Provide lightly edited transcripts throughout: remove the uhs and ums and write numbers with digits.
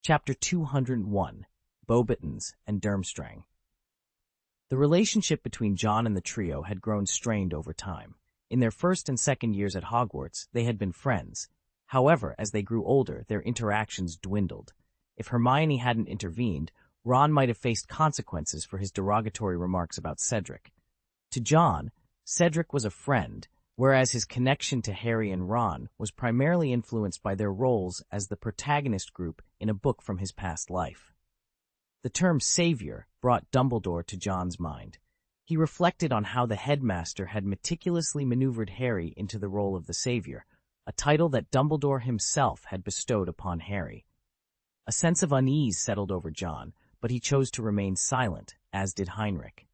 Chapter 201, Beauxbatons and Durmstrang. The relationship between John and the trio had grown strained over time. In their first and second years at Hogwarts, they had been friends. However, as they grew older, their interactions dwindled. If Hermione hadn't intervened, Ron might have faced consequences for his derogatory remarks about Cedric. To John, Cedric was a friend, whereas his connection to Harry and Ron was primarily influenced by their roles as the protagonist group in a book from his past life. The term savior brought Dumbledore to John's mind. He reflected on how the headmaster had meticulously maneuvered Harry into the role of the savior, a title that Dumbledore himself had bestowed upon Harry. A sense of unease settled over John, but he chose to remain silent, as did Heinrich.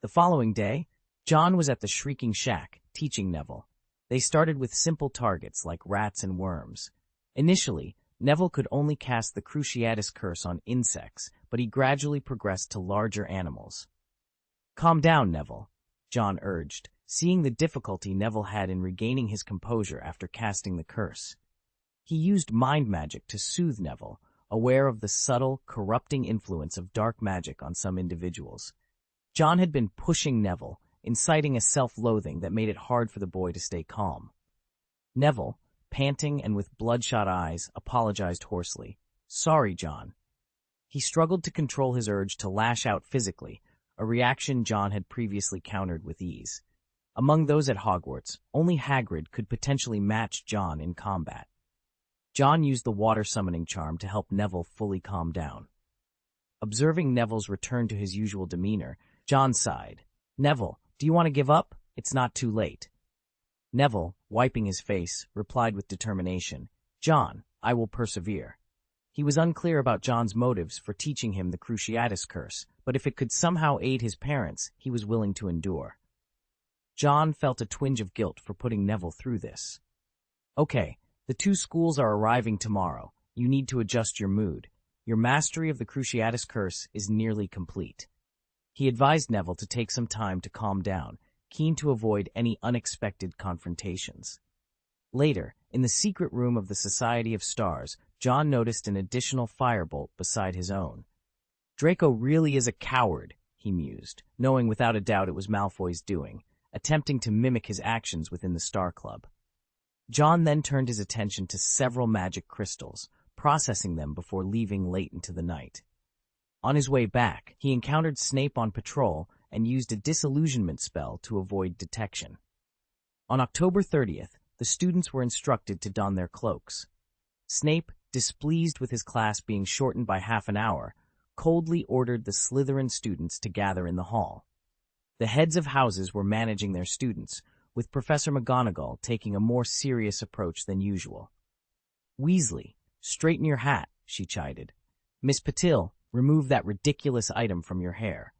The following day, John was at the Shrieking Shack, teaching Neville. They started with simple targets like rats and worms. Initially, Neville could only cast the Cruciatus Curse on insects, but he gradually progressed to larger animals. "Calm down, Neville," John urged, seeing the difficulty Neville had in regaining his composure after casting the curse. He used mind magic to soothe Neville, aware of the subtle, corrupting influence of dark magic on some individuals. John had been pushing Neville, inciting a self-loathing that made it hard for the boy to stay calm. Neville, panting and with bloodshot eyes, apologized hoarsely. "Sorry, John." He struggled to control his urge to lash out physically, a reaction John had previously countered with ease. Among those at Hogwarts, only Hagrid could potentially match John in combat. John used the water summoning charm to help Neville fully calm down. Observing Neville's return to his usual demeanor, John sighed. "Neville, do you want to give up? It's not too late." Neville, wiping his face, replied with determination, "John, I will persevere." He was unclear about John's motives for teaching him the Cruciatus Curse, but if it could somehow aid his parents, he was willing to endure. John felt a twinge of guilt for putting Neville through this. "Okay, the two schools are arriving tomorrow. You need to adjust your mood. Your mastery of the Cruciatus Curse is nearly complete." He advised Neville to take some time to calm down, keen to avoid any unexpected confrontations. Later, in the secret room of the Society of Stars, John noticed an additional firebolt beside his own. "Draco really is a coward," he mused, knowing without a doubt it was Malfoy's doing, attempting to mimic his actions within the Star Club. John then turned his attention to several magic crystals, processing them before leaving late into the night. On his way back, he encountered Snape on patrol and used a disillusionment spell to avoid detection. On October 30th, the students were instructed to don their cloaks. Snape, displeased with his class being shortened by half an hour, coldly ordered the Slytherin students to gather in the hall. The heads of houses were managing their students, with Professor McGonagall taking a more serious approach than usual. "Weasley, straighten your hat," she chided. "Miss Patil, remove that ridiculous item from your hair."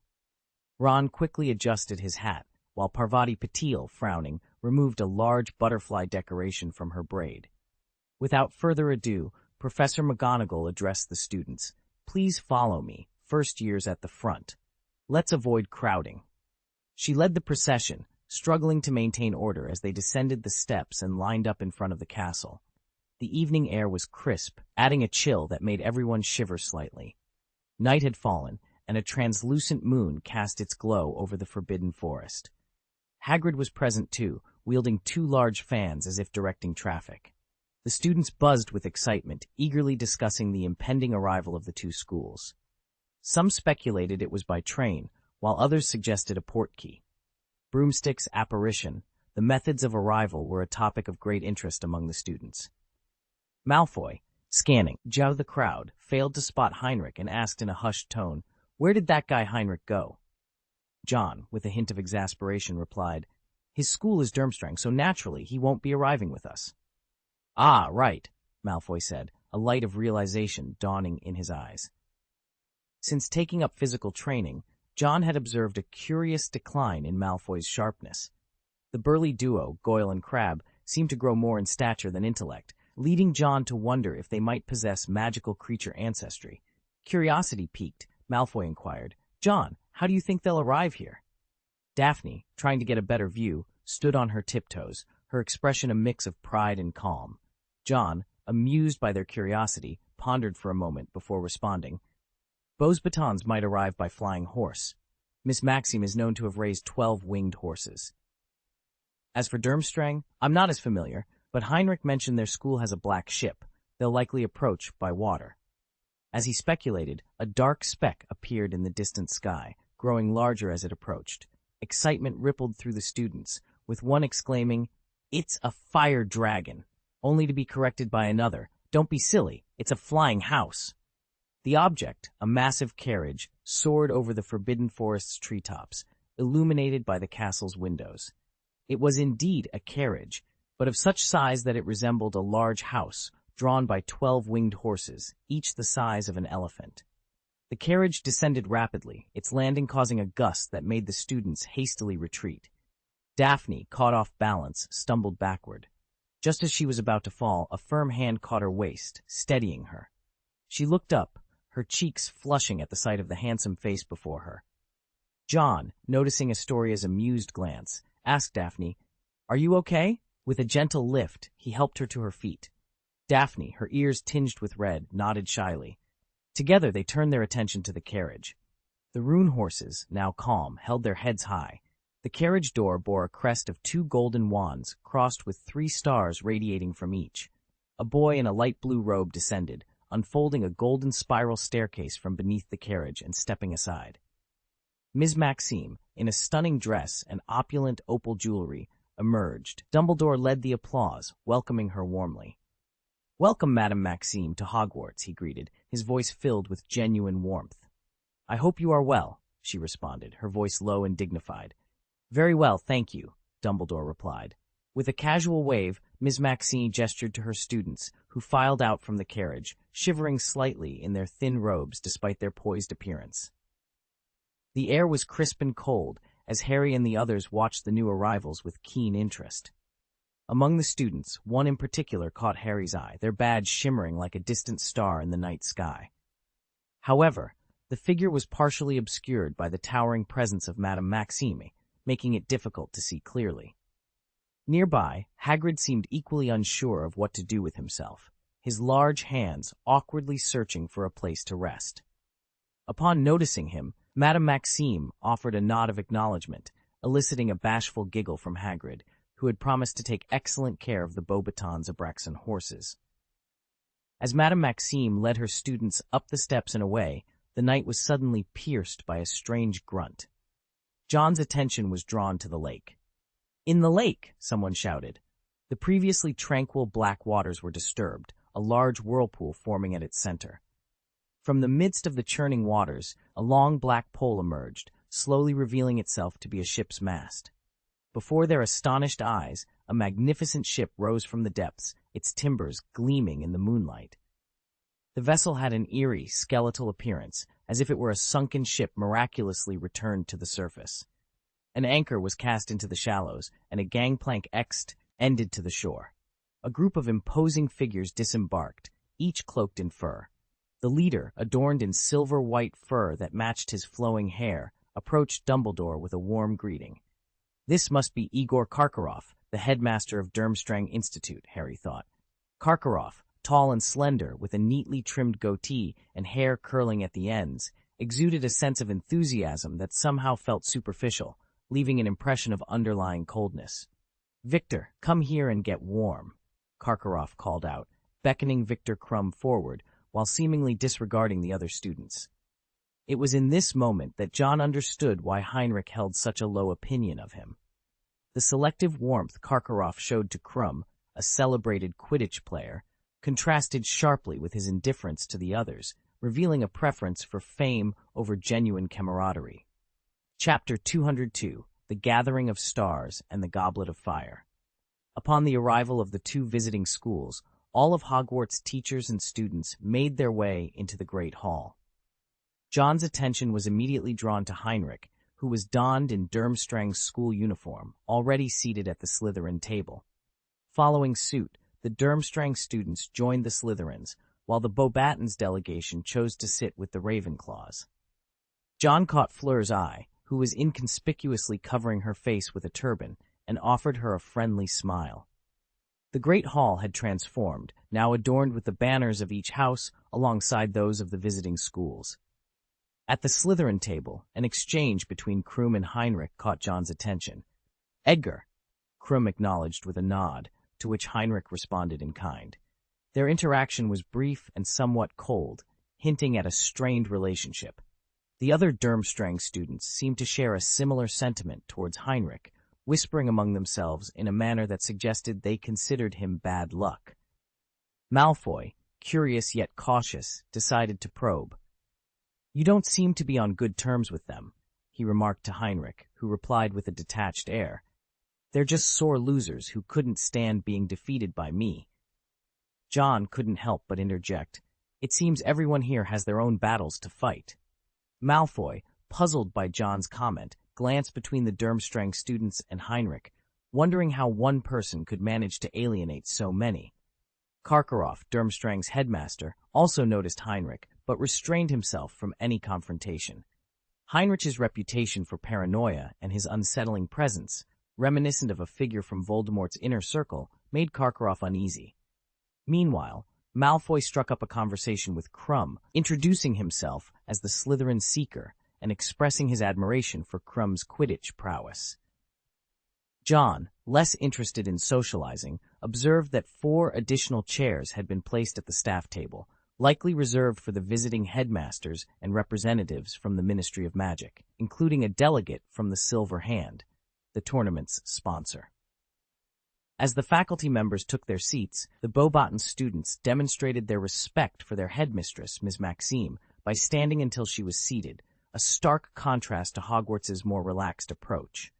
Ron quickly adjusted his hat, while Parvati Patil, frowning, removed a large butterfly decoration from her braid. Without further ado, Professor McGonagall addressed the students. "Please follow me, first years at the front. Let's avoid crowding." She led the procession, struggling to maintain order as they descended the steps and lined up in front of the castle. The evening air was crisp, adding a chill that made everyone shiver slightly. Night had fallen, and a translucent moon cast its glow over the forbidden forest. Hagrid was present too, wielding two large fans as if directing traffic. The students buzzed with excitement, eagerly discussing the impending arrival of the two schools. Some speculated it was by train, while others suggested a portkey. Broomstick's apparition, the methods of arrival were a topic of great interest among the students. Malfoy, scanning the crowd, failed to spot Heinrich and asked in a hushed tone, "Where did that guy Heinrich go?" John, with a hint of exasperation, replied, "His school is Durmstrang, so naturally he won't be arriving with us." "Ah, right," Malfoy said, a light of realization dawning in his eyes. Since taking up physical training, John had observed a curious decline in Malfoy's sharpness. The burly duo, Goyle and Crabbe, seemed to grow more in stature than intellect, leading John to wonder if they might possess magical creature ancestry. Curiosity piqued, Malfoy inquired, "John, how do you think they'll arrive here?" Daphne, trying to get a better view, stood on her tiptoes, her expression a mix of pride and calm. John, amused by their curiosity, pondered for a moment before responding. Beau's batons might arrive by flying horse. Miss Maxime is known to have raised 12 winged horses. As for Durmstrang, I'm not as familiar, but Heinrich mentioned their school has a black ship. They'll likely approach by water. As he speculated, a dark speck appeared in the distant sky, growing larger as it approached. Excitement rippled through the students, with one exclaiming, "It's a fire dragon," only to be corrected by another, "Don't be silly, it's a flying house." The object, a massive carriage, soared over the forbidden forest's treetops, illuminated by the castle's windows. It was indeed a carriage, but of such size that it resembled a large house, drawn by 12 winged horses, each the size of an elephant. The carriage descended rapidly, its landing causing a gust that made the students hastily retreat. Daphne, caught off balance, stumbled backward. Just as she was about to fall, a firm hand caught her waist, steadying her. She looked up, her cheeks flushing at the sight of the handsome face before her. John, noticing Astoria's amused glance, asked Daphne, "Are you okay?" With a gentle lift, he helped her to her feet. Daphne, her ears tinged with red, nodded shyly. Together they turned their attention to the carriage. The rune horses, now calm, held their heads high. The carriage door bore a crest of 2 golden wands, crossed with 3 stars radiating from each. A boy in a light blue robe descended, unfolding a golden spiral staircase from beneath the carriage and stepping aside. Ms. Maxime, in a stunning dress and opulent opal jewelry, emerged. Dumbledore led the applause, welcoming her warmly. "Welcome, Madame Maxime, to Hogwarts," he greeted, his voice filled with genuine warmth. "I hope you are well," she responded, her voice low and dignified. "Very well, thank you," Dumbledore replied. With a casual wave, Ms. Maxime gestured to her students, who filed out from the carriage, shivering slightly in their thin robes despite their poised appearance. The air was crisp and cold, as Harry and the others watched the new arrivals with keen interest. Among the students, one in particular caught Harry's eye, their badge shimmering like a distant star in the night sky. However, the figure was partially obscured by the towering presence of Madame Maxime, making it difficult to see clearly. Nearby, Hagrid seemed equally unsure of what to do with himself, his large hands awkwardly searching for a place to rest. Upon noticing him, Madame Maxime offered a nod of acknowledgement, eliciting a bashful giggle from Hagrid, who had promised to take excellent care of the Beauxbatons Abraxan horses. As Madame Maxime led her students up the steps and away, the night was suddenly pierced by a strange grunt. John's attention was drawn to the lake. "In the lake!" someone shouted. The previously tranquil black waters were disturbed, a large whirlpool forming at its center. From the midst of the churning waters, a long black pole emerged, slowly revealing itself to be a ship's mast. Before their astonished eyes, a magnificent ship rose from the depths, its timbers gleaming in the moonlight. The vessel had an eerie, skeletal appearance, as if it were a sunken ship miraculously returned to the surface. An anchor was cast into the shallows, and a gangplank ended to the shore. A group of imposing figures disembarked, each cloaked in fur. The leader, adorned in silver-white fur that matched his flowing hair, approached Dumbledore with a warm greeting. This must be Igor Karkaroff, the headmaster of Durmstrang Institute, Harry thought. Karkaroff, tall and slender, with a neatly trimmed goatee and hair curling at the ends, exuded a sense of enthusiasm that somehow felt superficial, leaving an impression of underlying coldness. "Victor, come here and get warm," Karkaroff called out, beckoning Victor Crumb forward while seemingly disregarding the other students. It was in this moment that John understood why Heinrich held such a low opinion of him. The selective warmth Karkaroff showed to Crumb, a celebrated Quidditch player, contrasted sharply with his indifference to the others, revealing a preference for fame over genuine camaraderie. Chapter 202, The Gathering of Stars and the Goblet of Fire. Upon the arrival of the 2 visiting schools, all of Hogwarts' teachers and students made their way into the Great Hall. John's attention was immediately drawn to Heinrich, who was donned in Durmstrang's school uniform, already seated at the Slytherin table. Following suit, the Durmstrang students joined the Slytherins, while the Beauxbatons delegation chose to sit with the Ravenclaws. John caught Fleur's eye, who was inconspicuously covering her face with a turban, and offered her a friendly smile. The great hall had transformed, now adorned with the banners of each house alongside those of the visiting schools. At the Slytherin table, an exchange between Krum and Heinrich caught John's attention. "Edgar," Krum acknowledged with a nod, to which Heinrich responded in kind. Their interaction was brief and somewhat cold, hinting at a strained relationship. The other Durmstrang students seemed to share a similar sentiment towards Heinrich, whispering among themselves in a manner that suggested they considered him bad luck. Malfoy, curious yet cautious, decided to probe. "You don't seem to be on good terms with them," he remarked to Heinrich, who replied with a detached air. "They're just sore losers who couldn't stand being defeated by me." John couldn't help but interject. "It seems everyone here has their own battles to fight." Malfoy, puzzled by John's comment, glanced between the Durmstrang students and Heinrich, wondering how one person could manage to alienate so many. Karkaroff, Durmstrang's headmaster, also noticed Heinrich, but restrained himself from any confrontation. Heinrich's reputation for paranoia and his unsettling presence, reminiscent of a figure from Voldemort's inner circle, made Karkaroff uneasy. Meanwhile, Malfoy struck up a conversation with Krum, introducing himself as the Slytherin Seeker and expressing his admiration for Krum's Quidditch prowess. John, less interested in socializing, observed that 4 additional chairs had been placed at the staff table, likely reserved for the visiting headmasters and representatives from the Ministry of Magic, including a delegate from the Silver Hand, the tournament's sponsor. As the faculty members took their seats, the Beauxbatons students demonstrated their respect for their headmistress, Ms. Maxime, by standing until she was seated, a stark contrast to Hogwarts's more relaxed approach.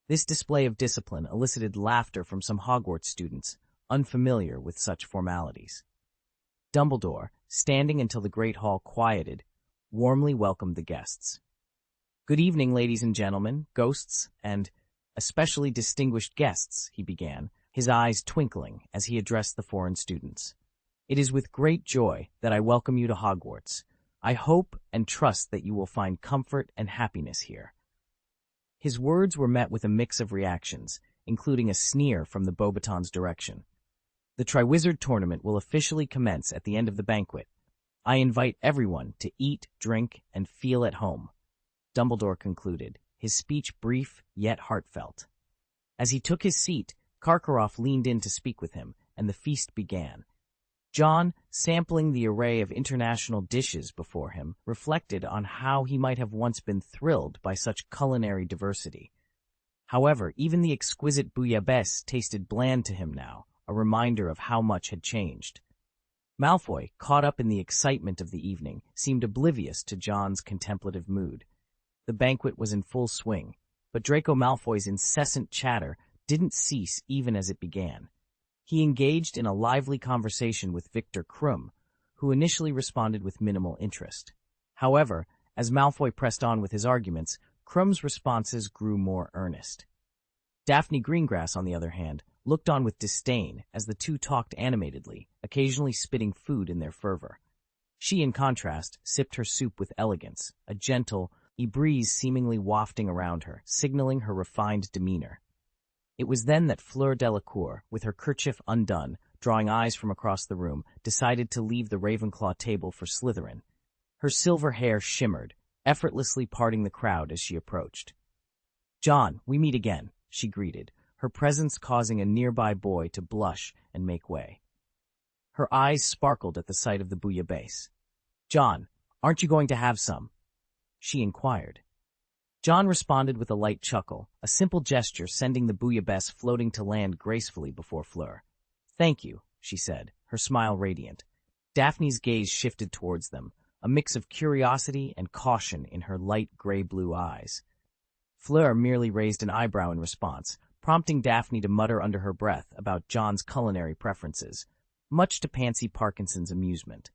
This display of discipline elicited laughter from some Hogwarts students, unfamiliar with such formalities. Dumbledore, standing until the Great Hall quieted, warmly welcomed the guests. "Good evening, ladies and gentlemen, ghosts, and especially distinguished guests," he began, his eyes twinkling as he addressed the foreign students. "It is with great joy that I welcome you to Hogwarts. I hope and trust that you will find comfort and happiness here." His words were met with a mix of reactions, including a sneer from the Beauxbatons' direction. "The Triwizard Tournament will officially commence at the end of the banquet. I invite everyone to eat, drink, and feel at home," Dumbledore concluded, his speech brief yet heartfelt. As he took his seat, Karkaroff leaned in to speak with him, and the feast began. John, sampling the array of international dishes before him, reflected on how he might have once been thrilled by such culinary diversity. However, even the exquisite bouillabaisse tasted bland to him now, a reminder of how much had changed. Malfoy, caught up in the excitement of the evening, seemed oblivious to John's contemplative mood. The banquet was in full swing, but Draco Malfoy's incessant chatter didn't cease even as it began. He engaged in a lively conversation with Viktor Krum, who initially responded with minimal interest. However, as Malfoy pressed on with his arguments, Krum's responses grew more earnest. Daphne Greengrass, on the other hand, looked on with disdain as the two talked animatedly, occasionally spitting food in their fervor. She, in contrast, sipped her soup with elegance, a gentle breeze seemingly wafting around her, signaling her refined demeanor. It was then that Fleur Delacour, with her kerchief undone, drawing eyes from across the room, decided to leave the Ravenclaw table for Slytherin. Her silver hair shimmered, effortlessly parting the crowd as she approached. "John, we meet again," she greeted, her presence causing a nearby boy to blush and make way. Her eyes sparkled at the sight of the bouillabaisse. "John, aren't you going to have some?" she inquired. John responded with a light chuckle, a simple gesture sending the bouillabaisse floating to land gracefully before Fleur. "Thank you," she said, her smile radiant. Daphne's gaze shifted towards them, a mix of curiosity and caution in her light gray-blue eyes. Fleur merely raised an eyebrow in response, prompting Daphne to mutter under her breath about John's culinary preferences, much to Pansy Parkinson's amusement.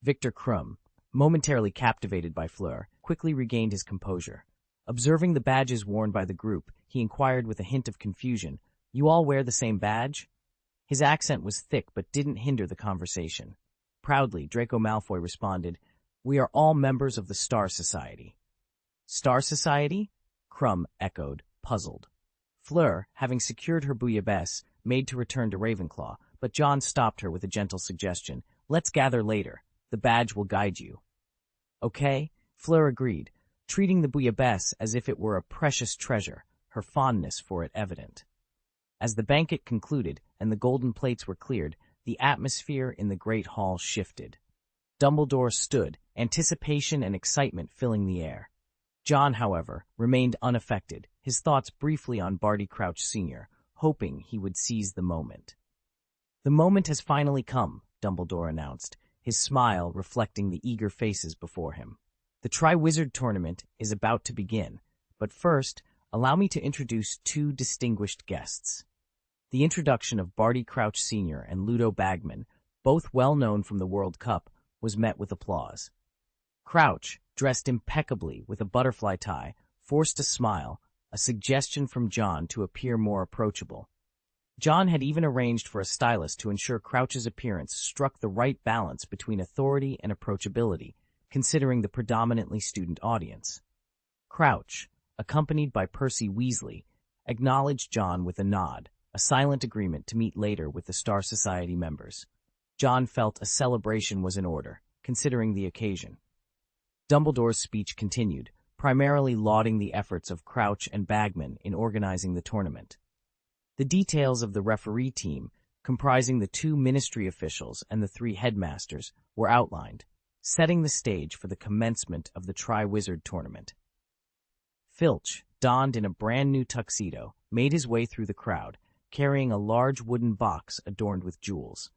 Viktor Krum, momentarily captivated by Fleur, quickly regained his composure. Observing the badges worn by the group, he inquired with a hint of confusion, "You all wear the same badge?" His accent was thick but didn't hinder the conversation. Proudly, Draco Malfoy responded, "We are all members of the Star Society." "Star Society?" Krum echoed, puzzled. Fleur, having secured her bouillabaisse, made to return to Ravenclaw, but John stopped her with a gentle suggestion. "Let's gather later. The badge will guide you." "Okay," Fleur agreed, treating the bouillabaisse as if it were a precious treasure, her fondness for it evident. As the banquet concluded and the golden plates were cleared, the atmosphere in the great hall shifted. Dumbledore stood, anticipation and excitement filling the air. John, however, remained unaffected, his thoughts briefly on Barty Crouch Sr., hoping he would seize the moment. "The moment has finally come," Dumbledore announced, his smile reflecting the eager faces before him. "The Triwizard Tournament is about to begin, but first, allow me to introduce two distinguished guests." The introduction of Barty Crouch Sr. and Ludo Bagman, both well known from the World Cup, was met with applause. Crouch, dressed impeccably with a butterfly tie, forced a smile, a suggestion from John to appear more approachable. John had even arranged for a stylist to ensure Crouch's appearance struck the right balance between authority and approachability, considering the predominantly student audience. Crouch, accompanied by Percy Weasley, acknowledged John with a nod, a silent agreement to meet later with the Star Society members. John felt a celebration was in order, considering the occasion. Dumbledore's speech continued, primarily lauding the efforts of Crouch and Bagman in organizing the tournament. The details of the referee team, comprising the 2 ministry officials and the 3 headmasters, were outlined, setting the stage for the commencement of the Triwizard Tournament. Filch, donned in a brand-new tuxedo, made his way through the crowd, carrying a large wooden box adorned with jewels.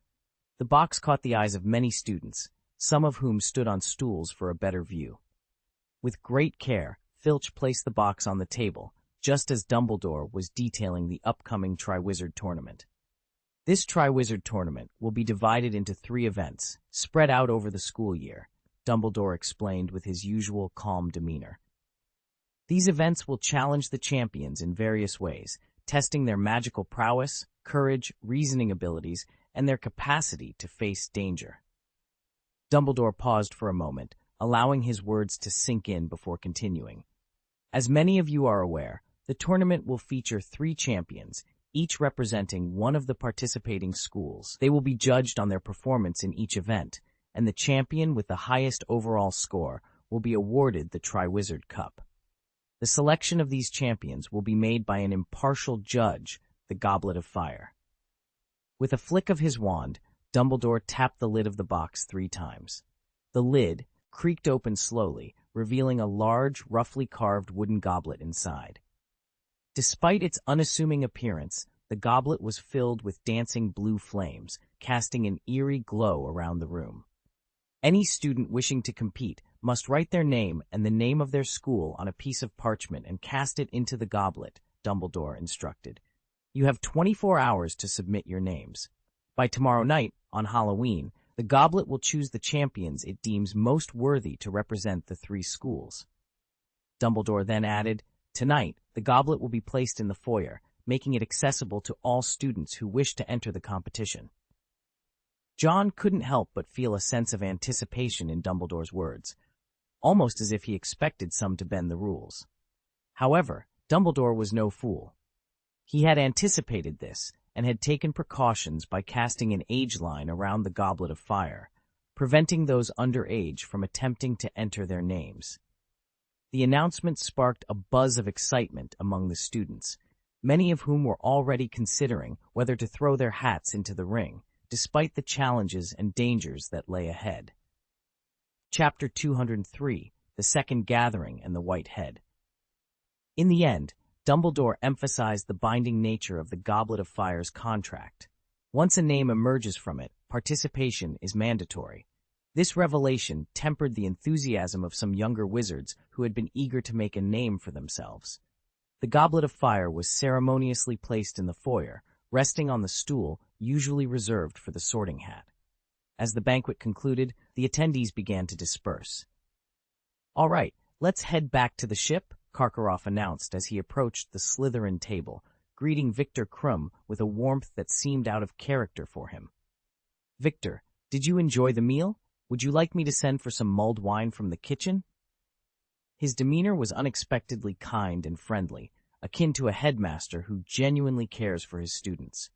The box caught the eyes of many students, some of whom stood on stools for a better view. With great care, Filch placed the box on the table, just as Dumbledore was detailing the upcoming Triwizard Tournament. This Triwizard Tournament will be divided into 3 events, spread out over the school year, Dumbledore explained with his usual calm demeanor. These events will challenge the champions in various ways, testing their magical prowess, courage, reasoning abilities, and their capacity to face danger. Dumbledore paused for a moment, allowing his words to sink in before continuing. As many of you are aware, the tournament will feature 3 champions, each representing one of the participating schools. They will be judged on their performance in each event, and the champion with the highest overall score will be awarded the Triwizard Cup. The selection of these champions will be made by an impartial judge, the Goblet of Fire. With a flick of his wand, Dumbledore tapped the lid of the box 3 times. The lid creaked open slowly, revealing a large, roughly carved wooden goblet inside. Despite its unassuming appearance, the goblet was filled with dancing blue flames, casting an eerie glow around the room. Any student wishing to compete must write their name and the name of their school on a piece of parchment and cast it into the goblet, Dumbledore instructed. You have 24 hours to submit your names. By tomorrow night, on Halloween, the goblet will choose the champions it deems most worthy to represent the 3 schools. Dumbledore then added, "Tonight, the goblet will be placed in the foyer, making it accessible to all students who wish to enter the competition." John couldn't help but feel a sense of anticipation in Dumbledore's words, almost as if he expected some to bend the rules. However, Dumbledore was no fool. He had anticipated this and had taken precautions by casting an age line around the Goblet of Fire, preventing those under age from attempting to enter their names. The announcement sparked a buzz of excitement among the students, many of whom were already considering whether to throw their hats into the ring, despite the challenges and dangers that lay ahead. Chapter 203, The Second Gathering and the White Head. In the end, Dumbledore emphasized the binding nature of the Goblet of Fire's contract. Once a name emerges from it, participation is mandatory. This revelation tempered the enthusiasm of some younger wizards who had been eager to make a name for themselves. The Goblet of Fire was ceremoniously placed in the foyer, resting on the stool usually reserved for the Sorting Hat. As the banquet concluded, the attendees began to disperse. "All right, let's head back to the ship," Karkaroff announced as he approached the Slytherin table, greeting Victor Krum with a warmth that seemed out of character for him. "Victor, did you enjoy the meal? Would you like me to send for some mulled wine from the kitchen?" His demeanor was unexpectedly kind and friendly, akin to a headmaster who genuinely cares for his students.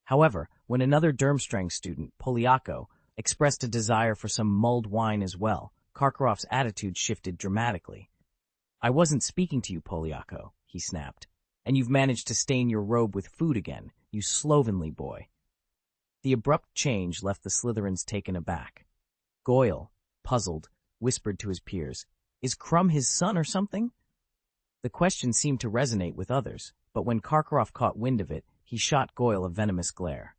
However, when another Durmstrang student, Poliaco, expressed a desire for some mulled wine as well, Karkaroff's attitude shifted dramatically. "I wasn't speaking to you, Poliaco," he snapped. "And you've managed to stain your robe with food again, you slovenly boy." The abrupt change left the Slytherins taken aback. Goyle, puzzled, whispered to his peers, "Is Crumb his son or something?" The question seemed to resonate with others, but when Karkaroff caught wind of it, he shot Goyle a venomous glare.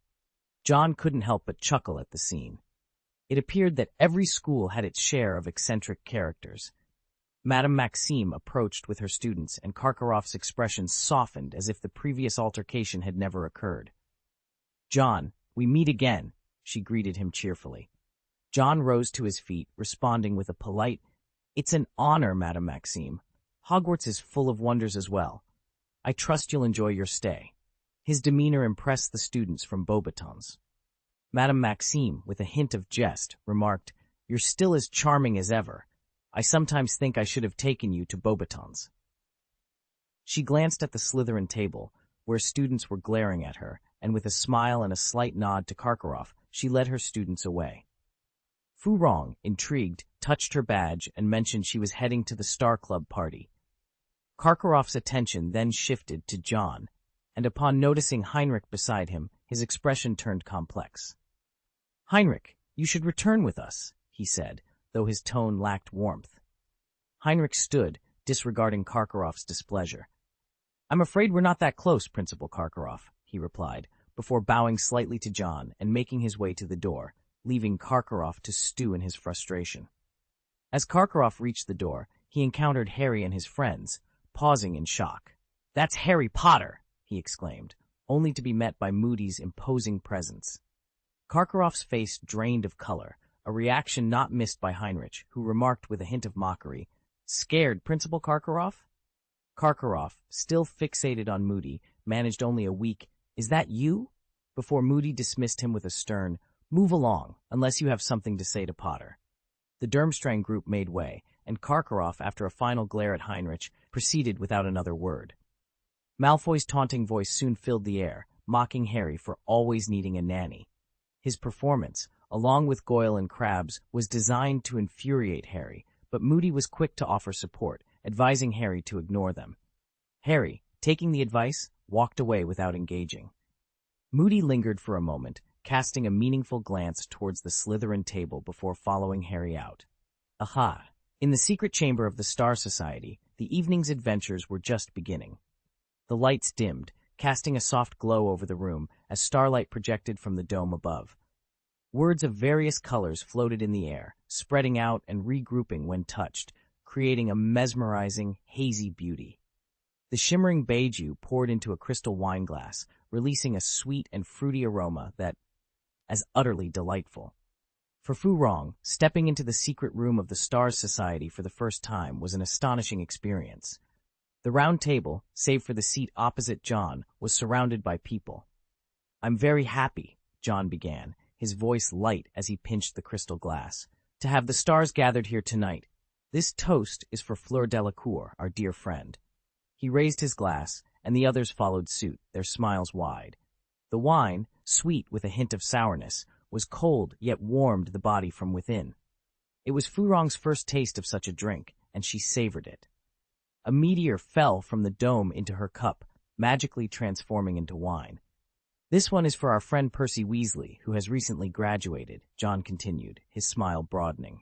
John couldn't help but chuckle at the scene. It appeared that every school had its share of eccentric characters. Madame Maxime approached with her students, and Karkaroff's expression softened as if the previous altercation had never occurred. "John, we meet again," she greeted him cheerfully. John rose to his feet, responding with a polite, "It's an honor, Madame Maxime. Hogwarts is full of wonders as well. I trust you'll enjoy your stay." His demeanor impressed the students from Beauxbatons. Madame Maxime, with a hint of jest, remarked, "You're still as charming as ever. I sometimes think I should have taken you to Beauxbatons." She glanced at the Slytherin table, where students were glaring at her, and with a smile and a slight nod to Karkaroff, she led her students away. Furong, intrigued, touched her badge and mentioned she was heading to the Star Club party. Karkaroff's attention then shifted to John, and upon noticing Heinrich beside him, his expression turned complex. "Heinrich, you should return with us," he said, though his tone lacked warmth. Heinrich stood, disregarding Karkaroff's displeasure. "I'm afraid we're not that close, Principal Karkaroff," he replied, before bowing slightly to John and making his way to the door, leaving Karkaroff to stew in his frustration. As Karkaroff reached the door, he encountered Harry and his friends, pausing in shock. "That's Harry Potter!" he exclaimed, only to be met by Moody's imposing presence. Karkaroff's face drained of color, a reaction not missed by Heinrich, who remarked with a hint of mockery, "Scared, Principal Karkaroff?" Karkaroff, still fixated on Moody, managed only a weak, "Is that you?" before Moody dismissed him with a stern, "Move along, unless you have something to say to Potter." The Durmstrang group made way, and Karkaroff, after a final glare at Heinrich, proceeded without another word. Malfoy's taunting voice soon filled the air, mocking Harry for always needing a nanny. His performance, along with Goyle and Crabbe's, was designed to infuriate Harry, but Moody was quick to offer support, advising Harry to ignore them. Harry, taking the advice, walked away without engaging. Moody lingered for a moment, casting a meaningful glance towards the Slytherin table before following Harry out. Aha! In the secret chamber of the Star Society, the evening's adventures were just beginning. The lights dimmed, casting a soft glow over the room as starlight projected from the dome above. Words of various colors floated in the air, spreading out and regrouping when touched, creating a mesmerizing, hazy beauty. The shimmering baijiu poured into a crystal wineglass, releasing a sweet and fruity aroma that as utterly delightful. For Furong, stepping into the secret room of the Stars Society for the first time was an astonishing experience. The round table, save for the seat opposite John, was surrounded by people. "I'm very happy," John began, his voice light as he pinched the crystal glass, "to have the stars gathered here tonight. This toast is for Fleur Delacour, our dear friend." He raised his glass, and the others followed suit, their smiles wide. The wine, sweet with a hint of sourness, was cold yet warmed the body from within. It was Furong's first taste of such a drink, and she savored it. A meteor fell from the dome into her cup, magically transforming into wine. "This one is for our friend Percy Weasley, who has recently graduated," John continued, his smile broadening.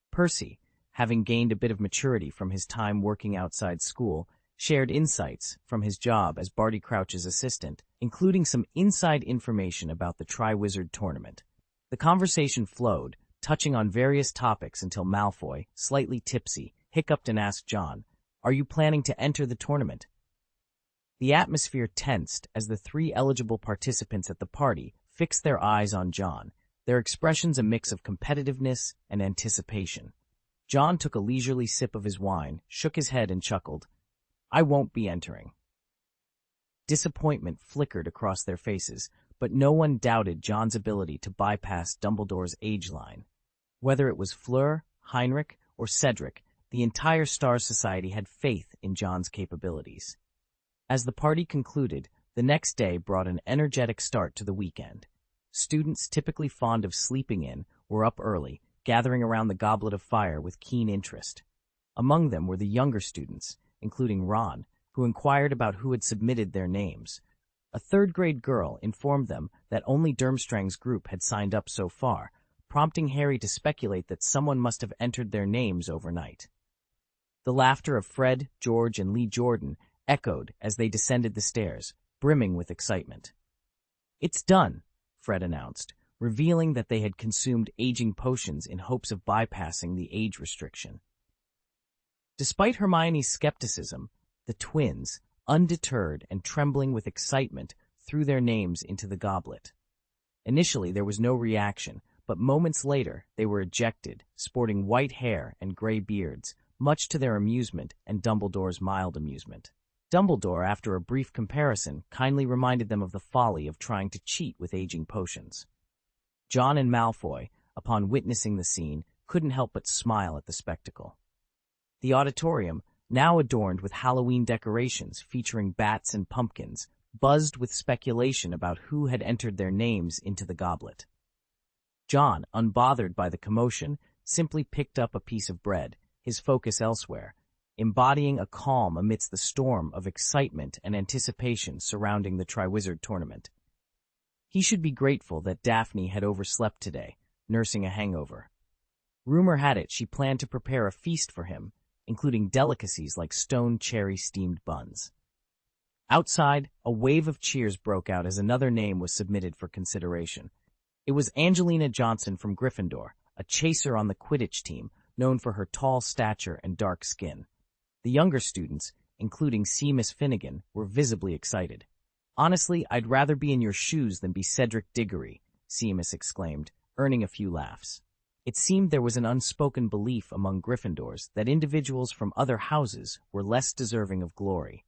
Percy, having gained a bit of maturity from his time working outside school, shared insights from his job as Barty Crouch's assistant, including some inside information about the Triwizard Tournament. The conversation flowed, touching on various topics until Malfoy, slightly tipsy, hiccuped and asked John, "Are you planning to enter the tournament?" The atmosphere tensed as the three eligible participants at the party fixed their eyes on John, their expressions a mix of competitiveness and anticipation. John took a leisurely sip of his wine, shook his head and chuckled, "I won't be entering." Disappointment flickered across their faces, but no one doubted John's ability to bypass Dumbledore's age line. Whether it was Fleur, Heinrich, or Cedric, the entire Stars Society had faith in John's capabilities. As the party concluded, The next day brought an energetic start to the weekend. Students, typically fond of sleeping in, were up early, gathering around the goblet of fire with keen interest. Among them were the younger students, including Ron, who inquired about who had submitted their names. A third-grade girl informed them that only Durmstrang's group had signed up so far, prompting Harry to speculate that someone must have entered their names overnight. The laughter of Fred, George, and Lee Jordan echoed as they descended the stairs, brimming with excitement. "It's done," Fred announced, revealing that they had consumed aging potions in hopes of bypassing the age restriction. Despite Hermione's skepticism, the twins, undeterred and trembling with excitement, threw their names into the goblet. Initially, there was no reaction, but moments later, they were ejected, sporting white hair and gray beards, much to their amusement and Dumbledore's mild amusement. Dumbledore, after a brief comparison, kindly reminded them of the folly of trying to cheat with aging potions. John and Malfoy, upon witnessing the scene, couldn't help but smile at the spectacle. The auditorium, now adorned with Halloween decorations featuring bats and pumpkins, buzzed with speculation about who had entered their names into the goblet. John, unbothered by the commotion, simply picked up a piece of bread, his focus elsewhere, embodying a calm amidst the storm of excitement and anticipation surrounding the Triwizard Tournament. He should be grateful that Daphne had overslept today, nursing a hangover. Rumor had it she planned to prepare a feast for him, including delicacies like stone cherry steamed buns. Outside, a wave of cheers broke out as another name was submitted for consideration. It was Angelina Johnson from Gryffindor, a chaser on the Quidditch team, known for her tall stature and dark skin. The younger students, including Seamus Finnegan, were visibly excited. "Honestly, I'd rather be in your shoes than be Cedric Diggory," Seamus exclaimed, earning a few laughs. It seemed there was an unspoken belief among Gryffindors that individuals from other houses were less deserving of glory.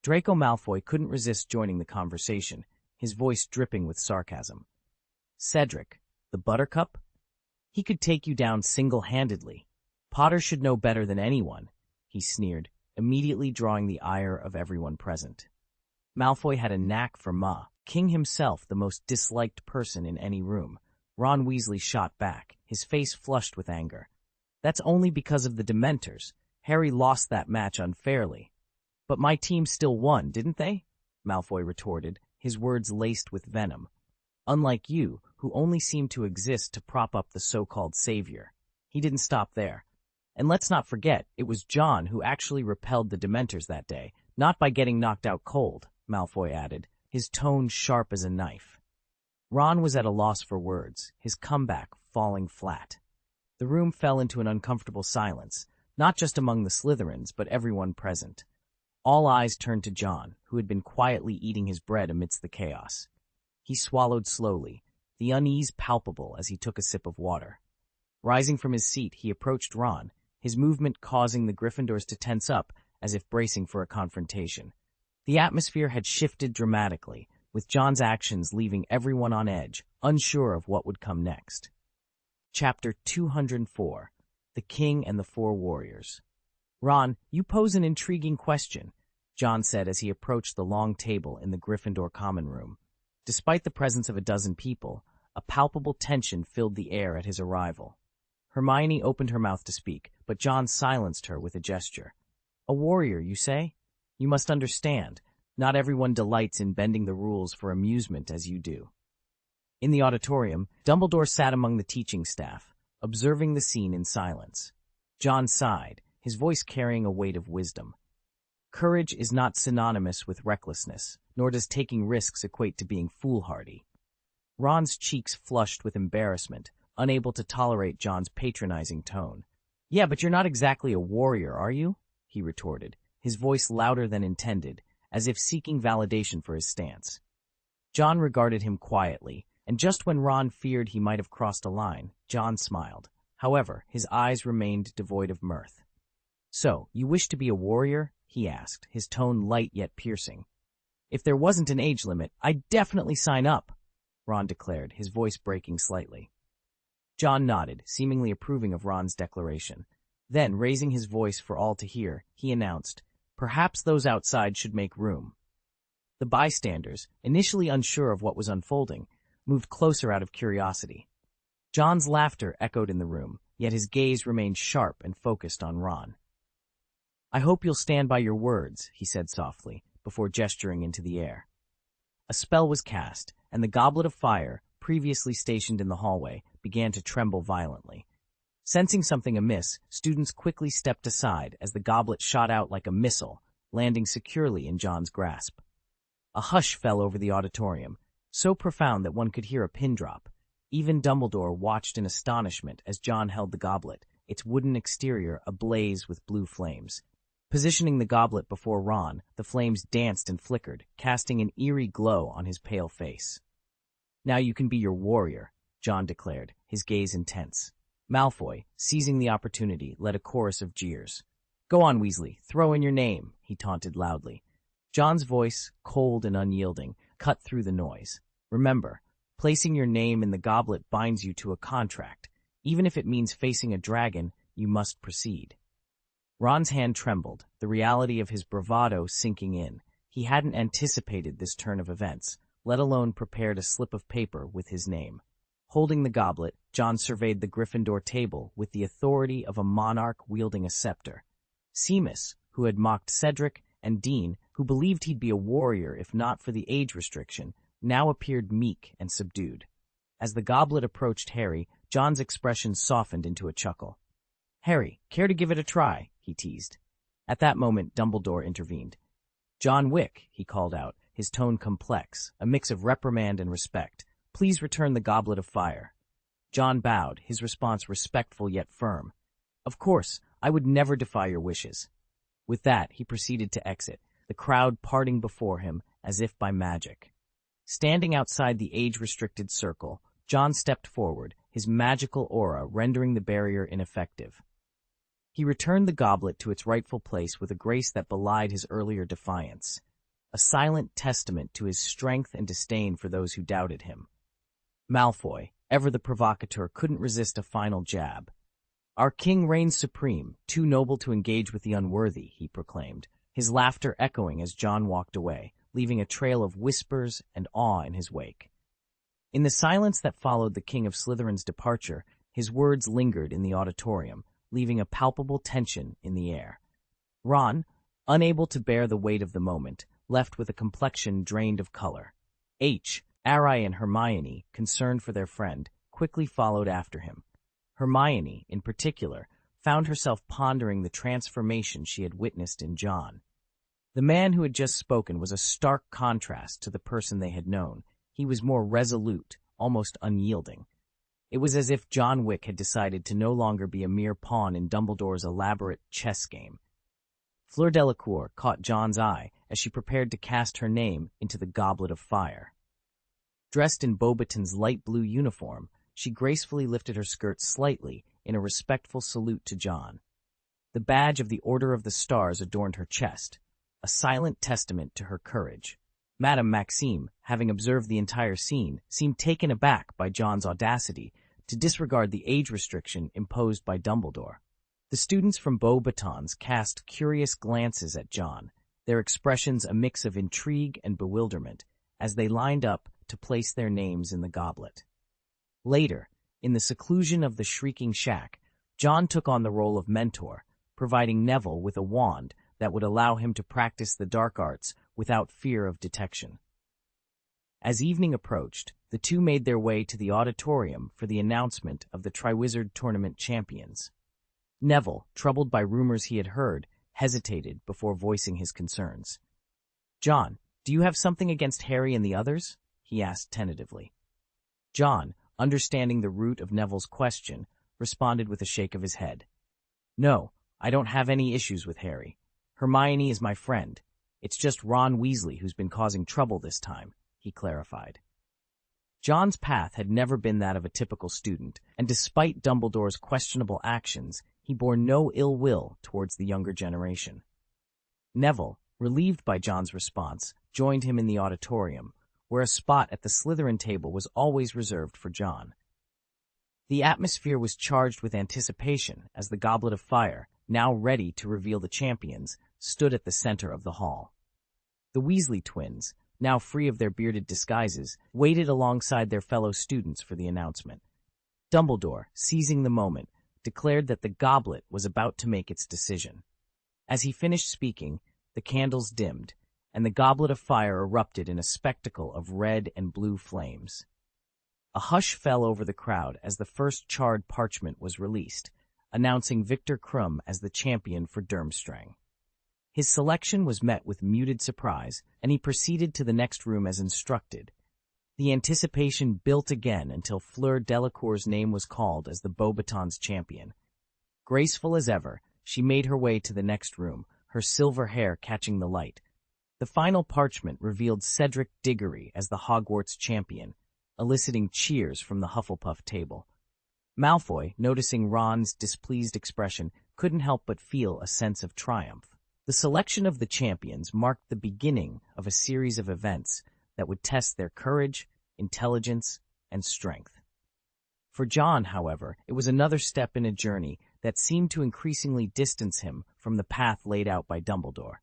Draco Malfoy couldn't resist joining the conversation, his voice dripping with sarcasm. "Cedric, the Buttercup? He could take you down single-handedly. Potter should know better than anyone," he sneered, immediately drawing the ire of everyone present. Malfoy had a knack for King himself, the most disliked person in any room. Ron Weasley shot back, his face flushed with anger. "That's only because of the Dementors. Harry lost that match unfairly." "But my team still won, didn't they?" Malfoy retorted, his words laced with venom. "Unlike you, who only seem to exist to prop up the so-called savior." He didn't stop there. "And let's not forget, it was John who actually repelled the Dementors that day, not by getting knocked out cold," Malfoy added, his tone sharp as a knife. Ron was at a loss for words, his comeback falling flat. The room fell into an uncomfortable silence, not just among the Slytherins, but everyone present. All eyes turned to John, who had been quietly eating his bread amidst the chaos. He swallowed slowly, the unease palpable as he took a sip of water. Rising from his seat, he approached Ron, his movement causing the Gryffindors to tense up as if bracing for a confrontation. The atmosphere had shifted dramatically, with John's actions leaving everyone on edge, unsure of what would come next. Chapter 204: The King and the Four Warriors. "Ron, you pose an intriguing question," John said as he approached the long table in the Gryffindor common room. Despite the presence of a dozen people, a palpable tension filled the air at his arrival. Hermione opened her mouth to speak, but John silenced her with a gesture. "A warrior, you say? You must understand, not everyone delights in bending the rules for amusement as you do." In the auditorium, Dumbledore sat among the teaching staff, observing the scene in silence. John sighed, his voice carrying a weight of wisdom. "Courage is not synonymous with recklessness, nor does taking risks equate to being foolhardy." Ron's cheeks flushed with embarrassment, unable to tolerate John's patronizing tone. "Yeah, but you're not exactly a warrior, are you?" he retorted, his voice louder than intended, as if seeking validation for his stance. John regarded him quietly, and just when Ron feared he might have crossed a line, John smiled. However, his eyes remained devoid of mirth. "So, you wish to be a warrior?" he asked, his tone light yet piercing. "If there wasn't an age limit, I'd definitely sign up," Ron declared, his voice breaking slightly. John nodded, seemingly approving of Ron's declaration. Then, raising his voice for all to hear, he announced, "Perhaps those outside should make room." The bystanders, initially unsure of what was unfolding, moved closer out of curiosity. John's laughter echoed in the room, yet his gaze remained sharp and focused on Ron. "I hope you'll stand by your words," he said softly, before gesturing into the air. A spell was cast, and the goblet of fire, previously stationed in the hallway, began to tremble violently. Sensing something amiss, students quickly stepped aside as the goblet shot out like a missile, landing securely in John's grasp. A hush fell over the auditorium, so profound that one could hear a pin drop. Even Dumbledore watched in astonishment as John held the goblet, its wooden exterior ablaze with blue flames. Positioning the goblet before Ron, the flames danced and flickered, casting an eerie glow on his pale face. "Now you can be your warrior," John declared, his gaze intense. Malfoy, seizing the opportunity, led a chorus of jeers. "Go on, Weasley, throw in your name," he taunted loudly. John's voice, cold and unyielding, cut through the noise. "Remember, placing your name in the goblet binds you to a contract. Even if it means facing a dragon, you must proceed." Ron's hand trembled, the reality of his bravado sinking in. He hadn't anticipated this turn of events, let alone prepared a slip of paper with his name. Holding the goblet, John surveyed the Gryffindor table with the authority of a monarch wielding a scepter. Seamus, who had mocked Cedric, and Dean, who believed he'd be a warrior if not for the age restriction, now appeared meek and subdued. As the goblet approached Harry, John's expression softened into a chuckle. "Harry, care to give it a try?" he teased. At that moment, Dumbledore intervened. "John Wick," he called out, his tone complex, a mix of reprimand and respect. "Please return the goblet of fire." John bowed, his response respectful yet firm. "Of course, I would never defy your wishes." With that, he proceeded to exit, the crowd parting before him as if by magic. Standing outside the age-restricted circle, John stepped forward, his magical aura rendering the barrier ineffective. He returned the goblet to its rightful place with a grace that belied his earlier defiance, a silent testament to his strength and disdain for those who doubted him. Malfoy, ever the provocateur, couldn't resist a final jab. "Our king reigns supreme, too noble to engage with the unworthy," he proclaimed, his laughter echoing as John walked away, leaving a trail of whispers and awe in his wake. In the silence that followed the King of Slytherin's departure, his words lingered in the auditorium, leaving a palpable tension in the air. Ron, unable to bear the weight of the moment, left with a complexion drained of color. Harry and Hermione, concerned for their friend, quickly followed after him. Hermione, in particular, found herself pondering the transformation she had witnessed in John. The man who had just spoken was a stark contrast to the person they had known. He was more resolute, almost unyielding. It was as if John Wick had decided to no longer be a mere pawn in Dumbledore's elaborate chess game. Fleur Delacour caught John's eye as she prepared to cast her name into the goblet of fire. Dressed in Beauxbaton's light blue uniform, she gracefully lifted her skirt slightly in a respectful salute to John. The badge of the Order of the Stars adorned her chest, a silent testament to her courage. Madame Maxime, having observed the entire scene, seemed taken aback by John's audacity to disregard the age restriction imposed by Dumbledore. The students from Beauxbatons cast curious glances at John, their expressions a mix of intrigue and bewilderment, as they lined up to place their names in the goblet. Later, in the seclusion of the Shrieking Shack, John took on the role of mentor, providing Neville with a wand that would allow him to practice the dark arts without fear of detection. As evening approached, the two made their way to the auditorium for the announcement of the Triwizard Tournament champions. Neville, troubled by rumors he had heard, hesitated before voicing his concerns. "John, do you have something against Harry and the others?" he asked tentatively. John, understanding the root of Neville's question, responded with a shake of his head. "No, I don't have any issues with Harry. Hermione is my friend. It's just Ron Weasley who's been causing trouble this time," he clarified. John's path had never been that of a typical student, and despite Dumbledore's questionable actions, he bore no ill will towards the younger generation. Neville, relieved by John's response, joined him in the auditorium, where a spot at the Slytherin table was always reserved for John. The atmosphere was charged with anticipation as the Goblet of Fire, now ready to reveal the champions, stood at the center of the hall. The Weasley twins, now free of their bearded disguises, waited alongside their fellow students for the announcement. Dumbledore, seizing the moment, declared that the goblet was about to make its decision. As he finished speaking, the candles dimmed, and the goblet of fire erupted in a spectacle of red and blue flames. A hush fell over the crowd as the first charred parchment was released, announcing Victor Krum as the champion for Durmstrang. His selection was met with muted surprise, and he proceeded to the next room as instructed. The anticipation built again until Fleur Delacour's name was called as the Beauxbatons champion. Graceful as ever, she made her way to the next room, her silver hair catching the light. The final parchment revealed Cedric Diggory as the Hogwarts champion, eliciting cheers from the Hufflepuff table. Malfoy, noticing Ron's displeased expression, couldn't help but feel a sense of triumph. The selection of the champions marked the beginning of a series of events that would test their courage, intelligence, and strength. For John, however, it was another step in a journey that seemed to increasingly distance him from the path laid out by Dumbledore.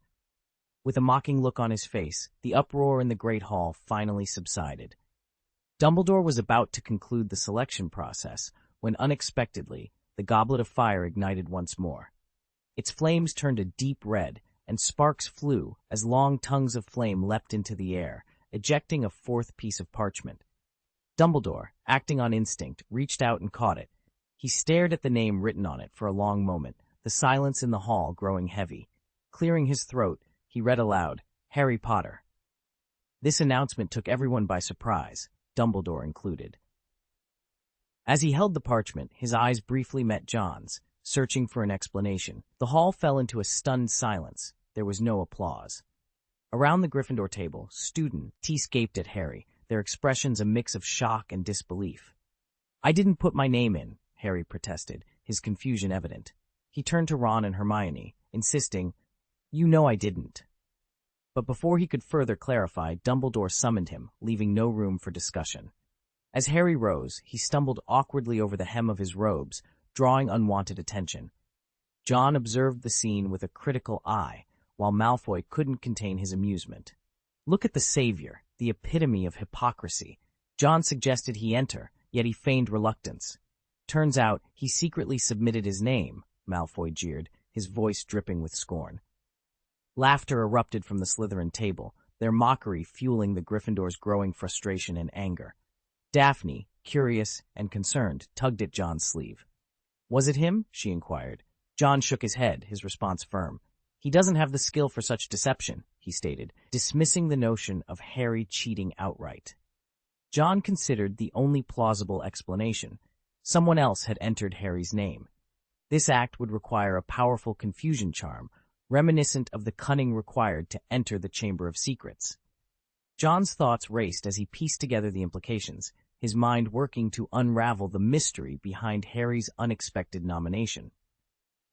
With a mocking look on his face, the uproar in the Great Hall finally subsided. Dumbledore was about to conclude the selection process when unexpectedly the Goblet of Fire ignited once more. Its flames turned a deep red, and sparks flew as long tongues of flame leapt into the air, ejecting a fourth piece of parchment. Dumbledore, acting on instinct, reached out and caught it. He stared at the name written on it for a long moment, the silence in the hall growing heavy. Clearing his throat, he read aloud, "Harry Potter." This announcement took everyone by surprise, Dumbledore included. As he held the parchment, his eyes briefly met John's, searching for an explanation. The hall fell into a stunned silence. There was no applause. Around the Gryffindor table, students gaped at Harry, their expressions a mix of shock and disbelief. "I didn't put my name in," Harry protested, his confusion evident. He turned to Ron and Hermione, insisting, "You know I didn't." But before he could further clarify, Dumbledore summoned him, leaving no room for discussion. As Harry rose, he stumbled awkwardly over the hem of his robes, drawing unwanted attention. John observed the scene with a critical eye, while Malfoy couldn't contain his amusement. "Look at the savior, the epitome of hypocrisy." John suggested he enter, yet he feigned reluctance. "Turns out he secretly submitted his name," Malfoy jeered, his voice dripping with scorn. Laughter erupted from the Slytherin table, their mockery fueling the Gryffindors' growing frustration and anger. Daphne, curious and concerned, tugged at John's sleeve. "Was it him?" she inquired. John shook his head, his response firm. "He doesn't have the skill for such deception," he stated, dismissing the notion of Harry cheating outright. John considered the only plausible explanation. Someone else had entered Harry's name. This act would require a powerful confusion charm, reminiscent of the cunning required to enter the Chamber of Secrets. John's thoughts raced as he pieced together the implications, his mind working to unravel the mystery behind Harry's unexpected nomination.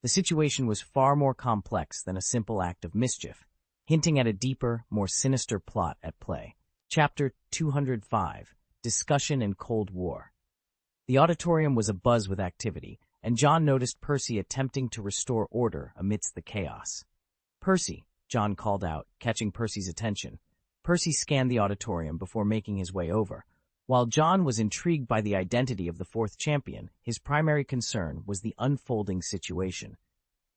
The situation was far more complex than a simple act of mischief, hinting at a deeper, more sinister plot at play. Chapter 205, Discussion and Cold War. The auditorium was abuzz with activity, and John noticed Percy attempting to restore order amidst the chaos. "Percy," John called out, catching Percy's attention. Percy scanned the auditorium before making his way over. While John was intrigued by the identity of the fourth champion, his primary concern was the unfolding situation.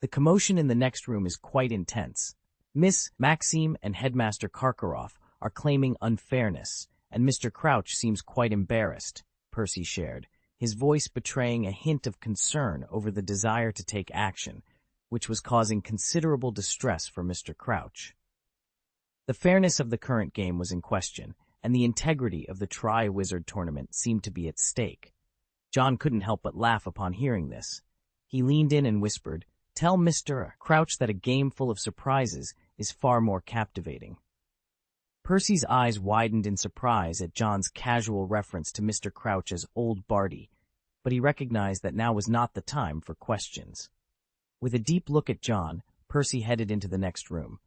"The commotion in the next room is quite intense. Miss Maxime and Headmaster Karkaroff are claiming unfairness, and Mr. Crouch seems quite embarrassed," Percy shared, his voice betraying a hint of concern over the desire to take action, which was causing considerable distress for Mr. Crouch. The fairness of the current game was in question, and the integrity of the Tri-Wizard tournament seemed to be at stake. John couldn't help but laugh upon hearing this. He leaned in and whispered, "Tell Mr. Crouch that a game full of surprises is far more captivating." Percy's eyes widened in surprise at John's casual reference to Mr. Crouch as Old Barty, but he recognized that now was not the time for questions. With a deep look at John, Percy headed into the next room.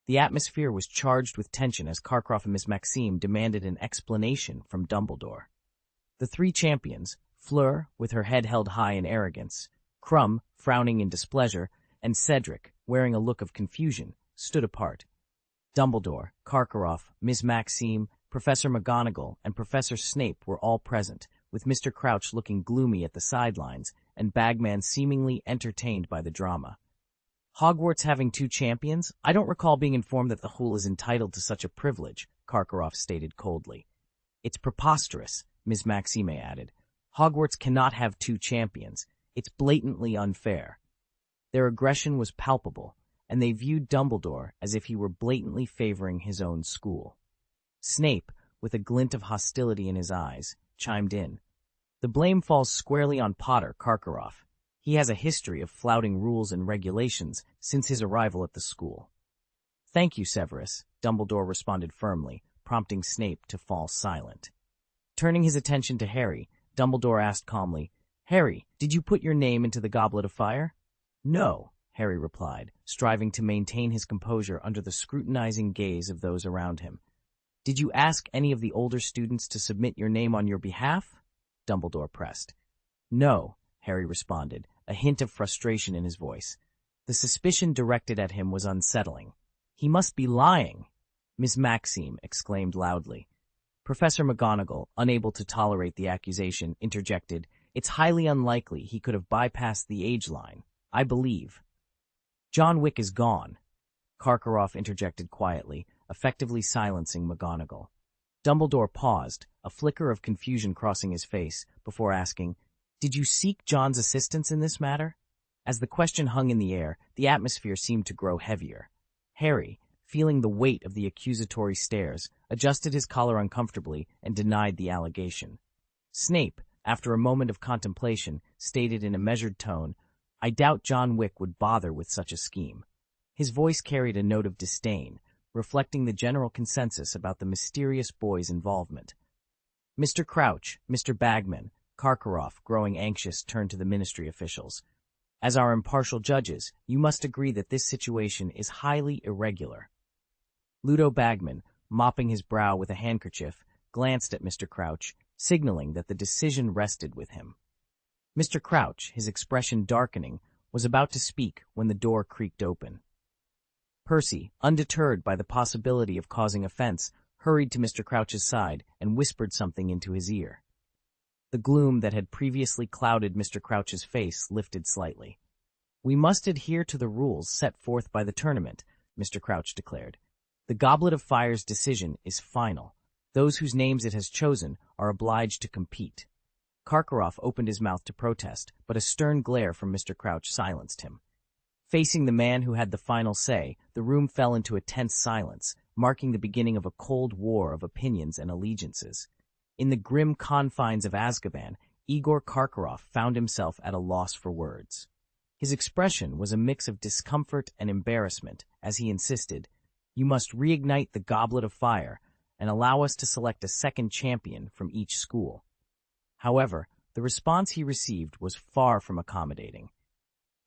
The atmosphere was charged with tension as Karkaroff and Miss Maxime demanded an explanation from Dumbledore. The three champions, Fleur, with her head held high in arrogance, Krum, frowning in displeasure, and Cedric, wearing a look of confusion, stood apart. Dumbledore, Karkaroff, Miss Maxime, Professor McGonagall, and Professor Snape were all present, with Mr. Crouch looking gloomy at the sidelines and Bagman seemingly entertained by the drama. Hogwarts having 2 champions? I don't recall being informed that the Hool is entitled to such a privilege, Karkaroff stated coldly. It's preposterous, Miss Maxime added. Hogwarts cannot have 2 champions. It's blatantly unfair. Their aggression was palpable, and they viewed Dumbledore as if he were blatantly favoring his own school. Snape, with a glint of hostility in his eyes, chimed in. The blame falls squarely on Potter, Karkaroff. He has a history of flouting rules and regulations since his arrival at the school. Thank you, Severus, Dumbledore responded firmly, prompting Snape to fall silent. Turning his attention to Harry, Dumbledore asked calmly, Harry, did you put your name into the Goblet of Fire? No, Harry replied, striving to maintain his composure under the scrutinizing gaze of those around him. Did you ask any of the older students to submit your name on your behalf? Dumbledore pressed. No, Harry responded, a hint of frustration in his voice. The suspicion directed at him was unsettling. He must be lying, Miss Maxime exclaimed loudly. Professor McGonagall, unable to tolerate the accusation, interjected, It's highly unlikely he could have bypassed the age line. I believe. John Wick is gone, Karkaroff interjected quietly, effectively silencing McGonagall. Dumbledore paused, a flicker of confusion crossing his face, before asking, Did you seek John's assistance in this matter? As the question hung in the air, the atmosphere seemed to grow heavier. Harry, feeling the weight of the accusatory stares, adjusted his collar uncomfortably and denied the allegation. Snape, after a moment of contemplation, stated in a measured tone, I doubt John Wick would bother with such a scheme. His voice carried a note of disdain, reflecting the general consensus about the mysterious boy's involvement. Mr. Crouch, Mr. Bagman, Karkaroff, growing anxious, turned to the ministry officials. As our impartial judges, you must agree that this situation is highly irregular. Ludo Bagman, mopping his brow with a handkerchief, glanced at Mr. Crouch, signaling that the decision rested with him. Mr. Crouch, his expression darkening, was about to speak when the door creaked open. Percy, undeterred by the possibility of causing offense, hurried to Mr. Crouch's side and whispered something into his ear. The gloom that had previously clouded Mr. Crouch's face lifted slightly. We must adhere to the rules set forth by the tournament, Mr. Crouch declared. The Goblet of Fire's decision is final. Those whose names it has chosen are obliged to compete. Karkaroff opened his mouth to protest, but a stern glare from Mr. Crouch silenced him. Facing the man who had the final say, the room fell into a tense silence, marking the beginning of a cold war of opinions and allegiances. In the grim confines of Azkaban, Igor Karkaroff found himself at a loss for words. His expression was a mix of discomfort and embarrassment as he insisted, You must reignite the Goblet of Fire and allow us to select a second champion from each school. However, the response he received was far from accommodating.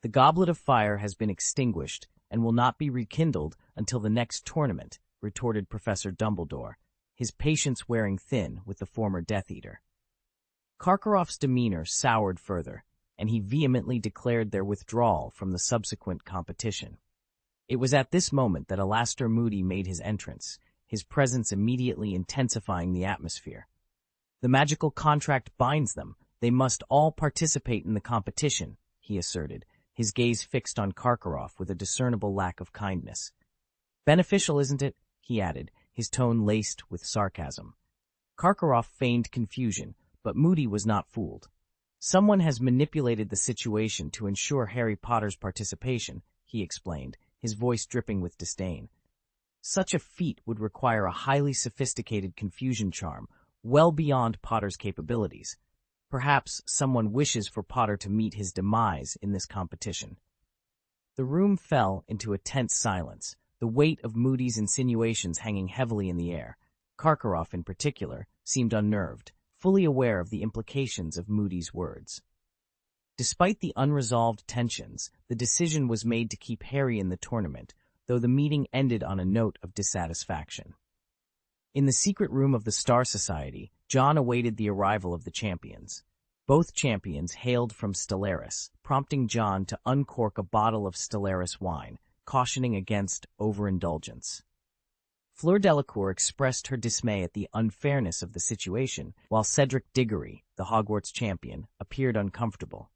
The Goblet of Fire has been extinguished and will not be rekindled until the next tournament, retorted Professor Dumbledore, his patience wearing thin with the former Death Eater. Karkaroff's demeanor soured further, and he vehemently declared their withdrawal from the subsequent competition. It was at this moment that Alastor Moody made his entrance, his presence immediately intensifying the atmosphere. The magical contract binds them. They must all participate in the competition, he asserted, his gaze fixed on Karkaroff with a discernible lack of kindness. Beneficial, isn't it? He added, his tone laced with sarcasm. Karkaroff feigned confusion, but Moody was not fooled. Someone has manipulated the situation to ensure Harry Potter's participation, he explained, his voice dripping with disdain. Such a feat would require a highly sophisticated confusion charm, well beyond Potter's capabilities. Perhaps someone wishes for Potter to meet his demise in this competition. The room fell into a tense silence, the weight of Moody's insinuations hanging heavily in the air. Karkaroff, in particular, seemed unnerved, fully aware of the implications of Moody's words. Despite the unresolved tensions, the decision was made to keep Harry in the tournament, though the meeting ended on a note of dissatisfaction. In the secret room of the Star Society, John awaited the arrival of the champions. Both champions hailed from Stellaris, prompting John to uncork a bottle of Stellaris wine, cautioning against overindulgence. Fleur Delacour expressed her dismay at the unfairness of the situation, while Cedric Diggory, the Hogwarts champion, appeared uncomfortable.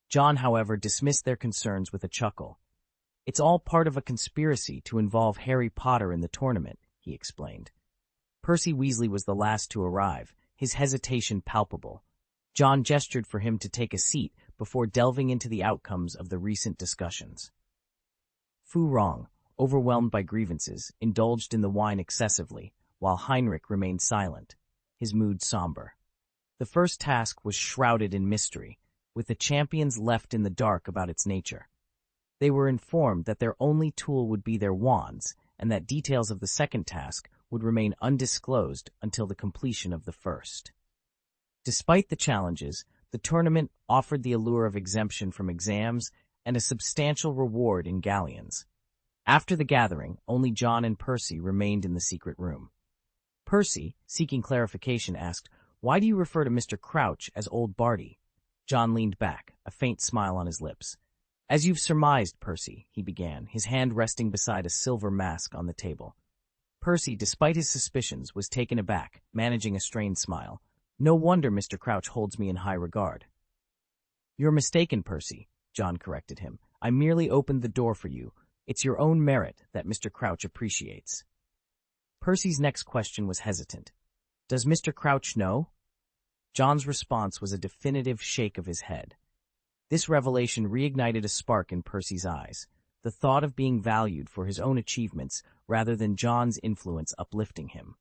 John, however, dismissed their concerns with a chuckle. "It's all part of a conspiracy to involve Harry Potter in the tournament," he explained. Percy Weasley was the last to arrive, his hesitation palpable. John gestured for him to take a seat before delving into the outcomes of the recent discussions. Fu Rong, overwhelmed by grievances, indulged in the wine excessively, while Heinrich remained silent, his mood somber. The first task was shrouded in mystery, with the champions left in the dark about its nature. They were informed that their only tool would be their wands, and that details of the second task would remain undisclosed until the completion of the first. Despite the challenges, the tournament offered the allure of exemption from exams and a substantial reward in galleons. After the gathering, only John and Percy remained in the secret room. Percy, seeking clarification, asked, "Why do you refer to Mr. Crouch as Old Barty?" John leaned back, a faint smile on his lips. "As you've surmised, Percy," he began, his hand resting beside a silver mask on the table. Percy, despite his suspicions, was taken aback, managing a strained smile. "No wonder Mr. Crouch holds me in high regard." "You're mistaken, Percy," John corrected him. "I merely opened the door for you. It's your own merit that Mr. Crouch appreciates." Percy's next question was hesitant. "Does Mr. Crouch know?" John's response was a definitive shake of his head. This revelation reignited a spark in Percy's eyes, the thought of being valued for his own achievements rather than John's influence uplifting him.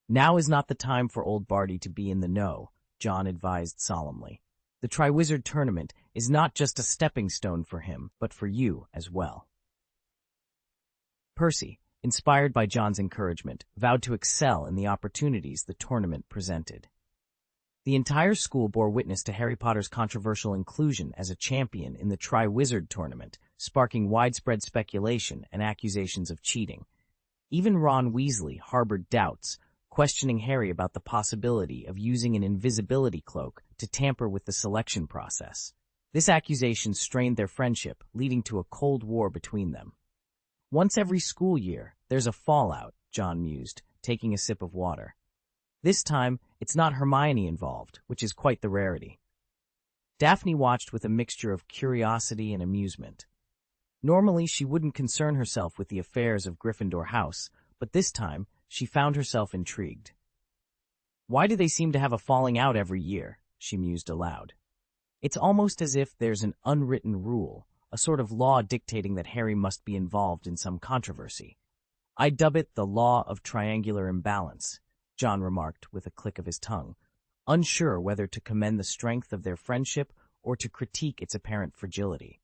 "Now is not the time for Old Barty to be in the know," John advised solemnly. "The Triwizard Tournament is not just a stepping stone for him, but for you as well." Percy, inspired by John's encouragement, vowed to excel in the opportunities the tournament presented. The entire school bore witness to Harry Potter's controversial inclusion as a champion in the Triwizard Tournament, sparking widespread speculation and accusations of cheating. Even Ron Weasley harbored doubts, questioning Harry about the possibility of using an invisibility cloak to tamper with the selection process. This accusation strained their friendship, leading to a cold war between them. "Once every school year, there's a fallout," John mused, taking a sip of water. "This time, it's not Hermione involved, which is quite the rarity." Daphne watched with a mixture of curiosity and amusement. Normally, she wouldn't concern herself with the affairs of Gryffindor House, but this time, she found herself intrigued. "Why do they seem to have a falling out every year?" she mused aloud. "It's almost as if there's an unwritten rule, a sort of law dictating that Harry must be involved in some controversy. I dub it the law of triangular imbalance," John remarked with a click of his tongue, unsure whether to commend the strength of their friendship or to critique its apparent fragility.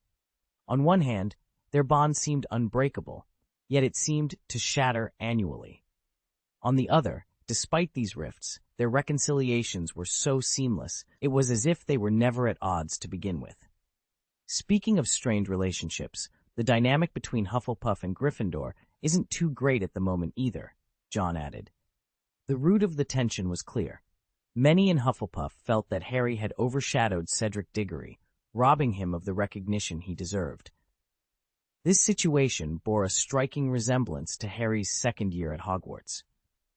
On one hand, their bond seemed unbreakable, yet it seemed to shatter annually. On the other, despite these rifts, their reconciliations were so seamless, it was as if they were never at odds to begin with. Speaking of strained relationships, the dynamic between Hufflepuff and Gryffindor isn't too great at the moment either, John added. The root of the tension was clear. Many in Hufflepuff felt that Harry had overshadowed Cedric Diggory, robbing him of the recognition he deserved. This situation bore a striking resemblance to Harry's second year at Hogwarts.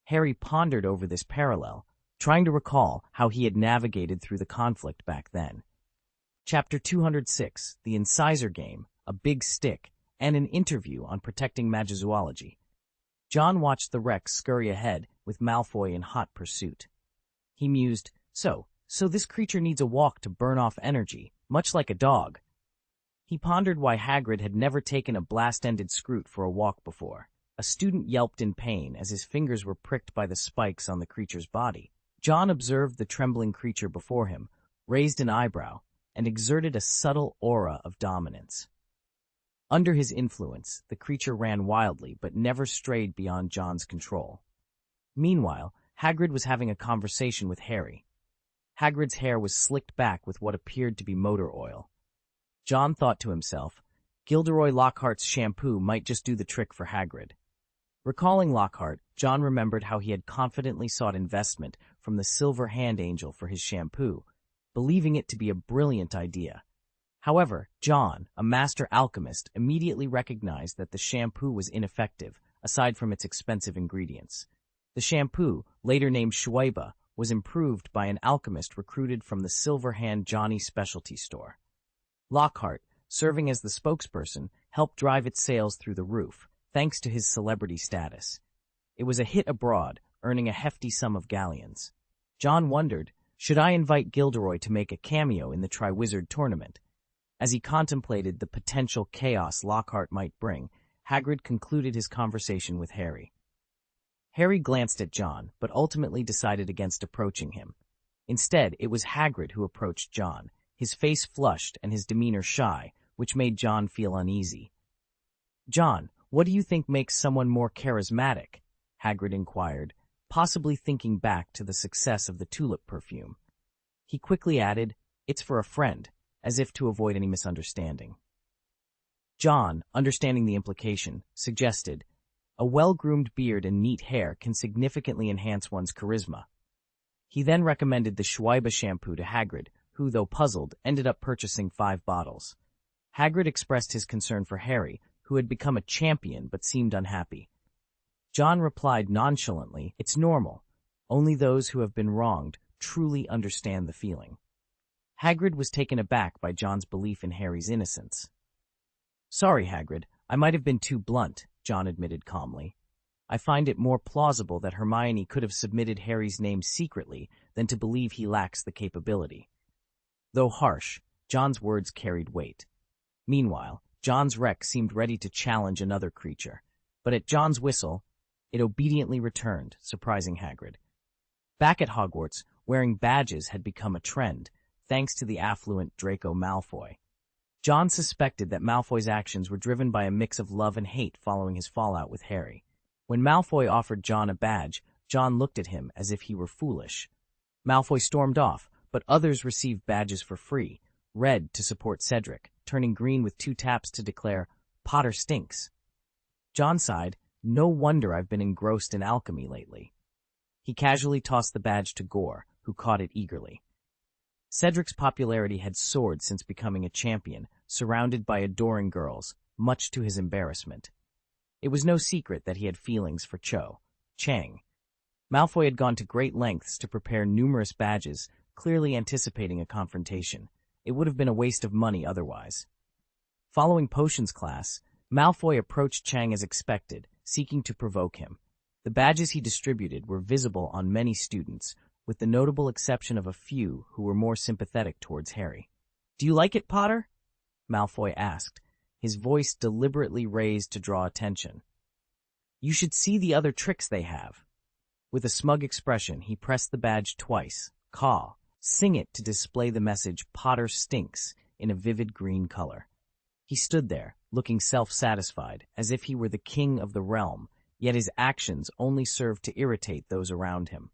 Harry pondered over this parallel, trying to recall how he had navigated through the conflict back then. Chapter 206, The Incisor Game, A Big Stick, and an Interview on Protecting Magizoology. John watched the wreck scurry ahead with Malfoy in hot pursuit. He mused, So this creature needs a walk to burn off energy, much like a dog. He pondered why Hagrid had never taken a blast-ended Scroot for a walk before. A student yelped in pain as his fingers were pricked by the spikes on the creature's body. John observed the trembling creature before him, raised an eyebrow, and exerted a subtle aura of dominance. Under his influence, the creature ran wildly but never strayed beyond John's control. Meanwhile, Hagrid was having a conversation with Harry. Hagrid's hair was slicked back with what appeared to be motor oil. John thought to himself, Gilderoy Lockhart's shampoo might just do the trick for Hagrid. Recalling Lockhart, John remembered how he had confidently sought investment from the Silver Hand Angel for his shampoo, believing it to be a brilliant idea. However, John, a master alchemist, immediately recognized that the shampoo was ineffective, aside from its expensive ingredients. The shampoo, later named Schweibe, was improved by an alchemist recruited from the Silver Hand Johnny specialty store. Lockhart, serving as the spokesperson, helped drive its sales through the roof, thanks to his celebrity status. It was a hit abroad, earning a hefty sum of galleons. John wondered, should I invite Gilderoy to make a cameo in the Triwizard tournament? As he contemplated the potential chaos Lockhart might bring, Hagrid concluded his conversation with Harry. Harry glanced at John, but ultimately decided against approaching him. Instead, it was Hagrid who approached John, his face flushed and his demeanor shy, which made John feel uneasy. "John, what do you think makes someone more charismatic?" Hagrid inquired, possibly thinking back to the success of the tulip perfume. He quickly added, "It's for a friend," as if to avoid any misunderstanding. John, understanding the implication, suggested, "A well-groomed beard and neat hair can significantly enhance one's charisma." He then recommended the Schweibe shampoo to Hagrid, who, though puzzled, ended up purchasing 5 bottles. Hagrid expressed his concern for Harry, who had become a champion but seemed unhappy. John replied nonchalantly, "It's normal. Only those who have been wronged truly understand the feeling." Hagrid was taken aback by John's belief in Harry's innocence. "Sorry, Hagrid, I might have been too blunt," John admitted calmly. "I find it more plausible that Hermione could have submitted Harry's name secretly than to believe he lacks the capability." Though harsh, John's words carried weight. Meanwhile, John's wreck seemed ready to challenge another creature, but at John's whistle, it obediently returned, surprising Hagrid. Back at Hogwarts, wearing badges had become a trend, thanks to the affluent Draco Malfoy. John suspected that Malfoy's actions were driven by a mix of love and hate following his fallout with Harry. When Malfoy offered John a badge, John looked at him as if he were foolish. Malfoy stormed off, but others received badges for free, red to support Cedric, turning green with 2 taps to declare, "Potter stinks." John sighed, "No wonder I've been engrossed in alchemy lately." He casually tossed the badge to Gore, who caught it eagerly. Cedric's popularity had soared since becoming a champion, surrounded by adoring girls, much to his embarrassment. It was no secret that he had feelings for Chang. Malfoy had gone to great lengths to prepare numerous badges, clearly anticipating a confrontation. It would have been a waste of money otherwise. Following potions class, Malfoy approached Chang as expected, seeking to provoke him. The badges he distributed were visible on many students, with the notable exception of a few who were more sympathetic towards Harry. "Do you like it, Potter?" Malfoy asked, his voice deliberately raised to draw attention. "You should see the other tricks they have." With a smug expression, he pressed the badge twice, sing it to display the message "Potter stinks" in a vivid green color. He stood there, looking self-satisfied, as if he were the king of the realm, yet his actions only served to irritate those around him.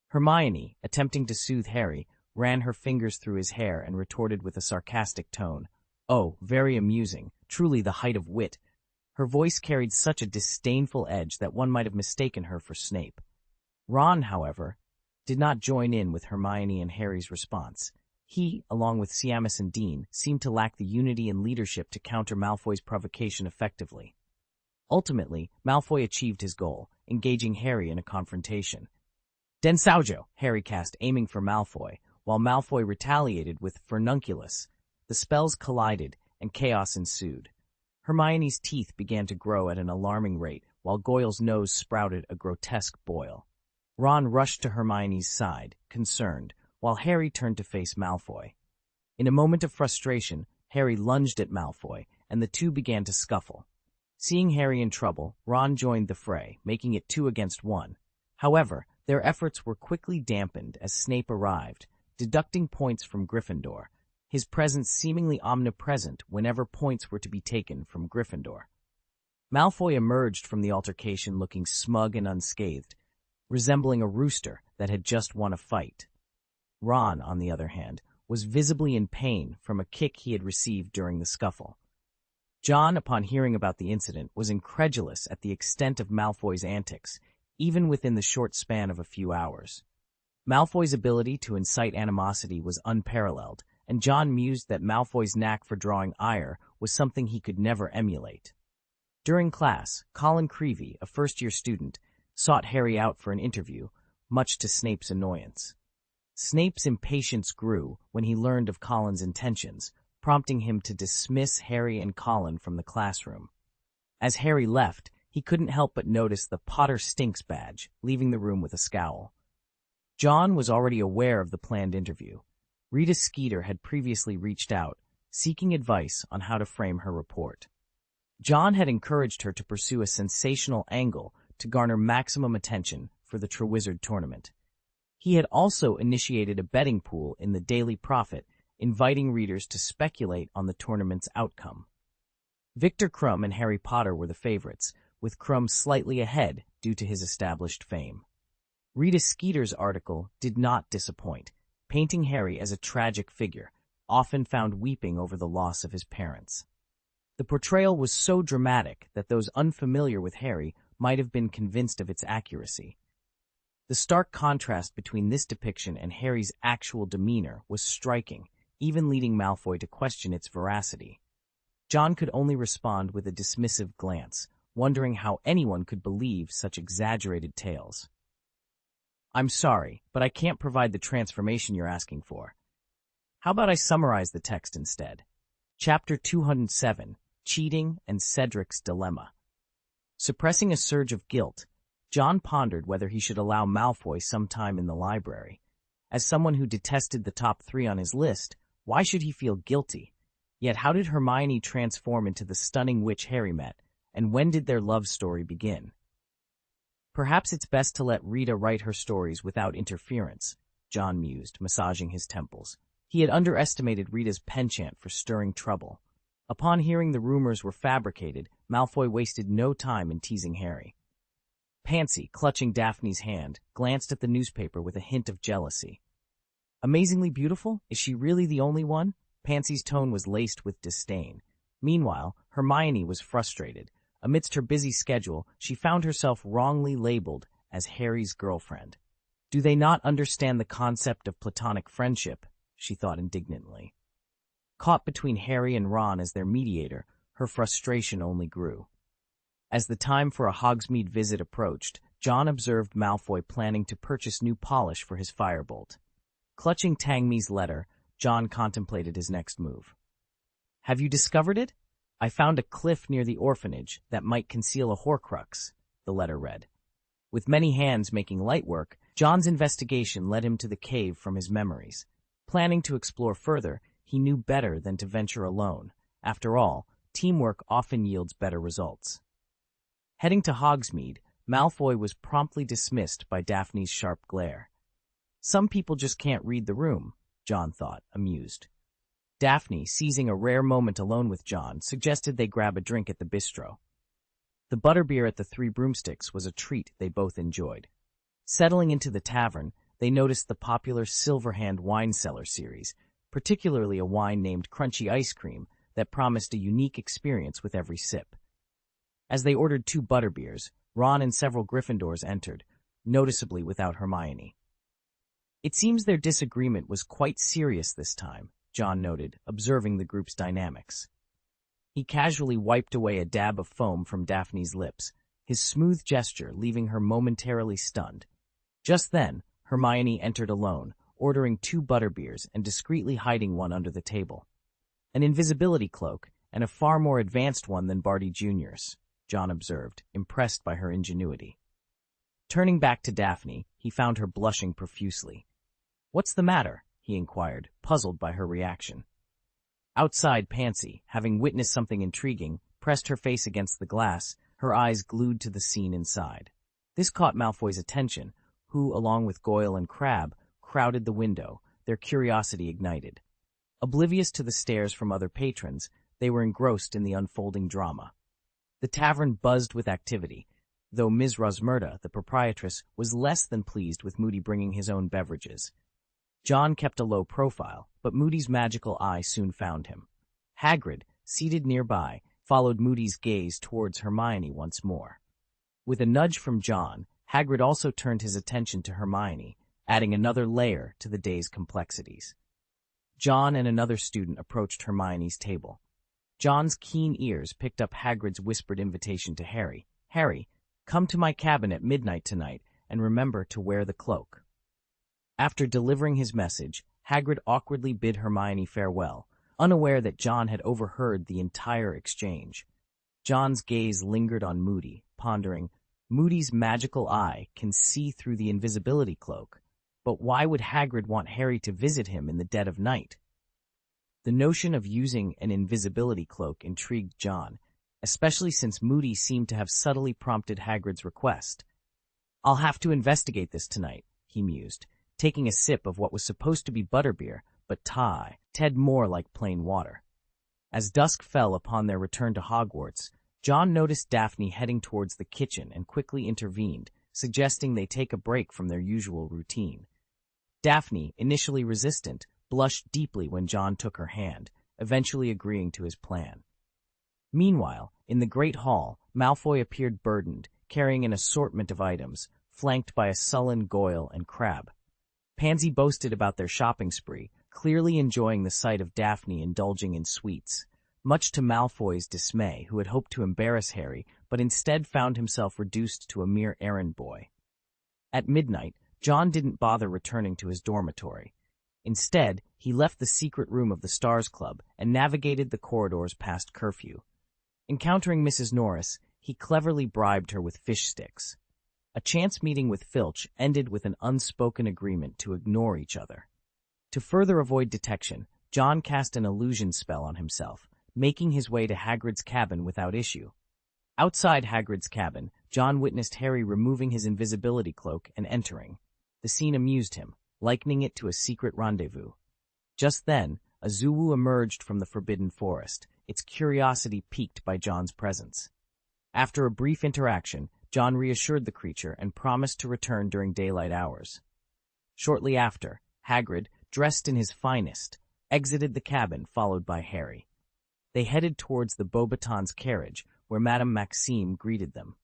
Hermione, attempting to soothe Harry, ran her fingers through his hair and retorted with a sarcastic tone, "Oh, very amusing, truly the height of wit." Her voice carried such a disdainful edge that one might have mistaken her for Snape. Ron, however, did not join in with Hermione and Harry's response. He, along with Seamus and Dean, seemed to lack the unity and leadership to counter Malfoy's provocation effectively. Ultimately, Malfoy achieved his goal, engaging Harry in a confrontation. "Densaujo," Harry cast, aiming for Malfoy, while Malfoy retaliated with Furnunculus. The spells collided, and chaos ensued. Hermione's teeth began to grow at an alarming rate, while Goyle's nose sprouted a grotesque boil. Ron rushed to Hermione's side, concerned, while Harry turned to face Malfoy. In a moment of frustration, Harry lunged at Malfoy, and the two began to scuffle. Seeing Harry in trouble, Ron joined the fray, making it 2 against 1. However, their efforts were quickly dampened as Snape arrived, deducting points from Gryffindor, his presence seemingly omnipresent whenever points were to be taken from Gryffindor. Malfoy emerged from the altercation looking smug and unscathed, resembling a rooster that had just won a fight. Ron, on the other hand, was visibly in pain from a kick he had received during the scuffle. John, upon hearing about the incident, was incredulous at the extent of Malfoy's antics, even within the short span of a few hours. Malfoy's ability to incite animosity was unparalleled, and John mused that Malfoy's knack for drawing ire was something he could never emulate. During class, Colin Creevey, a first-year student, sought Harry out for an interview, much to Snape's annoyance. Snape's impatience grew when he learned of Colin's intentions, prompting him to dismiss Harry and Colin from the classroom. As Harry left, he couldn't help but notice the Potter Stinks badge, leaving the room with a scowl. John was already aware of the planned interview. Rita Skeeter had previously reached out, seeking advice on how to frame her report. John had encouraged her to pursue a sensational angle to garner maximum attention for the Triwizard Tournament. He had also initiated a betting pool in the Daily Prophet, inviting readers to speculate on the tournament's outcome. Victor Crumb and Harry Potter were the favorites, with Crumb slightly ahead due to his established fame. Rita Skeeter's article did not disappoint, painting Harry as a tragic figure, often found weeping over the loss of his parents. The portrayal was so dramatic that those unfamiliar with Harry might have been convinced of its accuracy. The stark contrast between this depiction and Harry's actual demeanor was striking, even leading Malfoy to question its veracity. John could only respond with a dismissive glance, wondering how anyone could believe such exaggerated tales. "I'm sorry, but I can't provide the transformation you're asking for. How about I summarize the text instead? Chapter 207, Cheating and Cedric's Dilemma." Suppressing a surge of guilt, John pondered whether he should allow Malfoy some time in the library. As someone who detested the top 3 on his list, why should he feel guilty? Yet how did Hermione transform into the stunning witch Harry met, and when did their love story begin? Perhaps it's best to let Rita write her stories without interference, John mused, massaging his temples. He had underestimated Rita's penchant for stirring trouble. Upon hearing the rumors were fabricated, Malfoy wasted no time in teasing Harry. Pansy, clutching Daphne's hand, glanced at the newspaper with a hint of jealousy. "Amazingly beautiful? Is she really the only one?" Pansy's tone was laced with disdain. Meanwhile, Hermione was frustrated. Amidst her busy schedule, she found herself wrongly labeled as Harry's girlfriend. "Do they not understand the concept of platonic friendship?" she thought indignantly. Caught between Harry and Ron as their mediator, her frustration only grew. As the time for a Hogsmeade visit approached, John observed Malfoy planning to purchase new polish for his firebolt. Clutching Tangmi's letter, John contemplated his next move. "Have you discovered it? I found a cliff near the orphanage that might conceal a Horcrux," the letter read. With many hands making light work, John's investigation led him to the cave from his memories. Planning to explore further, he knew better than to venture alone. After all, teamwork often yields better results. Heading to Hogsmeade, Malfoy was promptly dismissed by Daphne's sharp glare. Some people just can't read the room, John thought, amused. Daphne, seizing a rare moment alone with John, suggested they grab a drink at the bistro. The butterbeer at the Three Broomsticks was a treat they both enjoyed. Settling into the tavern, they noticed the popular Silverhand wine cellar series, particularly a wine named Crunchy Ice Cream that promised a unique experience with every sip. As they ordered 2 butterbeers, Ron and several Gryffindors entered, noticeably without Hermione. "It seems their disagreement was quite serious this time," John noted, observing the group's dynamics. He casually wiped away a dab of foam from Daphne's lips, his smooth gesture leaving her momentarily stunned. Just then, Hermione entered alone, ordering 2 butterbeers and discreetly hiding one under the table. An invisibility cloak, and a far more advanced one than Barty Jr.'s, John observed, impressed by her ingenuity. Turning back to Daphne, he found her blushing profusely. "What's the matter?" he inquired, puzzled by her reaction. Outside, Pansy, having witnessed something intriguing, pressed her face against the glass, her eyes glued to the scene inside. This caught Malfoy's attention, who, along with Goyle and Crabbe, crowded the window, their curiosity ignited. Oblivious to the stares from other patrons, they were engrossed in the unfolding drama. The tavern buzzed with activity, though Ms. Rosmerta, the proprietress, was less than pleased with Moody bringing his own beverages. John kept a low profile, but Moody's magical eye soon found him. Hagrid, seated nearby, followed Moody's gaze towards Hermione once more. With a nudge from John, Hagrid also turned his attention to Hermione, adding another layer to the day's complexities. John and another student approached Hermione's table. John's keen ears picked up Hagrid's whispered invitation to Harry. "Harry, come to my cabin at midnight tonight, and remember to wear the cloak." After delivering his message, Hagrid awkwardly bid Hermione farewell, unaware that John had overheard the entire exchange. John's gaze lingered on Moody, pondering, Moody's magical eye can see through the invisibility cloak, but why would Hagrid want Harry to visit him in the dead of night? The notion of using an invisibility cloak intrigued John, especially since Moody seemed to have subtly prompted Hagrid's request. "I'll have to investigate this tonight," he mused, taking a sip of what was supposed to be butterbeer, but tasted more like plain water. As dusk fell upon their return to Hogwarts, John noticed Daphne heading towards the kitchen and quickly intervened, suggesting they take a break from their usual routine. Daphne, initially resistant, blushed deeply when John took her hand, eventually agreeing to his plan. Meanwhile, in the Great Hall, Malfoy appeared burdened, carrying an assortment of items, flanked by a sullen Goyle and Crabbe. Pansy boasted about their shopping spree, clearly enjoying the sight of Daphne indulging in sweets, much to Malfoy's dismay, who had hoped to embarrass Harry, but instead found himself reduced to a mere errand boy. At midnight, John didn't bother returning to his dormitory. Instead, he left the secret room of the Stars Club and navigated the corridors past curfew. Encountering Mrs. Norris, he cleverly bribed her with fish sticks. A chance meeting with Filch ended with an unspoken agreement to ignore each other. To further avoid detection, John cast an illusion spell on himself, making his way to Hagrid's cabin without issue. Outside Hagrid's cabin, John witnessed Harry removing his invisibility cloak and entering. The scene amused him, likening it to a secret rendezvous. Just then, a Zulu emerged from the forbidden forest, its curiosity piqued by John's presence. After a brief interaction, John reassured the creature and promised to return during daylight hours. Shortly after, Hagrid, dressed in his finest, exited the cabin followed by Harry. They headed towards the Beauxbatons' carriage, where Madame Maxime greeted them.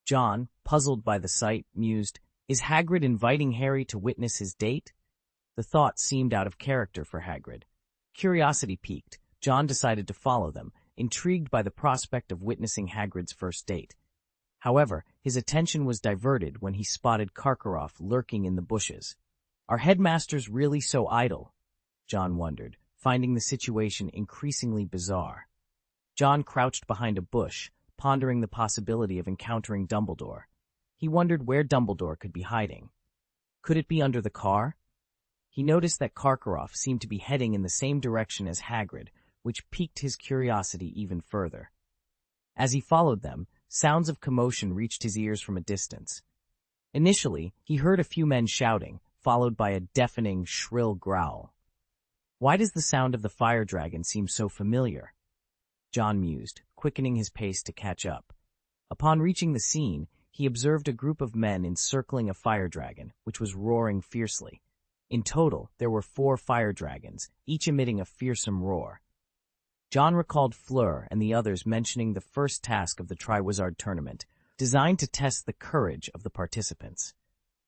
John, puzzled by the sight, mused, "Is Hagrid inviting Harry to witness his date?" The thought seemed out of character for Hagrid. Curiosity piqued, John decided to follow them, intrigued by the prospect of witnessing Hagrid's first date. However, his attention was diverted when he spotted Karkaroff lurking in the bushes. "Are headmasters really so idle?" John wondered, finding the situation increasingly bizarre. John crouched behind a bush, pondering the possibility of encountering Dumbledore. He wondered where Dumbledore could be hiding. Could it be under the car? He noticed that Karkaroff seemed to be heading in the same direction as Hagrid, which piqued his curiosity even further. As he followed them, sounds of commotion reached his ears from a distance. Initially, he heard a few men shouting, followed by a deafening, shrill growl. Why does the sound of the fire dragon seem so familiar? John mused, quickening his pace to catch up. Upon reaching the scene, he observed a group of men encircling a fire dragon, which was roaring fiercely. In total, there were 4 fire dragons, each emitting a fearsome roar. John recalled Fleur and the others mentioning the first task of the Triwizard Tournament, designed to test the courage of the participants.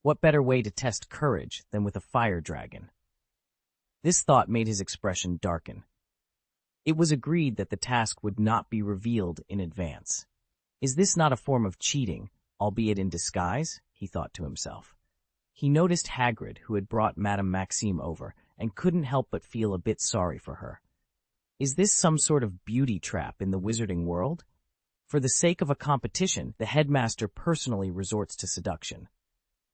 What better way to test courage than with a fire dragon? This thought made his expression darken. It was agreed that the task would not be revealed in advance. Is this not a form of cheating, albeit in disguise? He thought to himself. He noticed Hagrid, who had brought Madame Maxime over, and couldn't help but feel a bit sorry for her. Is this some sort of beauty trap in the wizarding world? For the sake of a competition, the headmaster personally resorts to seduction.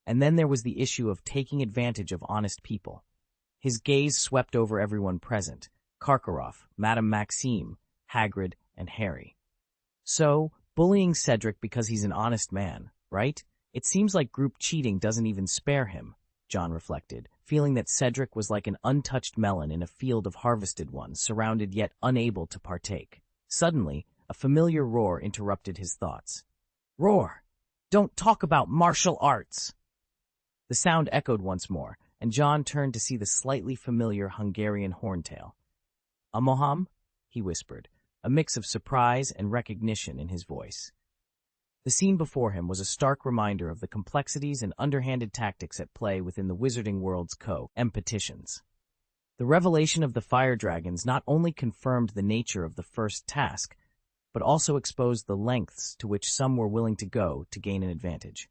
And then there was the issue of taking advantage of honest people. His gaze swept over everyone present, Karkaroff, Madame Maxime, Hagrid, and Harry. So, bullying Cedric because he's an honest man, right? It seems like group cheating doesn't even spare him, John reflected, feeling that Cedric was like an untouched melon in a field of harvested ones, surrounded yet unable to partake. Suddenly, a familiar roar interrupted his thoughts. "Roar! Don't talk about martial arts!" The sound echoed once more, and John turned to see the slightly familiar Hungarian horntail. "Amoham?" he whispered, a mix of surprise and recognition in his voice. The scene before him was a stark reminder of the complexities and underhanded tactics at play within the wizarding world's competitions. The revelation of the fire dragons not only confirmed the nature of the first task, but also exposed the lengths to which some were willing to go to gain an advantage.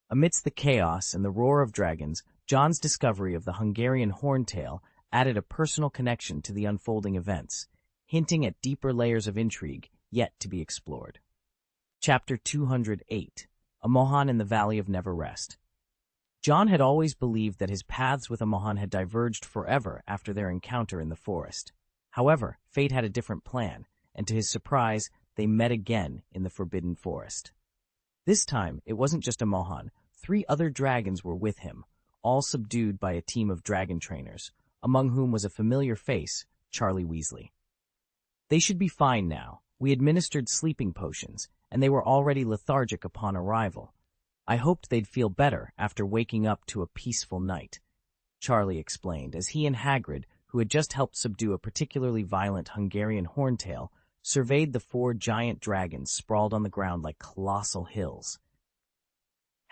Amidst the chaos and the roar of dragons, John's discovery of the Hungarian horntail added a personal connection to the unfolding events, hinting at deeper layers of intrigue yet to be explored. Chapter 208: A Mohan in the Valley of Never Rest. John had always believed that his paths with a Mohan had diverged forever after their encounter in the forest. However, fate had a different plan, and to his surprise, they met again in the Forbidden Forest. This time, it wasn't just a Mohan. 3 other dragons were with him, all subdued by a team of dragon trainers, among whom was a familiar face, Charlie Weasley. They should be fine now. We administered sleeping potions, and they were already lethargic upon arrival. I hoped they'd feel better after waking up to a peaceful night, Charlie explained as he and Hagrid, who had just helped subdue a particularly violent Hungarian horntail, surveyed the 4 giant dragons sprawled on the ground like colossal hills.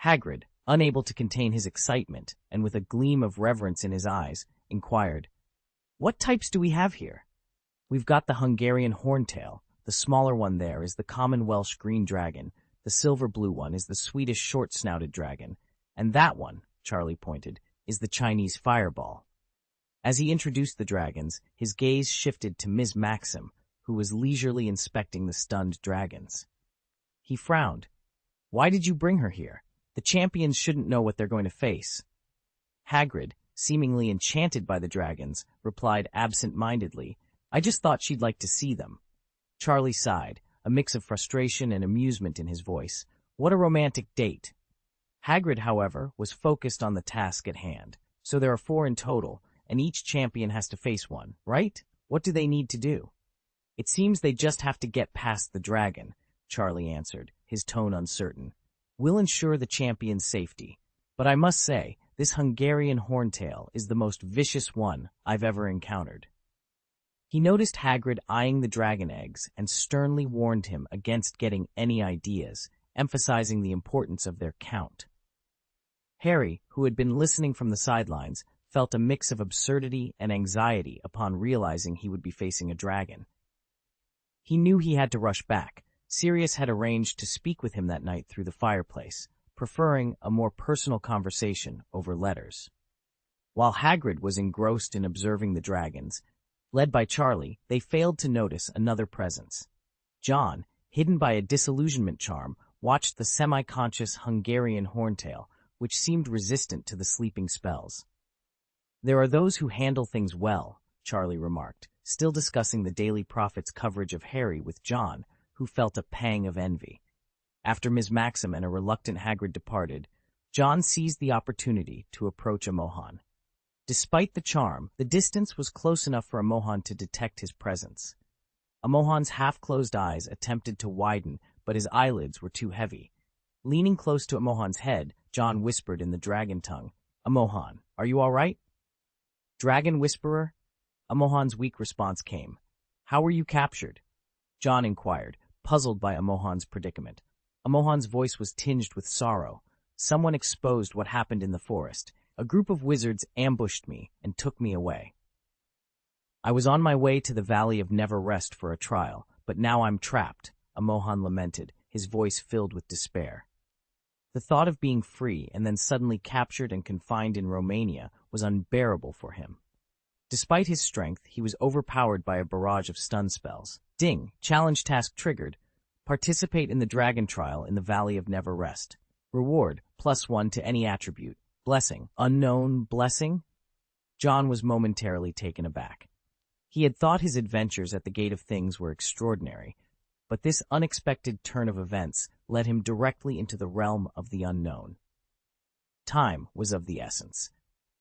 Hagrid, unable to contain his excitement and with a gleam of reverence in his eyes, inquired, "What types do we have here?" "We've got the Hungarian horntail. The smaller one there is the common Welsh green dragon. The silver-blue one is the Swedish short-snouted dragon. And that one," Charlie pointed, "is the Chinese fireball." As he introduced the dragons, his gaze shifted to Ms. Maxim, who was leisurely inspecting the stunned dragons. He frowned. "Why did you bring her here? The champions shouldn't know what they're going to face." Hagrid, seemingly enchanted by the dragons, replied absent-mindedly, "I just thought she'd like to see them." Charlie sighed, a mix of frustration and amusement in his voice. What a romantic date. Hagrid, however, was focused on the task at hand. "So there are 4 in total, and each champion has to face one, right? What do they need to do?" "It seems they just have to get past the dragon," Charlie answered, his tone uncertain. "We'll ensure the champion's safety. But I must say, this Hungarian horntail is the most vicious one I've ever encountered." He noticed Hagrid eyeing the dragon eggs and sternly warned him against getting any ideas, emphasizing the importance of their count. Harry, who had been listening from the sidelines, felt a mix of absurdity and anxiety upon realizing he would be facing a dragon. He knew he had to rush back. Sirius had arranged to speak with him that night through the fireplace, preferring a more personal conversation over letters. While Hagrid was engrossed in observing the dragons, led by Charlie, they failed to notice another presence. John, hidden by a disillusionment charm, watched the semi-conscious Hungarian horntail, which seemed resistant to the sleeping spells. "There are those who handle things well," Charlie remarked, still discussing the Daily Prophet's coverage of Harry with John, who felt a pang of envy. After Ms. Maxim and a reluctant Hagrid departed, John seized the opportunity to approach a Mohan. Despite the charm, the distance was close enough for a Mohan to detect his presence. A Mohan's half-closed eyes attempted to widen, but his eyelids were too heavy. Leaning close to a Mohan's head, John whispered in the dragon tongue, "A Mohan, are you all right?" "Dragon Whisperer?" A Mohan's weak response came. "How were you captured?" John inquired, puzzled by a Mohan's predicament. A Mohan's voice was tinged with sorrow. "Someone exposed what happened in the forest. A group of wizards ambushed me and took me away. I was on my way to the Valley of Never Rest for a trial, but now I'm trapped," a Mohan lamented, his voice filled with despair. The thought of being free and then suddenly captured and confined in Romania was unbearable for him. Despite his strength, he was overpowered by a barrage of stun spells. Ding! Challenge task triggered. Participate in the dragon trial in the Valley of Never Rest. Reward, +1 to any attribute. Blessing. Unknown blessing? John was momentarily taken aback. He had thought his adventures at the Gate of Things were extraordinary, but this unexpected turn of events led him directly into the realm of the unknown. Time was of the essence.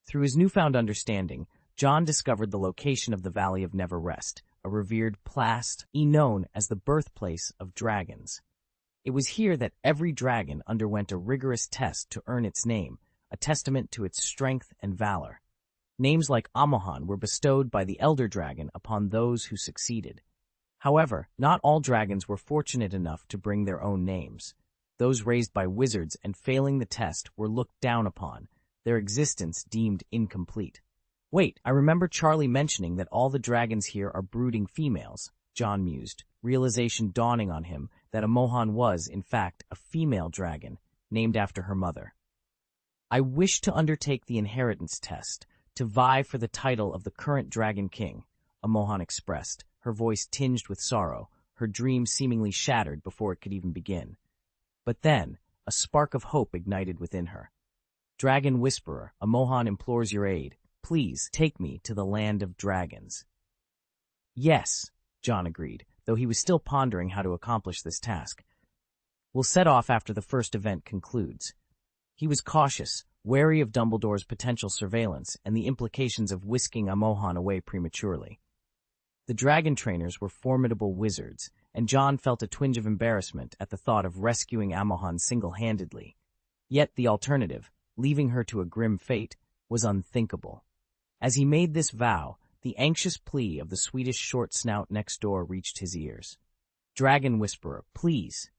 Through his newfound understanding, John discovered the location of the Valley of Never Rest, a revered place known as the birthplace of dragons. It was here that every dragon underwent a rigorous test to earn its name, a testament to its strength and valor. Names like Amohan were bestowed by the Elder Dragon upon those who succeeded. However, not all dragons were fortunate enough to bring their own names. Those raised by wizards and failing the test were looked down upon, their existence deemed incomplete. Wait, I remember Charlie mentioning that all the dragons here are brooding females, John mused, realization dawning on him that a Mohan was, in fact, a female dragon, named after her mother. I wish to undertake the inheritance test, to vie for the title of the current Dragon King, a Mohan expressed, her voice tinged with sorrow, her dream seemingly shattered before it could even begin. But then, a spark of hope ignited within her. Dragon Whisperer, a Mohan implores your aid. Please take me to the land of dragons. Yes, John agreed, though he was still pondering how to accomplish this task. We'll set off after the first event concludes. He was cautious, wary of Dumbledore's potential surveillance and the implications of whisking a Mohan away prematurely. The dragon trainers were formidable wizards, and John felt a twinge of embarrassment at the thought of rescuing Amohan single-handedly. Yet the alternative, leaving her to a grim fate, was unthinkable. As he made this vow, the anxious plea of the Swedish short snout next door reached his ears. Dragon Whisperer, please.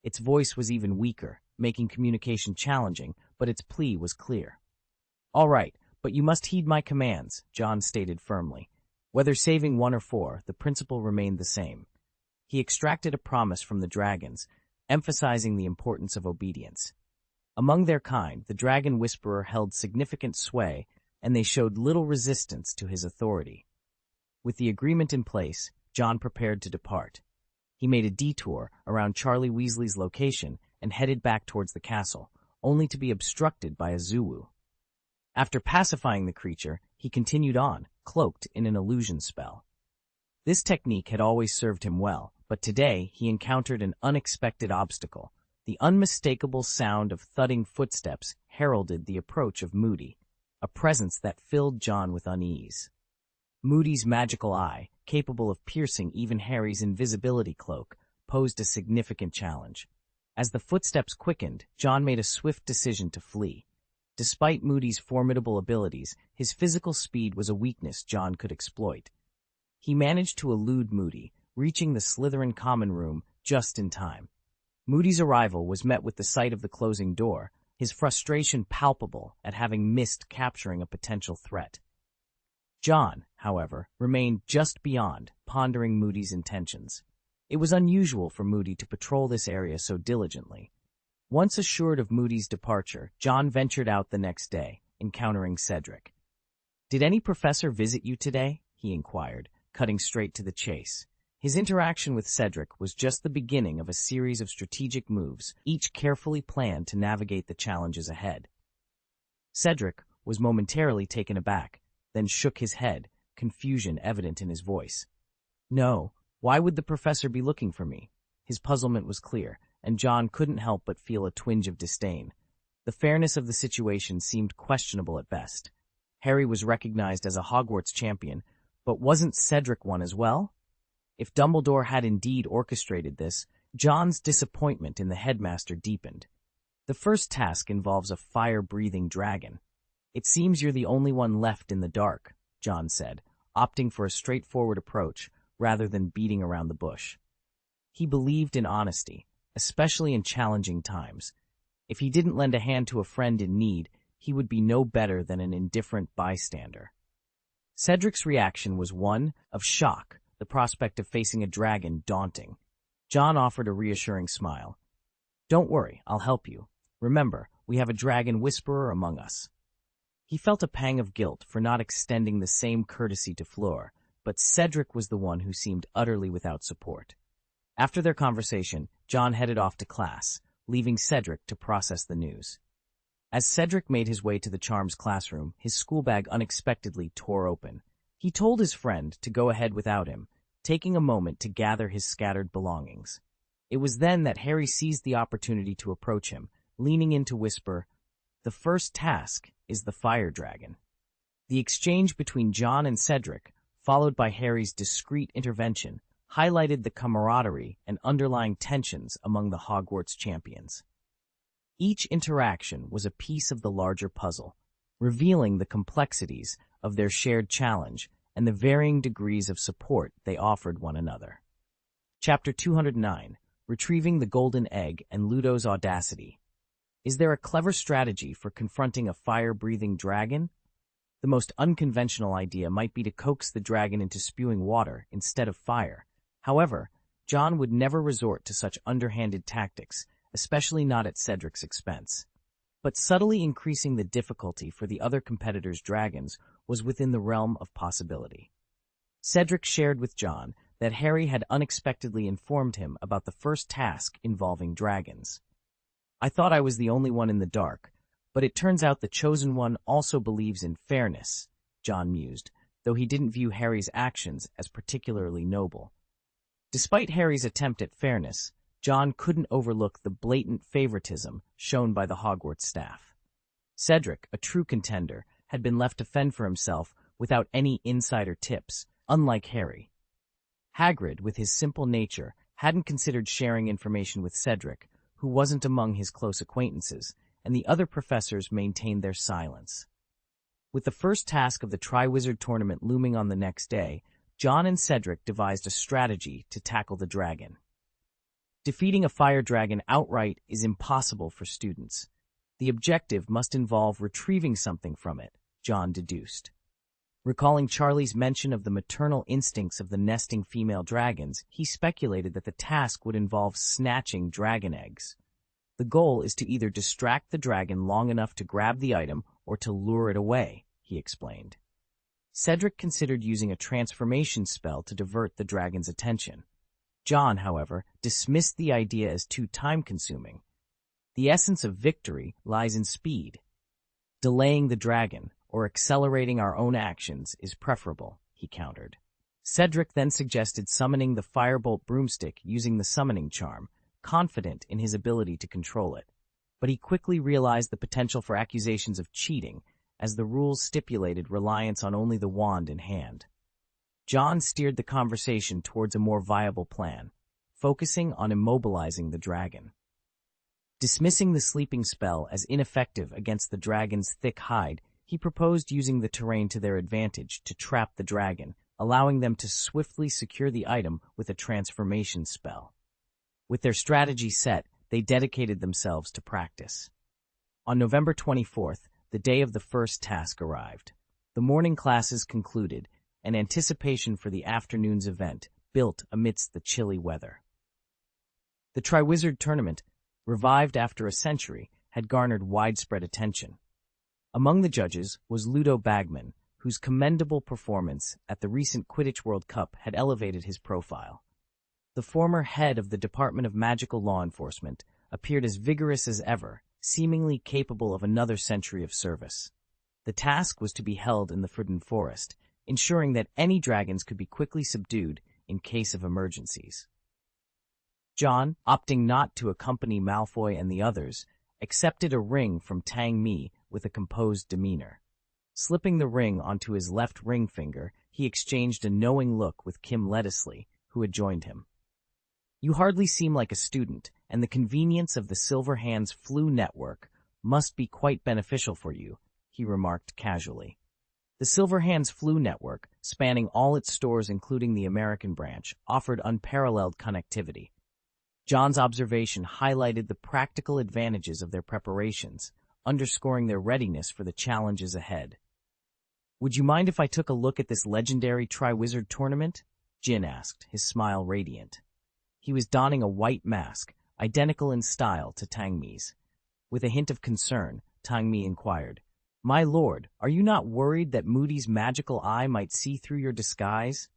Its voice was even weaker, making communication challenging, but its plea was clear. All right, but you must heed my commands, John stated firmly. Whether saving one or four, the principle remained the same. He extracted a promise from the dragons, emphasizing the importance of obedience. Among their kind, the Dragon Whisperer held significant sway, and they showed little resistance to his authority. With the agreement in place, John prepared to depart. He made a detour around Charlie Weasley's location and headed back towards the castle, only to be obstructed by a Zuwu. After pacifying the creature, he continued on, cloaked in an illusion spell. This technique had always served him well, but today he encountered an unexpected obstacle. The unmistakable sound of thudding footsteps heralded the approach of Moody, a presence that filled John with unease. Moody's magical eye, capable of piercing even Harry's invisibility cloak, posed a significant challenge. As the footsteps quickened, John made a swift decision to flee. Despite Moody's formidable abilities, his physical speed was a weakness John could exploit. He managed to elude Moody, reaching the Slytherin common room just in time. Moody's arrival was met with the sight of the closing door, his frustration palpable at having missed capturing a potential threat. John, however, remained just beyond, pondering Moody's intentions. It was unusual for Moody to patrol this area so diligently. Once assured of Moody's departure, John ventured out the next day, encountering Cedric. "Did any professor visit you today?" he inquired, cutting straight to the chase. His interaction with Cedric was just the beginning of a series of strategic moves, each carefully planned to navigate the challenges ahead. Cedric was momentarily taken aback, then shook his head, confusion evident in his voice. "No, why would the professor be looking for me?" His puzzlement was clear, and John couldn't help but feel a twinge of disdain. The fairness of the situation seemed questionable at best. Harry was recognized as a Hogwarts champion, but wasn't Cedric one as well? If Dumbledore had indeed orchestrated this, John's disappointment in the headmaster deepened. The first task involves a fire-breathing dragon. "It seems you're the only one left in the dark," John said, opting for a straightforward approach rather than beating around the bush. He believed in honesty, especially in challenging times. If he didn't lend a hand to a friend in need, he would be no better than an indifferent bystander. Cedric's reaction was one of shock, the prospect of facing a dragon daunting. John offered a reassuring smile. "Don't worry, I'll help you. Remember, we have a Dragon Whisperer among us." He felt a pang of guilt for not extending the same courtesy to Fleur, but Cedric was the one who seemed utterly without support. After their conversation, John headed off to class, leaving Cedric to process the news. As Cedric made his way to the Charms classroom, his schoolbag unexpectedly tore open. He told his friend to go ahead without him, taking a moment to gather his scattered belongings. It was then that Harry seized the opportunity to approach him, leaning in to whisper, "The first task is the fire dragon." The exchange between John and Cedric, followed by Harry's discreet intervention, highlighted the camaraderie and underlying tensions among the Hogwarts champions. Each interaction was a piece of the larger puzzle, revealing the complexities of their shared challenge and the varying degrees of support they offered one another. Chapter 209, Retrieving the Golden Egg and Ludo's Audacity. Is there a clever strategy for confronting a fire-breathing dragon? The The most unconventional idea might be to coax the dragon into spewing water instead of fire. However, John would never resort to such underhanded tactics, especially not at Cedric's expense. But subtly increasing the difficulty for the other competitors' dragons was within the realm of possibility. Cedric shared with John that Harry had unexpectedly informed him about the first task involving dragons. "I thought I was the only one in the dark, but it turns out the chosen one also believes in fairness," John mused, though he didn't view Harry's actions as particularly noble. Despite Harry's attempt at fairness, John couldn't overlook the blatant favoritism shown by the Hogwarts staff. Cedric, a true contender, had been left to fend for himself without any insider tips, unlike Harry. Hagrid, with his simple nature, hadn't considered sharing information with Cedric, who wasn't among his close acquaintances, and the other professors maintained their silence. With the first task of the Triwizard Tournament looming on the next day, John and Cedric devised a strategy to tackle the dragon. Defeating a fire dragon outright is impossible for students. The objective must involve retrieving something from it, John deduced. Recalling Charlie's mention of the maternal instincts of the nesting female dragons, he speculated that the task would involve snatching dragon eggs. The goal is to either distract the dragon long enough to grab the item or to lure it away, he explained. Cedric considered using a transformation spell to divert the dragon's attention. John, however, dismissed the idea as too time-consuming. The essence of victory lies in speed. Delaying the dragon or accelerating our own actions is preferable, he countered. Cedric then suggested summoning the firebolt broomstick using the summoning charm, confident in his ability to control it. But he quickly realized the potential for accusations of cheating, as the rules stipulated reliance on only the wand in hand. John steered the conversation towards a more viable plan, focusing on immobilizing the dragon. Dismissing the sleeping spell as ineffective against the dragon's thick hide, he proposed using the terrain to their advantage to trap the dragon, allowing them to swiftly secure the item with a transformation spell. With their strategy set, they dedicated themselves to practice. On November 24th, the day of the first task arrived. The morning classes concluded, and anticipation for the afternoon's event built amidst the chilly weather. The Triwizard Tournament, revived after a century, had garnered widespread attention. Among the judges was Ludo Bagman, whose commendable performance at the recent Quidditch World Cup had elevated his profile. The former head of the Department of Magical Law Enforcement appeared as vigorous as ever, seemingly capable of another century of service. The task was to be held in the Forbidden Forest, ensuring that any dragons could be quickly subdued in case of emergencies. John, opting not to accompany Malfoy and the others, accepted a ring from Tang Mi with a composed demeanor. Slipping the ring onto his left ring finger, he exchanged a knowing look with Kim Lettisley, who had joined him. "You hardly seem like a student, and the convenience of the Silverhand's flu network must be quite beneficial for you," he remarked casually. The Silverhand's flu network, spanning all its stores including the American branch, offered unparalleled connectivity. John's observation highlighted the practical advantages of their preparations, underscoring their readiness for the challenges ahead. "Would you mind if I took a look at this legendary Triwizard Tournament?" Jin asked, his smile radiant. He was donning a white mask, identical in style to Tang Mi's. With a hint of concern, Tang Mi inquired, "My lord, are you not worried that Moody's magical eye might see through your disguise?"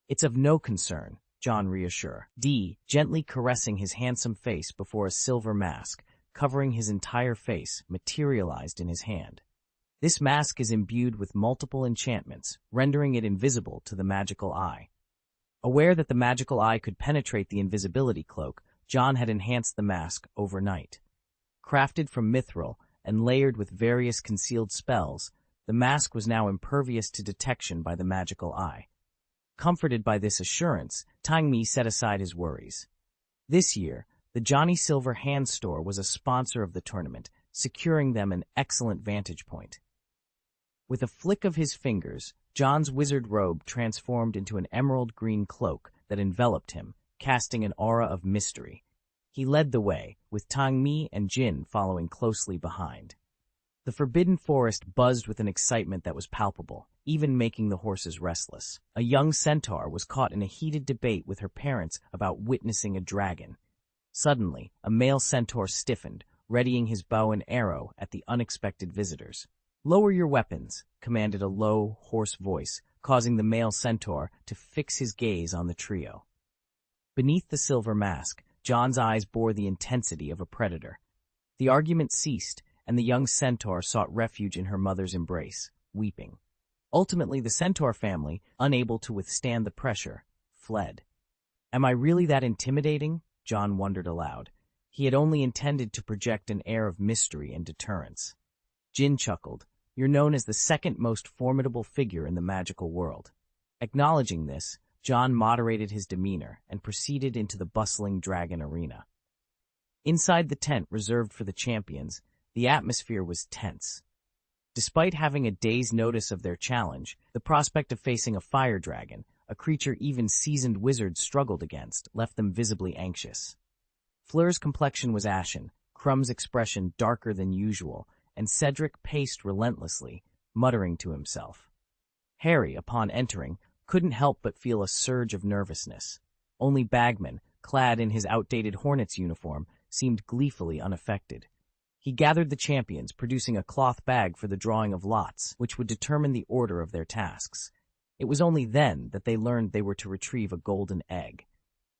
"It's of no concern," John reassured, gently caressing his handsome face before a silver mask, covering his entire face, materialized in his hand. This mask is imbued with multiple enchantments, rendering it invisible to the magical eye. Aware that the magical eye could penetrate the invisibility cloak, John had enhanced the mask overnight. Crafted from mithril and layered with various concealed spells, the mask was now impervious to detection by the magical eye. Comforted by this assurance, Tang Mi set aside his worries. This year, the Johnny Silver Hand Store was a sponsor of the tournament, securing them an excellent vantage point. With a flick of his fingers, John's wizard robe transformed into an emerald green cloak that enveloped him, casting an aura of mystery. He led the way, with Tang Mi and Jin following closely behind. The forbidden forest buzzed with an excitement that was palpable, even making the horses restless. A young centaur was caught in a heated debate with her parents about witnessing a dragon. Suddenly, a male centaur stiffened, readying his bow and arrow at the unexpected visitors. "Lower your weapons," commanded a low, hoarse voice, causing the male centaur to fix his gaze on the trio. Beneath the silver mask, John's eyes bore the intensity of a predator. The argument ceased, and the young centaur sought refuge in her mother's embrace, weeping. Ultimately, the centaur family, unable to withstand the pressure, fled. "Am I really that intimidating?" John wondered aloud. He had only intended to project an air of mystery and deterrence. Jin chuckled. "You're known as the second most formidable figure in the magical world." Acknowledging this, John moderated his demeanor and proceeded into the bustling dragon arena. Inside the tent reserved for the champions, the atmosphere was tense. Despite having a day's notice of their challenge, the prospect of facing a fire dragon, a creature even seasoned wizards struggled against, left them visibly anxious. Fleur's complexion was ashen, Crumb's expression darker than usual, and Cedric paced relentlessly, muttering to himself. Harry, upon entering, couldn't help but feel a surge of nervousness. Only Bagman, clad in his outdated Hornets uniform, seemed gleefully unaffected. He gathered the champions, producing a cloth bag for the drawing of lots, which would determine the order of their tasks. It was only then that they learned they were to retrieve a golden egg.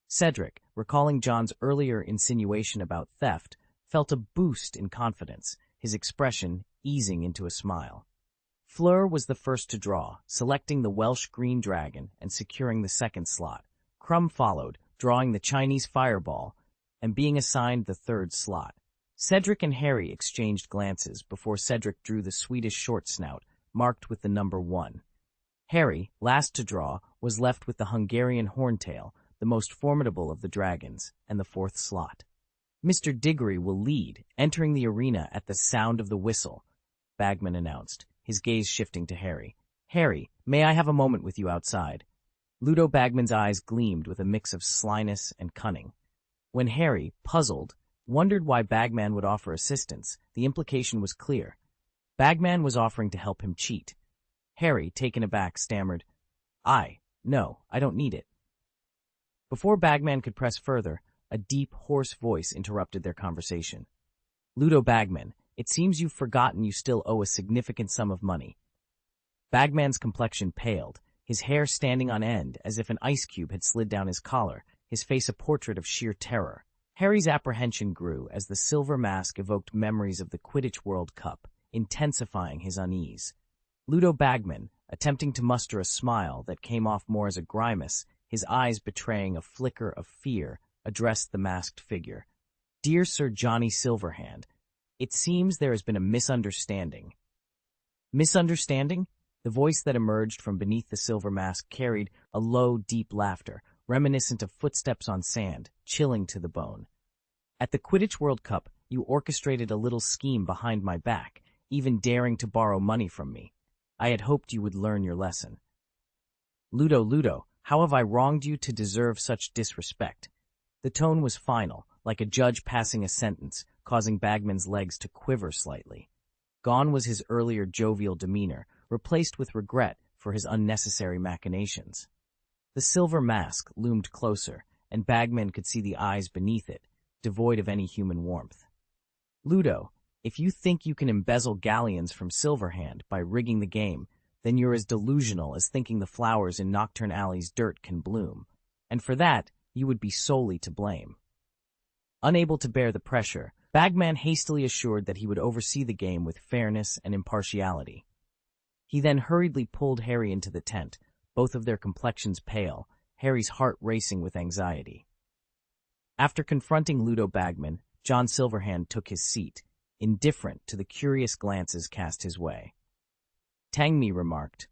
Cedric, recalling John's earlier insinuation about theft, felt a boost in confidence, his expression easing into a smile. Fleur was the first to draw, selecting the Welsh green dragon and securing the second slot. Crumb followed, drawing the Chinese fireball and being assigned the third slot. Cedric and Harry exchanged glances before Cedric drew the Swedish short snout, marked with the number 1. Harry, last to draw, was left with the Hungarian horntail, the most formidable of the dragons, and the fourth slot. "Mr. Diggory will lead, entering the arena at the sound of the whistle," Bagman announced, his gaze shifting to Harry. "Harry, may I have a moment with you outside?" Ludo Bagman's eyes gleamed with a mix of slyness and cunning. When Harry, puzzled, wondered why Bagman would offer assistance, the implication was clear. Bagman was offering to help him cheat. Harry, taken aback, stammered, No, I don't need it." Before Bagman could press further, a deep, hoarse voice interrupted their conversation. "Ludo Bagman, it seems you've forgotten you still owe a significant sum of money." Bagman's complexion paled, his hair standing on end as if an ice cube had slid down his collar, his face a portrait of sheer terror. Harry's apprehension grew as the silver mask evoked memories of the Quidditch World Cup, intensifying his unease. Ludo Bagman, attempting to muster a smile that came off more as a grimace, his eyes betraying a flicker of fear, addressed the masked figure. "Dear Sir Johnny Silverhand, it seems there has been a misunderstanding." "Misunderstanding?" The voice that emerged from beneath the silver mask carried a low, deep laughter, reminiscent of footsteps on sand, chilling to the bone. "At the Quidditch World Cup, you orchestrated a little scheme behind my back, even daring to borrow money from me. I had hoped you would learn your lesson." Ludo, how have I wronged you to deserve such disrespect?" The tone was final, like a judge passing a sentence, causing Bagman's legs to quiver slightly. Gone was his earlier jovial demeanor, replaced with regret for his unnecessary machinations. The silver mask loomed closer, and Bagman could see the eyes beneath it, devoid of any human warmth. "Ludo, if you think you can embezzle galleons from Silverhand by rigging the game, then you're as delusional as thinking the flowers in Nocturne Alley's dirt can bloom, and for that, you would be solely to blame." Unable to bear the pressure, Bagman hastily assured that he would oversee the game with fairness and impartiality. He then hurriedly pulled Harry into the tent, both of their complexions pale, Harry's heart racing with anxiety. After confronting Ludo Bagman, John Silverhand took his seat, indifferent to the curious glances cast his way. Tangmi remarked,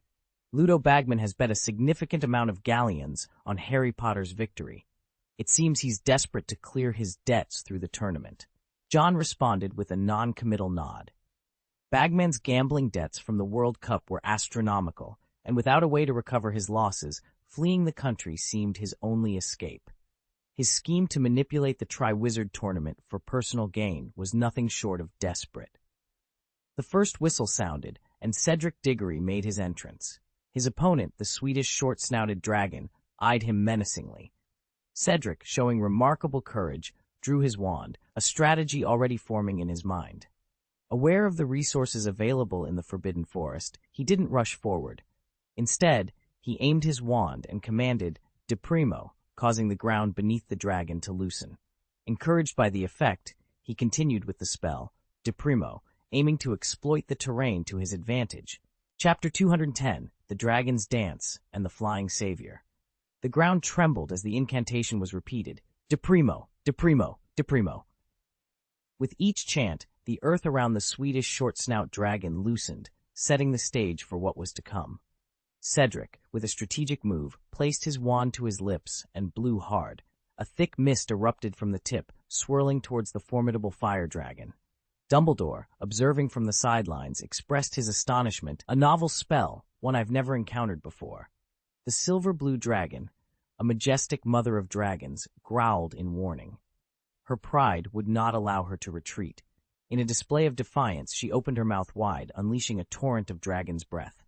"Ludo Bagman has bet a significant amount of galleons on Harry Potter's victory. It seems he's desperate to clear his debts through the tournament." John responded with a non-committal nod. Bagman's gambling debts from the World Cup were astronomical, and without a way to recover his losses, fleeing the country seemed his only escape. His scheme to manipulate the Triwizard Tournament for personal gain was nothing short of desperate. The first whistle sounded, and Cedric Diggory made his entrance. His opponent, the Swedish short-snouted dragon, eyed him menacingly. Cedric, showing remarkable courage, drew his wand, a strategy already forming in his mind. Aware of the resources available in the Forbidden Forest, he didn't rush forward. Instead, he aimed his wand and commanded, "De primo," causing the ground beneath the dragon to loosen. Encouraged by the effect, he continued with the spell, "De primo," aiming to exploit the terrain to his advantage. Chapter 210, The Dragon's Dance and the Flying Savior. The ground trembled as the incantation was repeated, "De primo, de primo, de primo." With each chant, the earth around the Swedish short-snout dragon loosened, setting the stage for what was to come. Cedric, with a strategic move, placed his wand to his lips and blew hard. A thick mist erupted from the tip, swirling towards the formidable fire dragon. Dumbledore, observing from the sidelines, expressed his astonishment. A novel spell, one I've never encountered before. The silver-blue dragon, a majestic mother of dragons, growled in warning. Her pride would not allow her to retreat. In a display of defiance, she opened her mouth wide, unleashing a torrent of dragon's breath.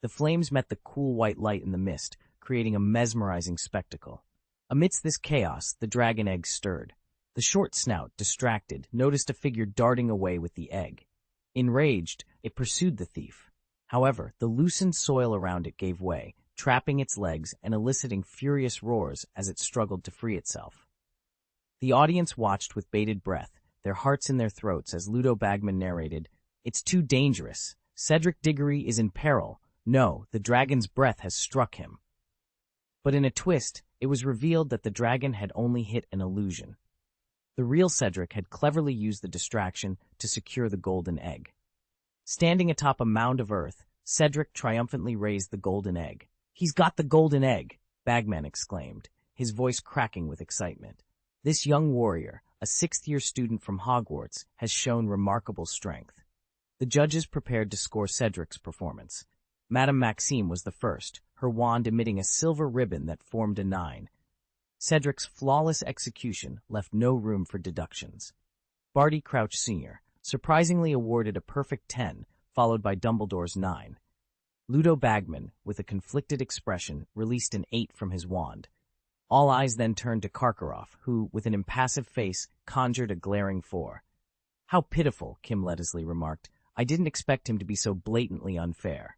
The flames met the cool white light in the mist, creating a mesmerizing spectacle. Amidst this chaos, the dragon egg stirred. The short snout, distracted, noticed a figure darting away with the egg. Enraged, it pursued the thief. However, the loosened soil around it gave way, trapping its legs and eliciting furious roars as it struggled to free itself. The audience watched with bated breath, their hearts in their throats as Ludo Bagman narrated, "It's too dangerous. Cedric Diggory is in peril. No, the dragon's breath has struck him." But in a twist, it was revealed that the dragon had only hit an illusion. The real Cedric had cleverly used the distraction to secure the golden egg. Standing atop a mound of earth, Cedric triumphantly raised the golden egg. "He's got the golden egg!" Bagman exclaimed, his voice cracking with excitement. This young warrior, a sixth-year student from Hogwarts, has shown remarkable strength. The judges prepared to score Cedric's performance. Madame Maxime was the first, her wand emitting a silver ribbon that formed a 9. Cedric's flawless execution left no room for deductions. Barty Crouch Sr. surprisingly awarded a perfect 10, followed by Dumbledore's 9. Ludo Bagman, with a conflicted expression, released an 8 from his wand. All eyes then turned to Karkaroff, who, with an impassive face, conjured a glaring 4. "How pitiful," Kim Leddesley remarked. "I didn't expect him to be so blatantly unfair."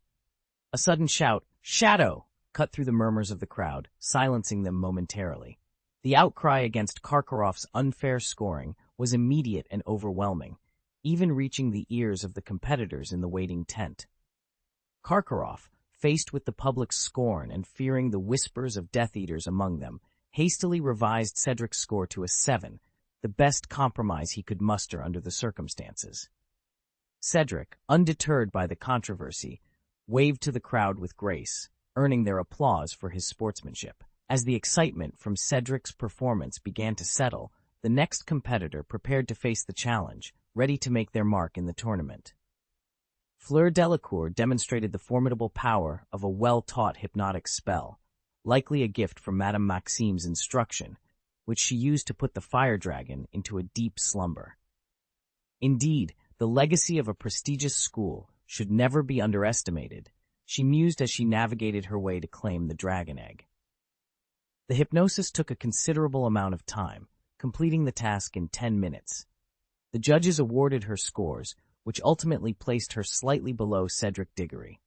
A sudden shout, "Shadow!" cut through the murmurs of the crowd, silencing them momentarily. The outcry against Karkaroff's unfair scoring was immediate and overwhelming, even reaching the ears of the competitors in the waiting tent. Karkaroff, faced with the public's scorn and fearing the whispers of Death Eaters among them, hastily revised Cedric's score to a 7, the best compromise he could muster under the circumstances. Cedric, undeterred by the controversy, waved to the crowd with grace, earning their applause for his sportsmanship. As the excitement from Cedric's performance began to settle, the next competitor prepared to face the challenge, ready to make their mark in the tournament. Fleur Delacour demonstrated the formidable power of a well-taught hypnotic spell, likely a gift from Madame Maxime's instruction, which she used to put the fire dragon into a deep slumber. Indeed, the legacy of a prestigious school should never be underestimated, she mused as she navigated her way to claim the dragon egg. The hypnosis took a considerable amount of time, completing the task in 10 minutes. The judges awarded her scores, which ultimately placed her slightly below Cedric Diggory.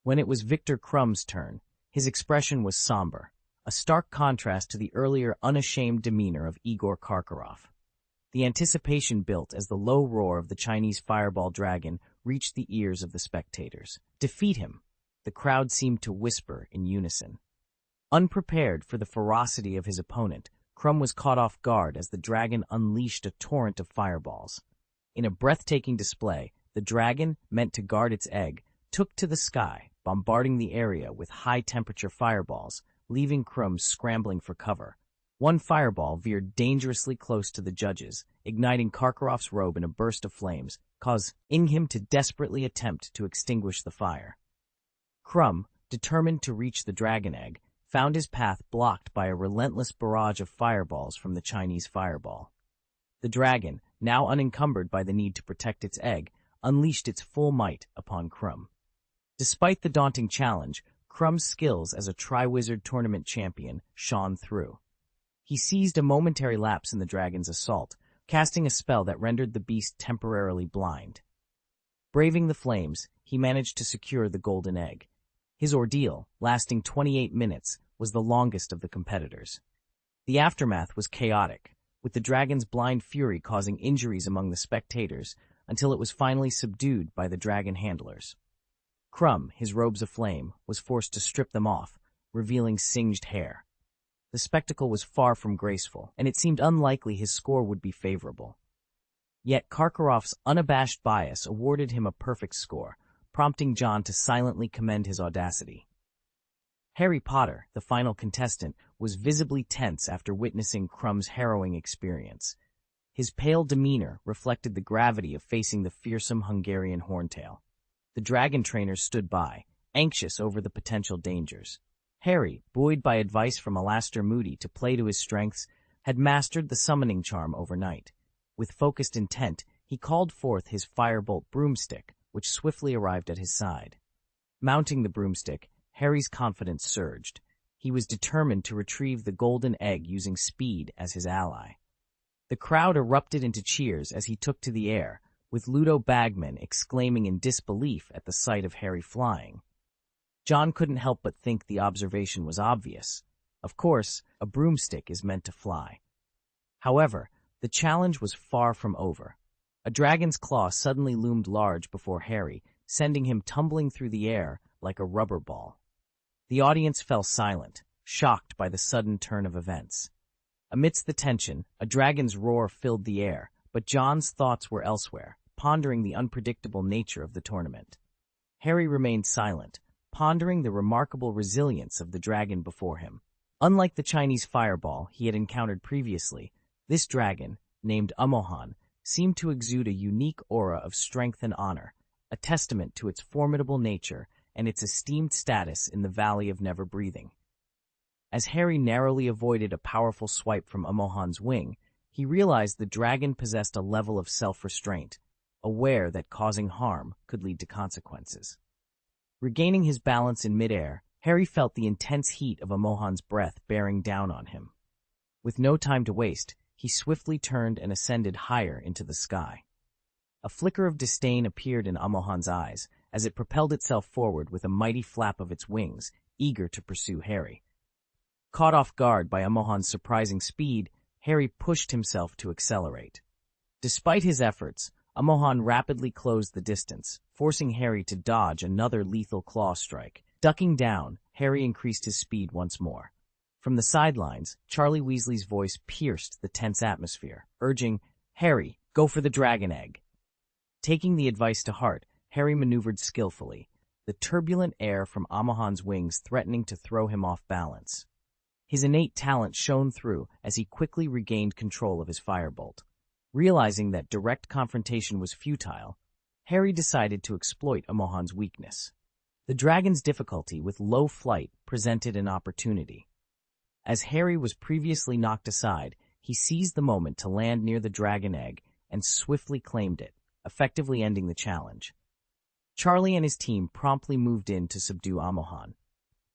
When it was Victor Crumb's turn, his expression was somber, a stark contrast to the earlier unashamed demeanor of Igor Karkaroff. The anticipation built as the low roar of the Chinese fireball dragon reached the ears of the spectators. "Defeat him," the crowd seemed to whisper in unison. Unprepared for the ferocity of his opponent, Crumb was caught off guard as the dragon unleashed a torrent of fireballs. In a breathtaking display, the dragon, meant to guard its egg, took to the sky, bombarding the area with high-temperature fireballs, leaving Crumb scrambling for cover. One fireball veered dangerously close to the judges, igniting Karkaroff's robe in a burst of flames, causing him to desperately attempt to extinguish the fire. Crumb, determined to reach the dragon egg, found his path blocked by a relentless barrage of fireballs from the Chinese fireball. The dragon, now unencumbered by the need to protect its egg, unleashed its full might upon Crumb. Despite the daunting challenge, Crumb's skills as a Triwizard Tournament champion shone through. He seized a momentary lapse in the dragon's assault, casting a spell that rendered the beast temporarily blind. Braving the flames, he managed to secure the golden egg. His ordeal, lasting 28 minutes, was the longest of the competitors. The aftermath was chaotic, with the dragon's blind fury causing injuries among the spectators until it was finally subdued by the dragon handlers. Crumb, his robes aflame, was forced to strip them off, revealing singed hair. The spectacle was far from graceful, and it seemed unlikely his score would be favorable. Yet Karkaroff's unabashed bias awarded him a perfect score, prompting John to silently commend his audacity. Harry Potter, the final contestant, was visibly tense after witnessing Crumb's harrowing experience. His pale demeanor reflected the gravity of facing the fearsome Hungarian horntail. The dragon trainers stood by, anxious over the potential dangers. Harry, buoyed by advice from Alastor Moody to play to his strengths, had mastered the summoning charm overnight. With focused intent, he called forth his firebolt broomstick, which swiftly arrived at his side. Mounting the broomstick, Harry's confidence surged. He was determined to retrieve the golden egg using speed as his ally. The crowd erupted into cheers as he took to the air, with Ludo Bagman exclaiming in disbelief at the sight of Harry flying. John couldn't help but think the observation was obvious. Of course, a broomstick is meant to fly. However, the challenge was far from over. A dragon's claw suddenly loomed large before Harry, sending him tumbling through the air like a rubber ball. The audience fell silent, shocked by the sudden turn of events. Amidst the tension, a dragon's roar filled the air, but John's thoughts were elsewhere, pondering the unpredictable nature of the tournament. Harry remained silent, pondering the remarkable resilience of the dragon before him. Unlike the Chinese fireball he had encountered previously, this dragon, named Amohan, seemed to exude a unique aura of strength and honor, a testament to its formidable nature and its esteemed status in the Valley of Never Breathing. As Harry narrowly avoided a powerful swipe from Amohan's wing, he realized the dragon possessed a level of self-restraint, aware that causing harm could lead to consequences. Regaining his balance in midair, Harry felt the intense heat of Amohan's breath bearing down on him. With no time to waste, he swiftly turned and ascended higher into the sky. A flicker of disdain appeared in Amohan's eyes as it propelled itself forward with a mighty flap of its wings, eager to pursue Harry. Caught off guard by Amohan's surprising speed, Harry pushed himself to accelerate. Despite his efforts, Amohan rapidly closed the distance, forcing Harry to dodge another lethal claw strike. Ducking down, Harry increased his speed once more. From the sidelines, Charlie Weasley's voice pierced the tense atmosphere, urging, "Harry, go for the dragon egg." Taking the advice to heart, Harry maneuvered skillfully, the turbulent air from Amohan's wings threatening to throw him off balance. His innate talent shone through as he quickly regained control of his firebolt. Realizing that direct confrontation was futile, Harry decided to exploit Amohan's weakness. The dragon's difficulty with low flight presented an opportunity. As Harry was previously knocked aside, he seized the moment to land near the dragon egg and swiftly claimed it, effectively ending the challenge. Charlie and his team promptly moved in to subdue Amohan.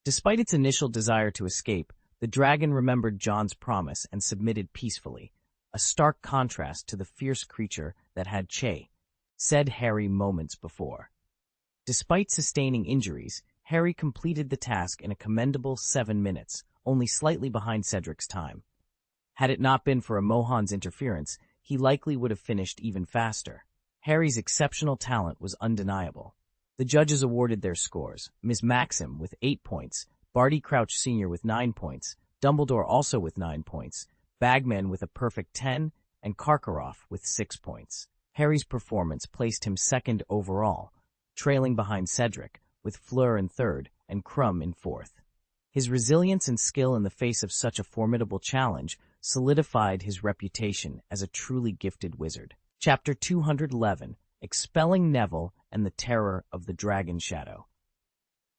Despite its initial desire to escape, the dragon remembered John's promise and submitted peacefully, a stark contrast to the fierce creature that had said Harry moments before. Despite sustaining injuries, Harry completed the task in a commendable 7 minutes, only slightly behind Cedric's time. Had it not been for Amohan's interference, he likely would have finished even faster. Harry's exceptional talent was undeniable. The judges awarded their scores, Miss Maxim with 8 points, Barty Crouch Sr. with 9 points, Dumbledore also with 9 points, Bagman with a perfect 10, and Karkaroff with 6 points. Harry's performance placed him second overall, trailing behind Cedric, with Fleur in third and Crumb in fourth. His resilience and skill in the face of such a formidable challenge solidified his reputation as a truly gifted wizard. Chapter 211, Expelling Neville and the Terror of the Dragon Shadow.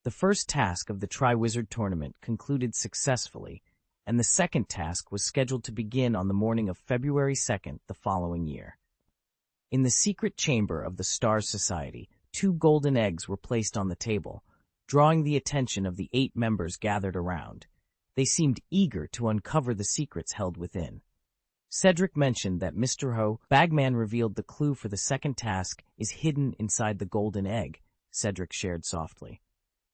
The first task of the Triwizard Tournament concluded successfully, and the second task was scheduled to begin on the morning of February 2nd the following year. In the secret chamber of the Stars Society, 2 golden eggs were placed on the table, drawing the attention of the 8 members gathered around. They seemed eager to uncover the secrets held within. Cedric mentioned that Mr. Ho, Bagman revealed the clue for the second task is hidden inside the golden egg, Cedric shared softly.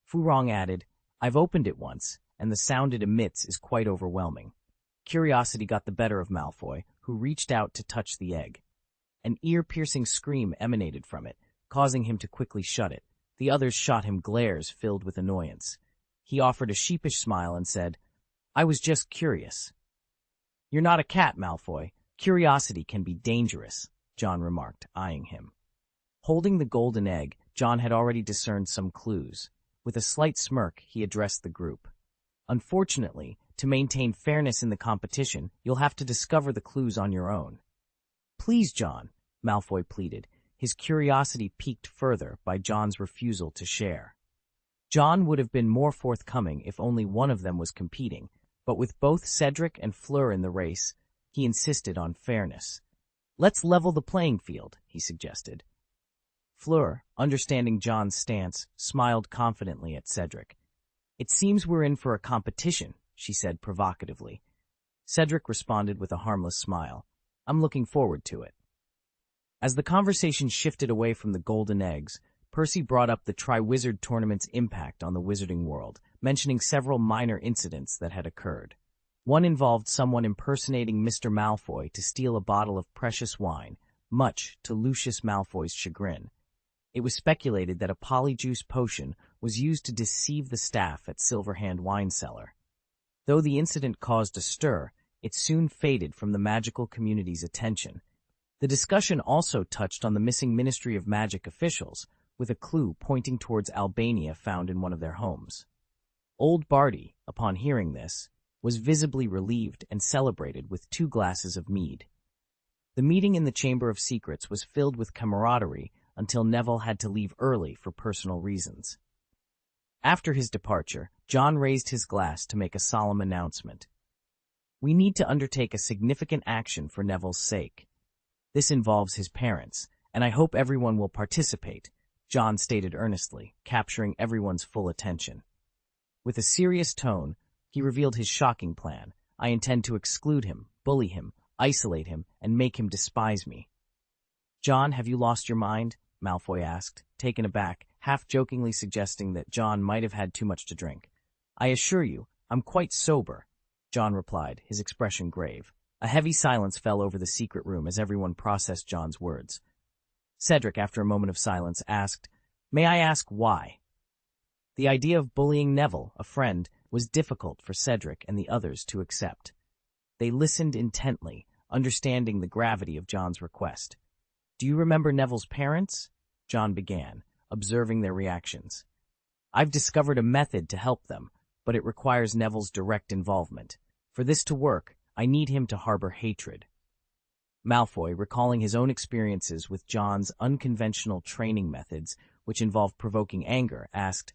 Furong added, I've opened it once, and the sound it emits is quite overwhelming. Curiosity got the better of Malfoy, who reached out to touch the egg. An ear-piercing scream emanated from it, causing him to quickly shut it. The others shot him glares filled with annoyance. He offered a sheepish smile and said, I was just curious. You're not a cat, Malfoy. Curiosity can be dangerous, John remarked, eyeing him. Holding the golden egg, John had already discerned some clues. With a slight smirk, he addressed the group. Unfortunately, to maintain fairness in the competition, you'll have to discover the clues on your own. Please, John, Malfoy pleaded, his curiosity piqued further by John's refusal to share. John would have been more forthcoming if only one of them was competing, but with both Cedric and Fleur in the race, he insisted on fairness. Let's level the playing field, he suggested. Fleur, understanding John's stance, smiled confidently at Cedric. It seems we're in for a competition, she said provocatively. Cedric responded with a harmless smile. I'm looking forward to it. As the conversation shifted away from the golden eggs, Percy brought up the Triwizard Tournament's impact on the wizarding world, mentioning several minor incidents that had occurred. One involved someone impersonating Mr. Malfoy to steal a bottle of precious wine, much to Lucius Malfoy's chagrin. It was speculated that a polyjuice potion was used to deceive the staff at Silverhand Wine Cellar. Though the incident caused a stir, it soon faded from the magical community's attention. The discussion also touched on the missing Ministry of Magic officials, with a clue pointing towards Albania found in one of their homes. Old Barty, upon hearing this, was visibly relieved and celebrated with 2 glasses of mead. The meeting in the Chamber of Secrets was filled with camaraderie until Neville had to leave early for personal reasons. After his departure, John raised his glass to make a solemn announcement. We need to undertake a significant action for Neville's sake. This involves his parents, and I hope everyone will participate, John stated earnestly, capturing everyone's full attention. With a serious tone, he revealed his shocking plan. I intend to exclude him, bully him, isolate him, and make him despise me. John, have you lost your mind? Malfoy asked, taken aback, half-jokingly suggesting that John might have had too much to drink. I assure you, I'm quite sober, John replied, his expression grave. A heavy silence fell over the secret room as everyone processed John's words. Cedric, after a moment of silence, asked, May I ask why? The idea of bullying Neville, a friend, was difficult for Cedric and the others to accept. They listened intently, understanding the gravity of John's request. Do you remember Neville's parents? John began, observing their reactions. I've discovered a method to help them, but it requires Neville's direct involvement. For this to work, I need him to harbor hatred. Malfoy, recalling his own experiences with John's unconventional training methods, which involved provoking anger, asked,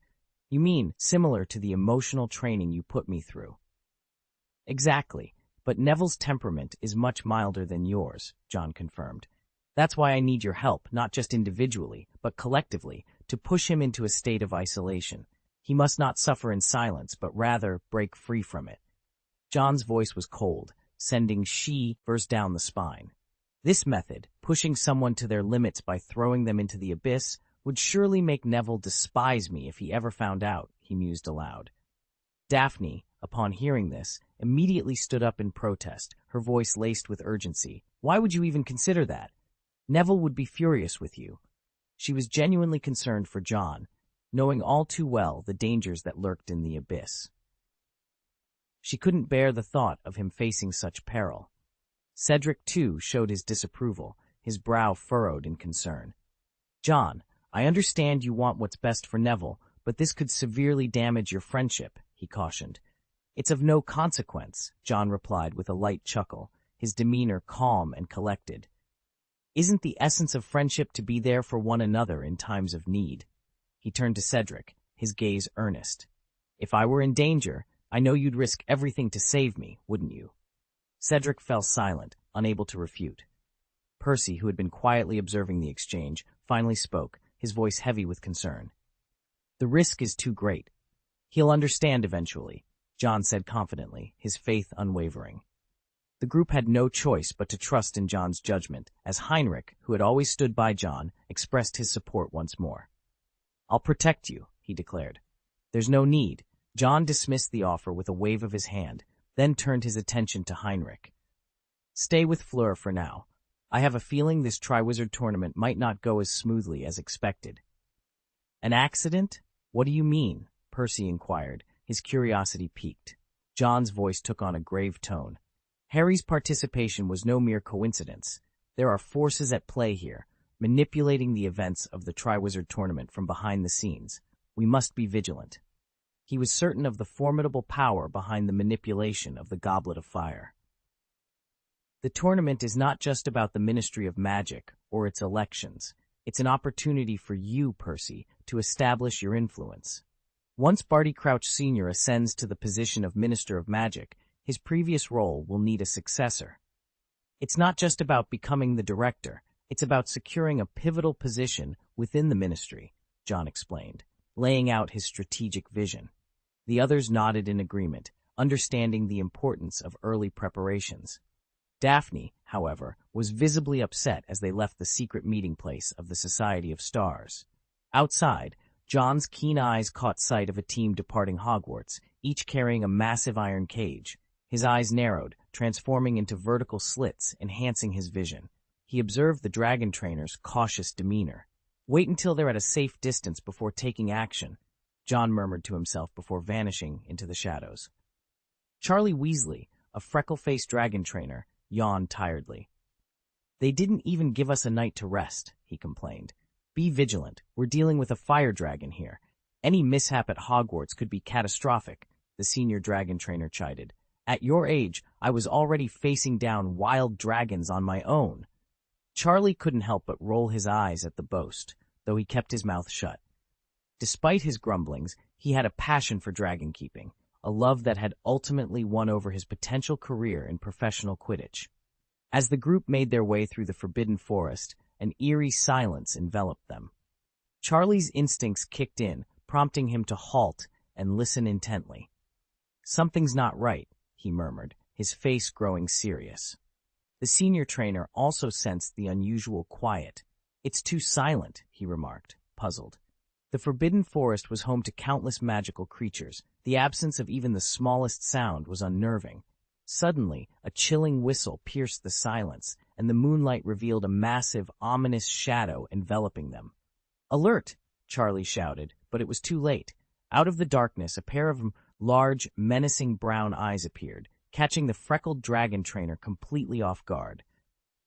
You mean similar to the emotional training you put me through? Exactly, but Neville's temperament is much milder than yours, John confirmed. That's why I need your help, not just individually, but collectively, to push him into a state of isolation. He must not suffer in silence, but rather break free from it. John's voice was cold, sending shivers down the spine. This method, pushing someone to their limits by throwing them into the abyss, would surely make Neville despise me if he ever found out, he mused aloud. Daphne, upon hearing this, immediately stood up in protest, her voice laced with urgency. Why would you even consider that? Neville would be furious with you. She was genuinely concerned for John, knowing all too well the dangers that lurked in the abyss. She couldn't bear the thought of him facing such peril. Cedric, too, showed his disapproval, his brow furrowed in concern. John, I understand you want what's best for Neville, but this could severely damage your friendship, he cautioned. It's of no consequence, John replied with a light chuckle, his demeanor calm and collected. Isn't the essence of friendship to be there for one another in times of need? He turned to Cedric, his gaze earnest. If I were in danger, I know you'd risk everything to save me, wouldn't you? Cedric fell silent, unable to refute. Percy, who had been quietly observing the exchange, finally spoke, his voice heavy with concern. The risk is too great. He'll understand eventually, John said confidently, his faith unwavering. The group had no choice but to trust in John's judgment, as Heinrich, who had always stood by John, expressed his support once more. I'll protect you, he declared. There's no need. John dismissed the offer with a wave of his hand, then turned his attention to Heinrich. Stay with Fleur for now. I have a feeling this Triwizard tournament might not go as smoothly as expected. An accident? What do you mean? Percy inquired, his curiosity piqued. John's voice took on a grave tone. Harry's participation was no mere coincidence. There are forces at play here, manipulating the events of the Triwizard tournament from behind the scenes. We must be vigilant. He was certain of the formidable power behind the manipulation of the Goblet of Fire. The tournament is not just about the Ministry of Magic or its elections. It's an opportunity for you, Percy, to establish your influence. Once Barty Crouch Sr. ascends to the position of Minister of Magic, his previous role will need a successor. It's not just about becoming the director, it's about securing a pivotal position within the ministry, John explained, laying out his strategic vision. The others nodded in agreement, understanding the importance of early preparations. Daphne, however, was visibly upset as they left the secret meeting place of the Society of Stars. Outside, John's keen eyes caught sight of a team departing Hogwarts, each carrying a massive iron cage. His eyes narrowed, transforming into vertical slits, enhancing his vision. He observed the dragon trainer's cautious demeanor. Wait until they're at a safe distance before taking action, John murmured to himself before vanishing into the shadows. Charlie Weasley, a freckle-faced dragon trainer, yawned tiredly. They didn't even give us a night to rest, he complained. Be vigilant. We're dealing with a fire dragon here. Any mishap at Hogwarts could be catastrophic, the senior dragon trainer chided. At your age, I was already facing down wild dragons on my own. Charlie couldn't help but roll his eyes at the boast, though he kept his mouth shut. Despite his grumblings, he had a passion for dragon keeping, a love that had ultimately won over his potential career in professional Quidditch. As the group made their way through the Forbidden Forest, an eerie silence enveloped them. Charlie's instincts kicked in, prompting him to halt and listen intently. Something's not right, he murmured, his face growing serious. The senior trainer also sensed the unusual quiet. It's too silent, he remarked, puzzled. The Forbidden Forest was home to countless magical creatures. The absence of even the smallest sound was unnerving. Suddenly, a chilling whistle pierced the silence, and the moonlight revealed a massive, ominous shadow enveloping them. Alert! Charlie shouted, but it was too late. Out of the darkness, a pair of large, menacing brown eyes appeared, catching the freckled dragon trainer completely off guard.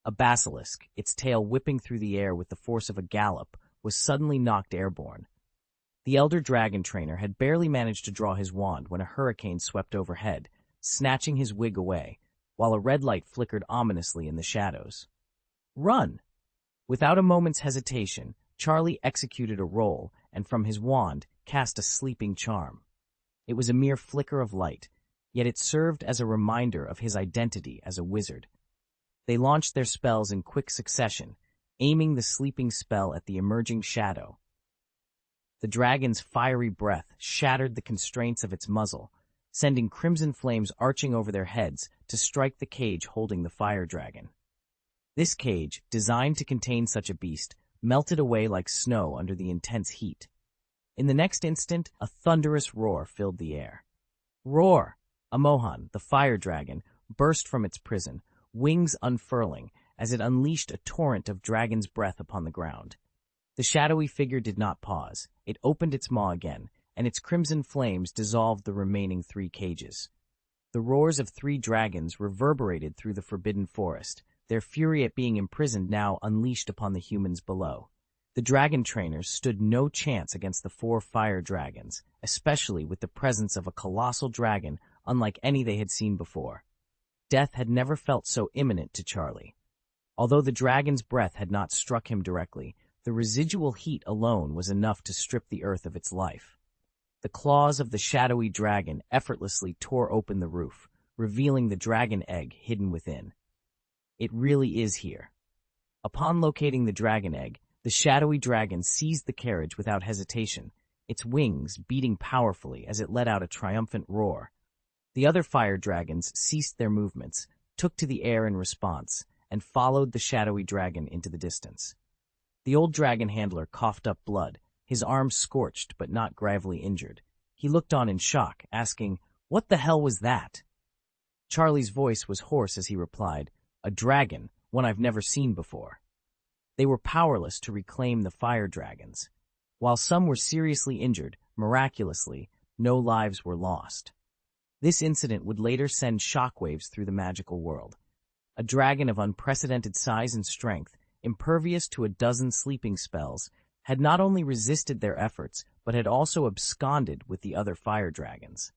A basilisk, its tail whipping through the air with the force of a gallop, was suddenly knocked airborne. The elder dragon trainer had barely managed to draw his wand when a hurricane swept overhead, snatching his wig away, while a red light flickered ominously in the shadows. Run! Without a moment's hesitation, Charlie executed a roll and from his wand cast a sleeping charm. It was a mere flicker of light, yet it served as a reminder of his identity as a wizard. They launched their spells in quick succession, aiming the sleeping spell at the emerging shadow. The dragon's fiery breath shattered the constraints of its muzzle, sending crimson flames arching over their heads to strike the cage holding the fire dragon. This cage, designed to contain such a beast, melted away like snow under the intense heat. In the next instant, a thunderous roar filled the air. Roar! Amohan, the fire dragon, burst from its prison, wings unfurling, as it unleashed a torrent of dragon's breath upon the ground. The shadowy figure did not pause. It opened its maw again, and its crimson flames dissolved the remaining 3 cages. The roars of 3 dragons reverberated through the Forbidden Forest, their fury at being imprisoned now unleashed upon the humans below. The dragon trainers stood no chance against the 4 fire dragons, especially with the presence of a colossal dragon unlike any they had seen before. Death had never felt so imminent to Charlie. Although the dragon's breath had not struck him directly, the residual heat alone was enough to strip the earth of its life. The claws of the shadowy dragon effortlessly tore open the roof, revealing the dragon egg hidden within. It really is here. Upon locating the dragon egg, the shadowy dragon seized the carriage without hesitation, its wings beating powerfully as it let out a triumphant roar. The other fire dragons ceased their movements, took to the air in response, and followed the shadowy dragon into the distance. The old dragon handler coughed up blood, his arms scorched but not gravely injured. He looked on in shock, asking, "What the hell was that?" Charlie's voice was hoarse as he replied, "A dragon, one I've never seen before." They were powerless to reclaim the fire dragons. While some were seriously injured, miraculously, no lives were lost. This incident would later send shockwaves through the magical world. A dragon of unprecedented size and strength, impervious to a dozen sleeping spells, had not only resisted their efforts, but had also absconded with the other fire dragons.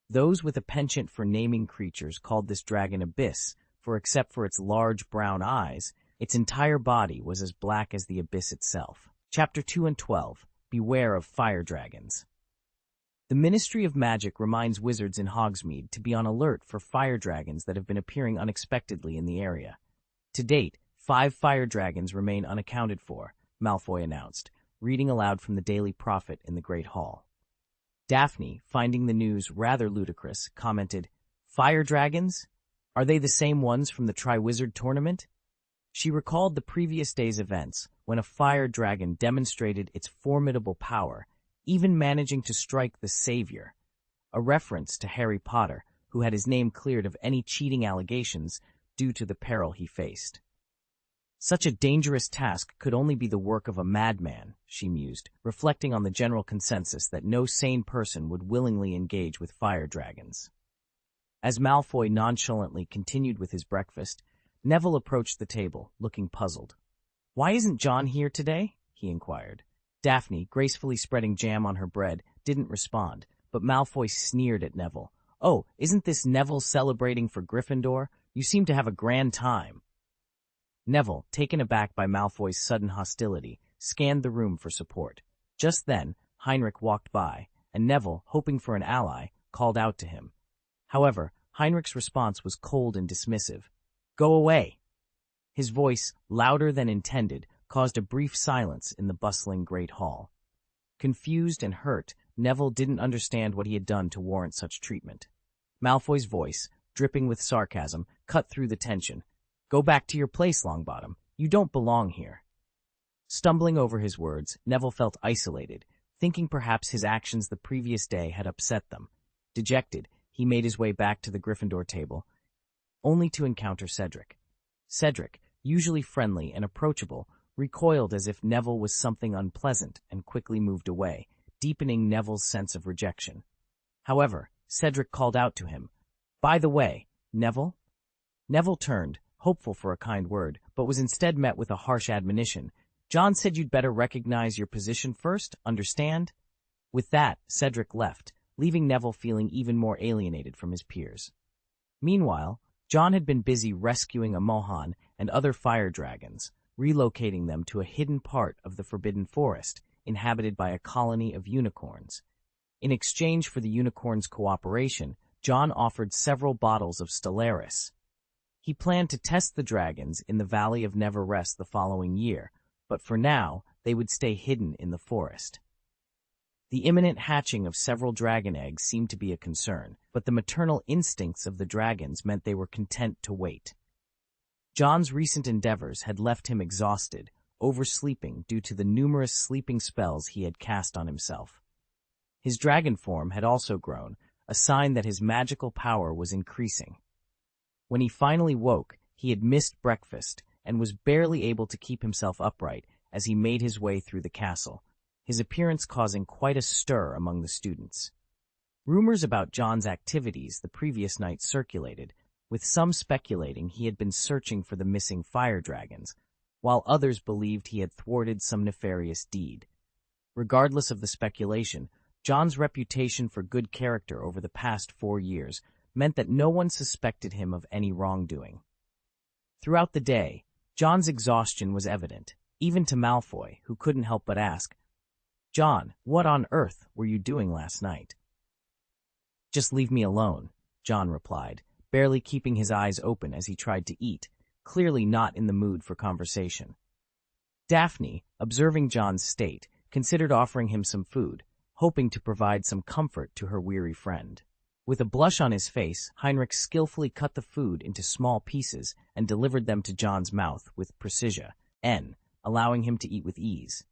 Those with a penchant for naming creatures called this dragon Abyss, for except for its large brown eyes, its entire body was as black as the abyss itself. Chapter 2 and 12. Beware of Fire Dragons. The Ministry of Magic reminds wizards in Hogsmeade to be on alert for fire dragons that have been appearing unexpectedly in the area. To date, 5 fire dragons remain unaccounted for, Malfoy announced, reading aloud from the Daily Prophet in the Great Hall. Daphne, finding the news rather ludicrous, commented, "Fire dragons? Are they the same ones from the Triwizard Tournament?" She recalled the previous day's events, when a fire dragon demonstrated its formidable power, even managing to strike the Savior, a reference to Harry Potter, who had his name cleared of any cheating allegations due to the peril he faced. Such a dangerous task could only be the work of a madman, she mused, reflecting on the general consensus that no sane person would willingly engage with fire dragons. As Malfoy nonchalantly continued with his breakfast, Neville approached the table, looking puzzled. "Why isn't John here today?" he inquired. Daphne, gracefully spreading jam on her bread, didn't respond, but Malfoy sneered at Neville. "Oh, isn't this Neville celebrating for Gryffindor? You seem to have a grand time." Neville, taken aback by Malfoy's sudden hostility, scanned the room for support. Just then, Heinrich walked by, and Neville, hoping for an ally, called out to him. However, Heinrich's response was cold and dismissive. "Go away." His voice, louder than intended, caused a brief silence in the bustling great hall. Confused and hurt, Neville didn't understand what he had done to warrant such treatment. Malfoy's voice, dripping with sarcasm, cut through the tension. "Go back to your place, Longbottom. You don't belong here." Stumbling over his words, Neville felt isolated, thinking perhaps his actions the previous day had upset them. Dejected, he made his way back to the Gryffindor table, only to encounter Cedric. Cedric, usually friendly and approachable, recoiled as if Neville was something unpleasant and quickly moved away, deepening Neville's sense of rejection. However, Cedric called out to him, "By the way, Neville?" Neville turned, hopeful for a kind word, but was instead met with a harsh admonition. "John said you'd better recognize your position first, understand?" With that, Cedric left, leaving Neville feeling even more alienated from his peers. Meanwhile, John had been busy rescuing a Mohan and other fire dragons, relocating them to a hidden part of the Forbidden Forest, inhabited by a colony of unicorns. In exchange for the unicorns' cooperation, John offered several bottles of Stellaris. He planned to test the dragons in the Valley of Never Rest the following year, but for now, they would stay hidden in the forest. The imminent hatching of several dragon eggs seemed to be a concern, but the maternal instincts of the dragons meant they were content to wait. John's recent endeavors had left him exhausted, oversleeping due to the numerous sleeping spells he had cast on himself. His dragon form had also grown, a sign that his magical power was increasing. When he finally woke, he had missed breakfast and was barely able to keep himself upright as he made his way through the castle, his appearance causing quite a stir among the students. Rumors about John's activities the previous night circulated, with some speculating he had been searching for the missing fire dragons, while others believed he had thwarted some nefarious deed. Regardless of the speculation, John's reputation for good character over the past 4 years meant that no one suspected him of any wrongdoing. Throughout the day, John's exhaustion was evident, even to Malfoy, who couldn't help but ask, "John, what on earth were you doing last night?" "Just leave me alone," John replied, barely keeping his eyes open as he tried to eat, clearly not in the mood for conversation. Daphne, observing John's state, considered offering him some food, hoping to provide some comfort to her weary friend. With a blush on his face, Heinrich skillfully cut the food into small pieces and delivered them to John's mouth with precision, allowing him to eat with ease.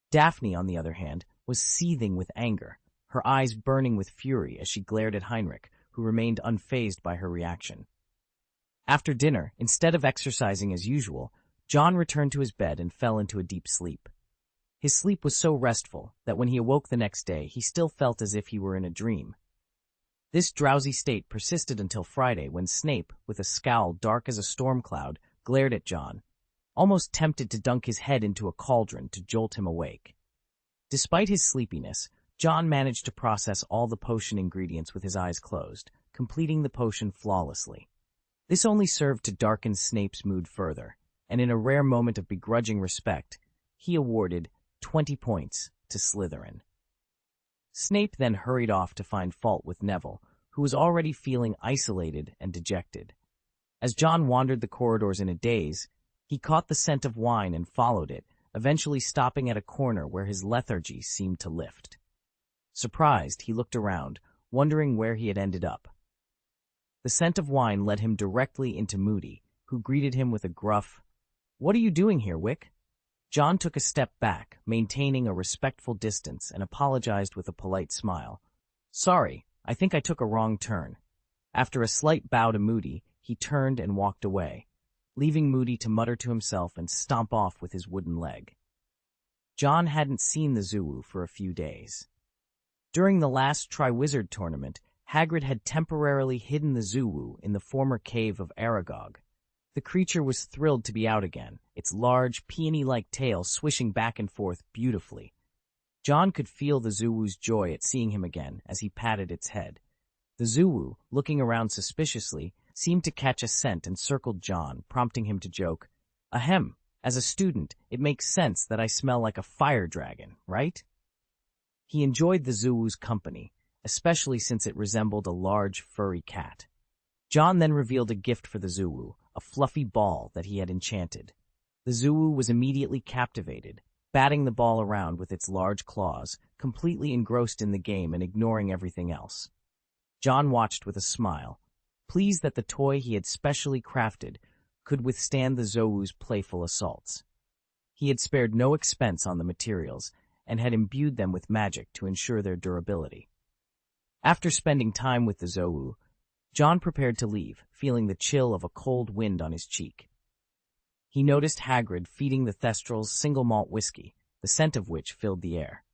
Daphne, on the other hand, was seething with anger, her eyes burning with fury as she glared at Heinrich, who remained unfazed by her reaction. After dinner, instead of exercising as usual, John returned to his bed and fell into a deep sleep. His sleep was so restful that when he awoke the next day, he still felt as if he were in a dream. This drowsy state persisted until Friday, when Snape, with a scowl dark as a storm cloud, glared at John, almost tempted to dunk his head into a cauldron to jolt him awake. Despite his sleepiness, John managed to process all the potion ingredients with his eyes closed, completing the potion flawlessly. This only served to darken Snape's mood further, and in a rare moment of begrudging respect, he awarded 20 points to Slytherin. Snape then hurried off to find fault with Neville, who was already feeling isolated and dejected. As John wandered the corridors in a daze, he caught the scent of wine and followed it, eventually stopping at a corner where his lethargy seemed to lift. Surprised, he looked around, wondering where he had ended up. The scent of wine led him directly into Moody, who greeted him with a gruff, "What are you doing here, Wick?" John took a step back, maintaining a respectful distance, and apologized with a polite smile. "Sorry, I think I took a wrong turn." After a slight bow to Moody, he turned and walked away, leaving Moody to mutter to himself and stomp off with his wooden leg. John hadn't seen the Zoo for a few days. During the last Triwizard tournament, Hagrid had temporarily hidden the Zoo in the former cave of Aragog. The creature was thrilled to be out again, its large, peony-like tail swishing back and forth beautifully. John could feel the Zoo's joy at seeing him again as he patted its head. The Zoo, looking around suspiciously, seemed to catch a scent and circled John, prompting him to joke, "Ahem, as a student, it makes sense that I smell like a fire dragon, right?" He enjoyed the Zoo's company, especially since it resembled a large, furry cat. John then revealed a gift for the Zoo, a fluffy ball that he had enchanted. The Zoo was immediately captivated, batting the ball around with its large claws, completely engrossed in the game and ignoring everything else. John watched with a smile, pleased that the toy he had specially crafted could withstand the Zoo's playful assaults. He had spared no expense on the materials and had imbued them with magic to ensure their durability. After spending time with the Zoo, John prepared to leave, feeling the chill of a cold wind on his cheek. He noticed Hagrid feeding the Thestrals single malt whiskey, the scent of which filled the air.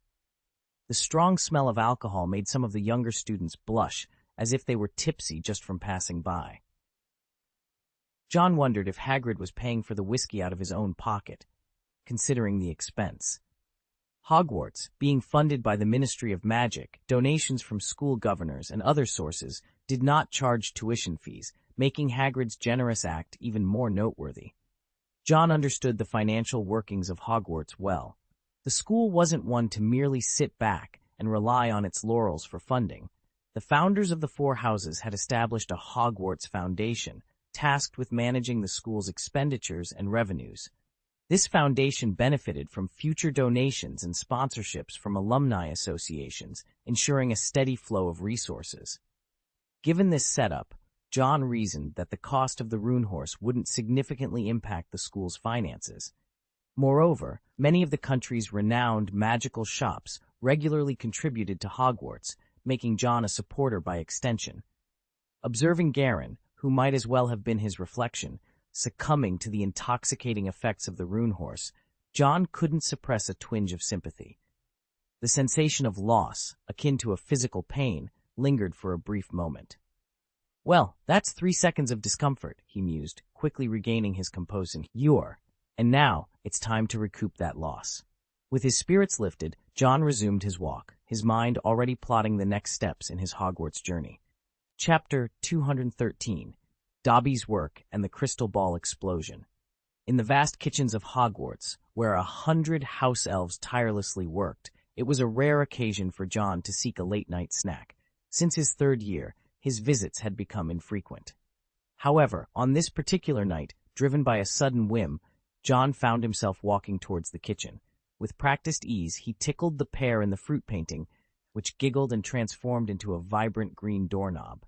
The strong smell of alcohol made some of the younger students blush, as if they were tipsy just from passing by. John wondered if Hagrid was paying for the whiskey out of his own pocket, considering the expense. Hogwarts, being funded by the Ministry of Magic, donations from school governors, and other sources, did not charge tuition fees, making Hagrid's generous act even more noteworthy. John understood the financial workings of Hogwarts well. The school wasn't one to merely sit back and rely on its laurels for funding. The founders of the four houses had established a Hogwarts Foundation, tasked with managing the school's expenditures and revenues. This foundation benefited from future donations and sponsorships from alumni associations, ensuring a steady flow of resources. Given this setup, John reasoned that the cost of the Rune Horse wouldn't significantly impact the school's finances. Moreover, many of the country's renowned magical shops regularly contributed to Hogwarts, making John a supporter by extension. Observing Garen, who might as well have been his reflection, succumbing to the intoxicating effects of the Rune Horse, John couldn't suppress a twinge of sympathy. The sensation of loss, akin to a physical pain, lingered for a brief moment. "Well, that's 3 seconds of discomfort," he mused, quickly regaining his composure. And now, it's time to recoup that loss. With his spirits lifted, John resumed his walk, his mind already plotting the next steps in his Hogwarts journey. Chapter 213. Dobby's Work and the Crystal Ball Explosion. In the vast kitchens of Hogwarts, where 100 house elves tirelessly worked, it was a rare occasion for John to seek a late-night snack. Since his 3rd year, his visits had become infrequent. However, on this particular night, driven by a sudden whim, John found himself walking towards the kitchen. With practiced ease, he tickled the pear in the fruit painting, which giggled and transformed into a vibrant green doorknob.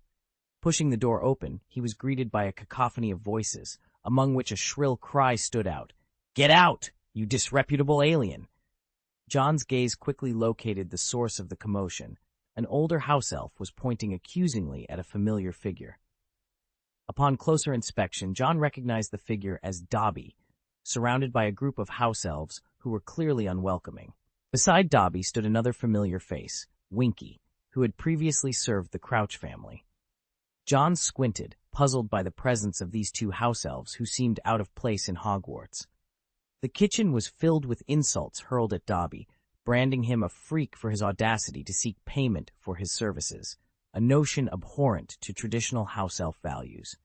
Pushing the door open, he was greeted by a cacophony of voices, among which a shrill cry stood out. "Get out, you disreputable alien!" John's gaze quickly located the source of the commotion. An older house elf was pointing accusingly at a familiar figure. Upon closer inspection, John recognized the figure as Dobby, surrounded by a group of house elves who were clearly unwelcoming. Beside Dobby stood another familiar face, Winky, who had previously served the Crouch family. John squinted, puzzled by the presence of these two house elves who seemed out of place in Hogwarts. The kitchen was filled with insults hurled at Dobby, branding him a freak for his audacity to seek payment for his services, a notion abhorrent to traditional house elf values.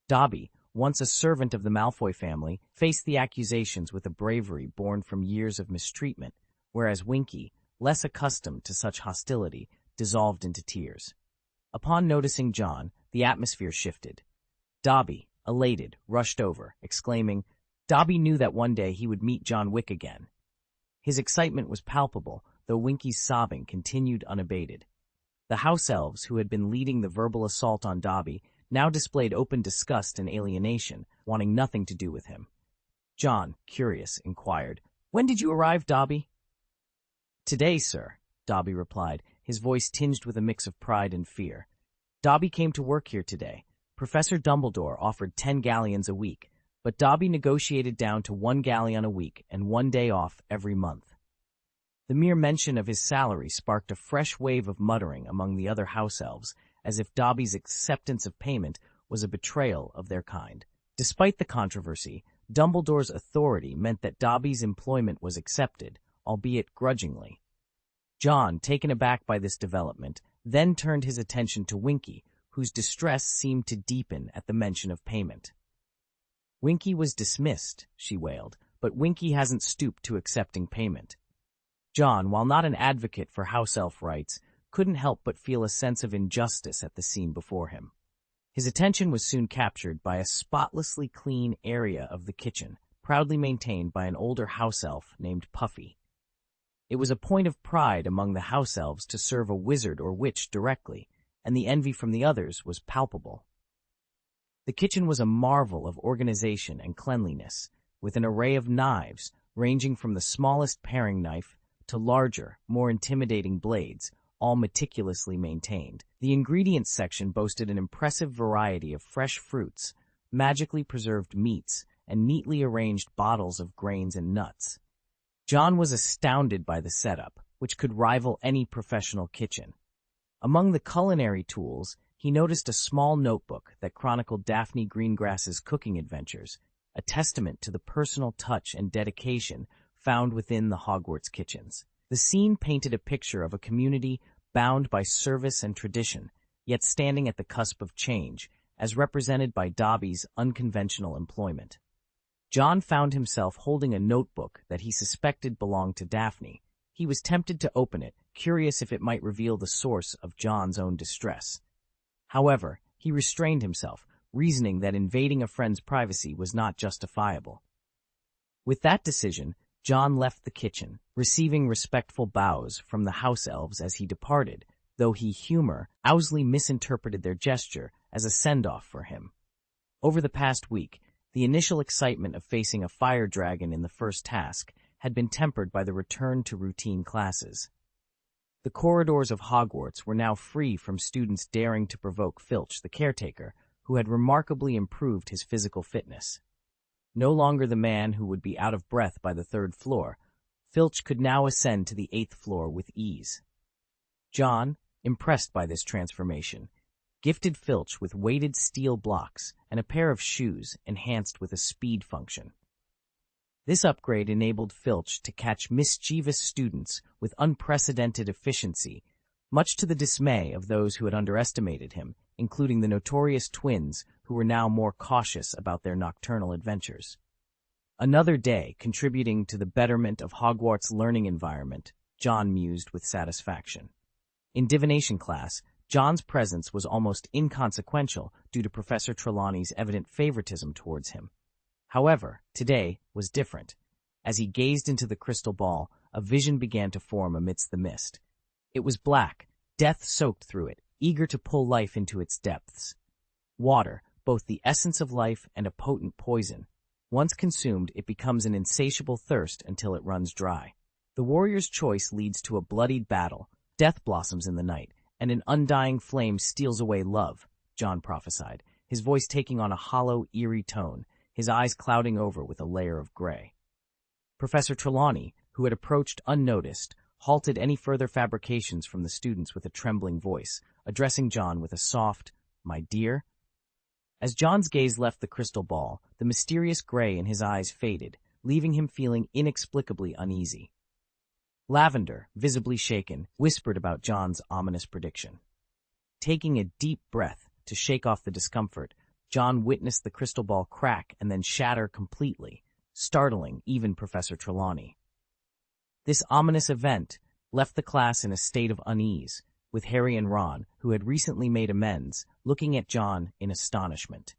Dobby, once a servant of the Malfoy family, faced the accusations with a bravery born from years of mistreatment, whereas Winky, less accustomed to such hostility, dissolved into tears. Upon noticing John, the atmosphere shifted. Dobby, elated, rushed over, exclaiming, Dobby knew that one day he would meet John Wick again. His excitement was palpable, though Winky's sobbing continued unabated. The house elves, who had been leading the verbal assault on Dobby, now displayed open disgust and alienation, wanting nothing to do with him. John, curious, inquired, "When did you arrive, Dobby?" "Today, sir," Dobby replied, his voice tinged with a mix of pride and fear. "Dobby came to work here today. Professor Dumbledore offered 10 galleons a week, but Dobby negotiated down to 1 galleon a week and 1 day off every month." The mere mention of his salary sparked a fresh wave of muttering among the other house elves, as if Dobby's acceptance of payment was a betrayal of their kind. Despite the controversy, Dumbledore's authority meant that Dobby's employment was accepted, albeit grudgingly. John, taken aback by this development, then turned his attention to Winky, whose distress seemed to deepen at the mention of payment. "Winky was dismissed," she wailed, "but Winky hasn't stooped to accepting payment." John, while not an advocate for house elf rights, couldn't help but feel a sense of injustice at the scene before him. His attention was soon captured by a spotlessly clean area of the kitchen, proudly maintained by an older house elf named Puffy. It was a point of pride among the house elves to serve a wizard or witch directly, and the envy from the others was palpable. The kitchen was a marvel of organization and cleanliness, with an array of knives ranging from the smallest paring knife to larger, more intimidating blades, all meticulously maintained. The ingredients section boasted an impressive variety of fresh fruits, magically preserved meats, and neatly arranged bottles of grains and nuts. John was astounded by the setup, which could rival any professional kitchen. Among the culinary tools, he noticed a small notebook that chronicled Daphne Greengrass's cooking adventures, a testament to the personal touch and dedication found within the Hogwarts kitchens. The scene painted a picture of a community bound by service and tradition, yet standing at the cusp of change, as represented by Dobby's unconventional employment. John found himself holding a notebook that he suspected belonged to Daphne. He was tempted to open it, curious if it might reveal the source of John's own distress. However, he restrained himself, reasoning that invading a friend's privacy was not justifiable. With that decision, John left the kitchen, receiving respectful bows from the house elves as he departed, though Owsley misinterpreted their gesture as a send-off for him. Over the past week, the initial excitement of facing a fire dragon in the first task had been tempered by the return to routine classes. The corridors of Hogwarts were now free from students daring to provoke Filch, the caretaker, who had remarkably improved his physical fitness. No longer the man who would be out of breath by the 3rd floor, Filch could now ascend to the 8th floor with ease. John, impressed by this transformation, gifted Filch with weighted steel blocks and a pair of shoes enhanced with a speed function. This upgrade enabled Filch to catch mischievous students with unprecedented efficiency, much to the dismay of those who had underestimated him, including the notorious twins who were now more cautious about their nocturnal adventures. Another day contributing to the betterment of Hogwarts' learning environment, John mused with satisfaction. In divination class, John's presence was almost inconsequential due to Professor Trelawney's evident favoritism towards him. However, today was different. As he gazed into the crystal ball, a vision began to form amidst the mist. It was black, death soaked through it, eager to pull life into its depths. Water, both the essence of life and a potent poison. Once consumed, it becomes an insatiable thirst until it runs dry. The warrior's choice leads to a bloodied battle. Death blossoms in the night, and an undying flame steals away love, John prophesied, his voice taking on a hollow, eerie tone, his eyes clouding over with a layer of gray. Professor Trelawney, who had approached unnoticed, halted any further fabrications from the students with a trembling voice, addressing John with a soft, "My dear?" As John's gaze left the crystal ball, the mysterious gray in his eyes faded, leaving him feeling inexplicably uneasy. Lavender, visibly shaken, whispered about John's ominous prediction. Taking a deep breath to shake off the discomfort, John witnessed the crystal ball crack and then shatter completely, startling even Professor Trelawney. This ominous event left the class in a state of unease, with Harry and Ron, who had recently made amends, looking at John in astonishment.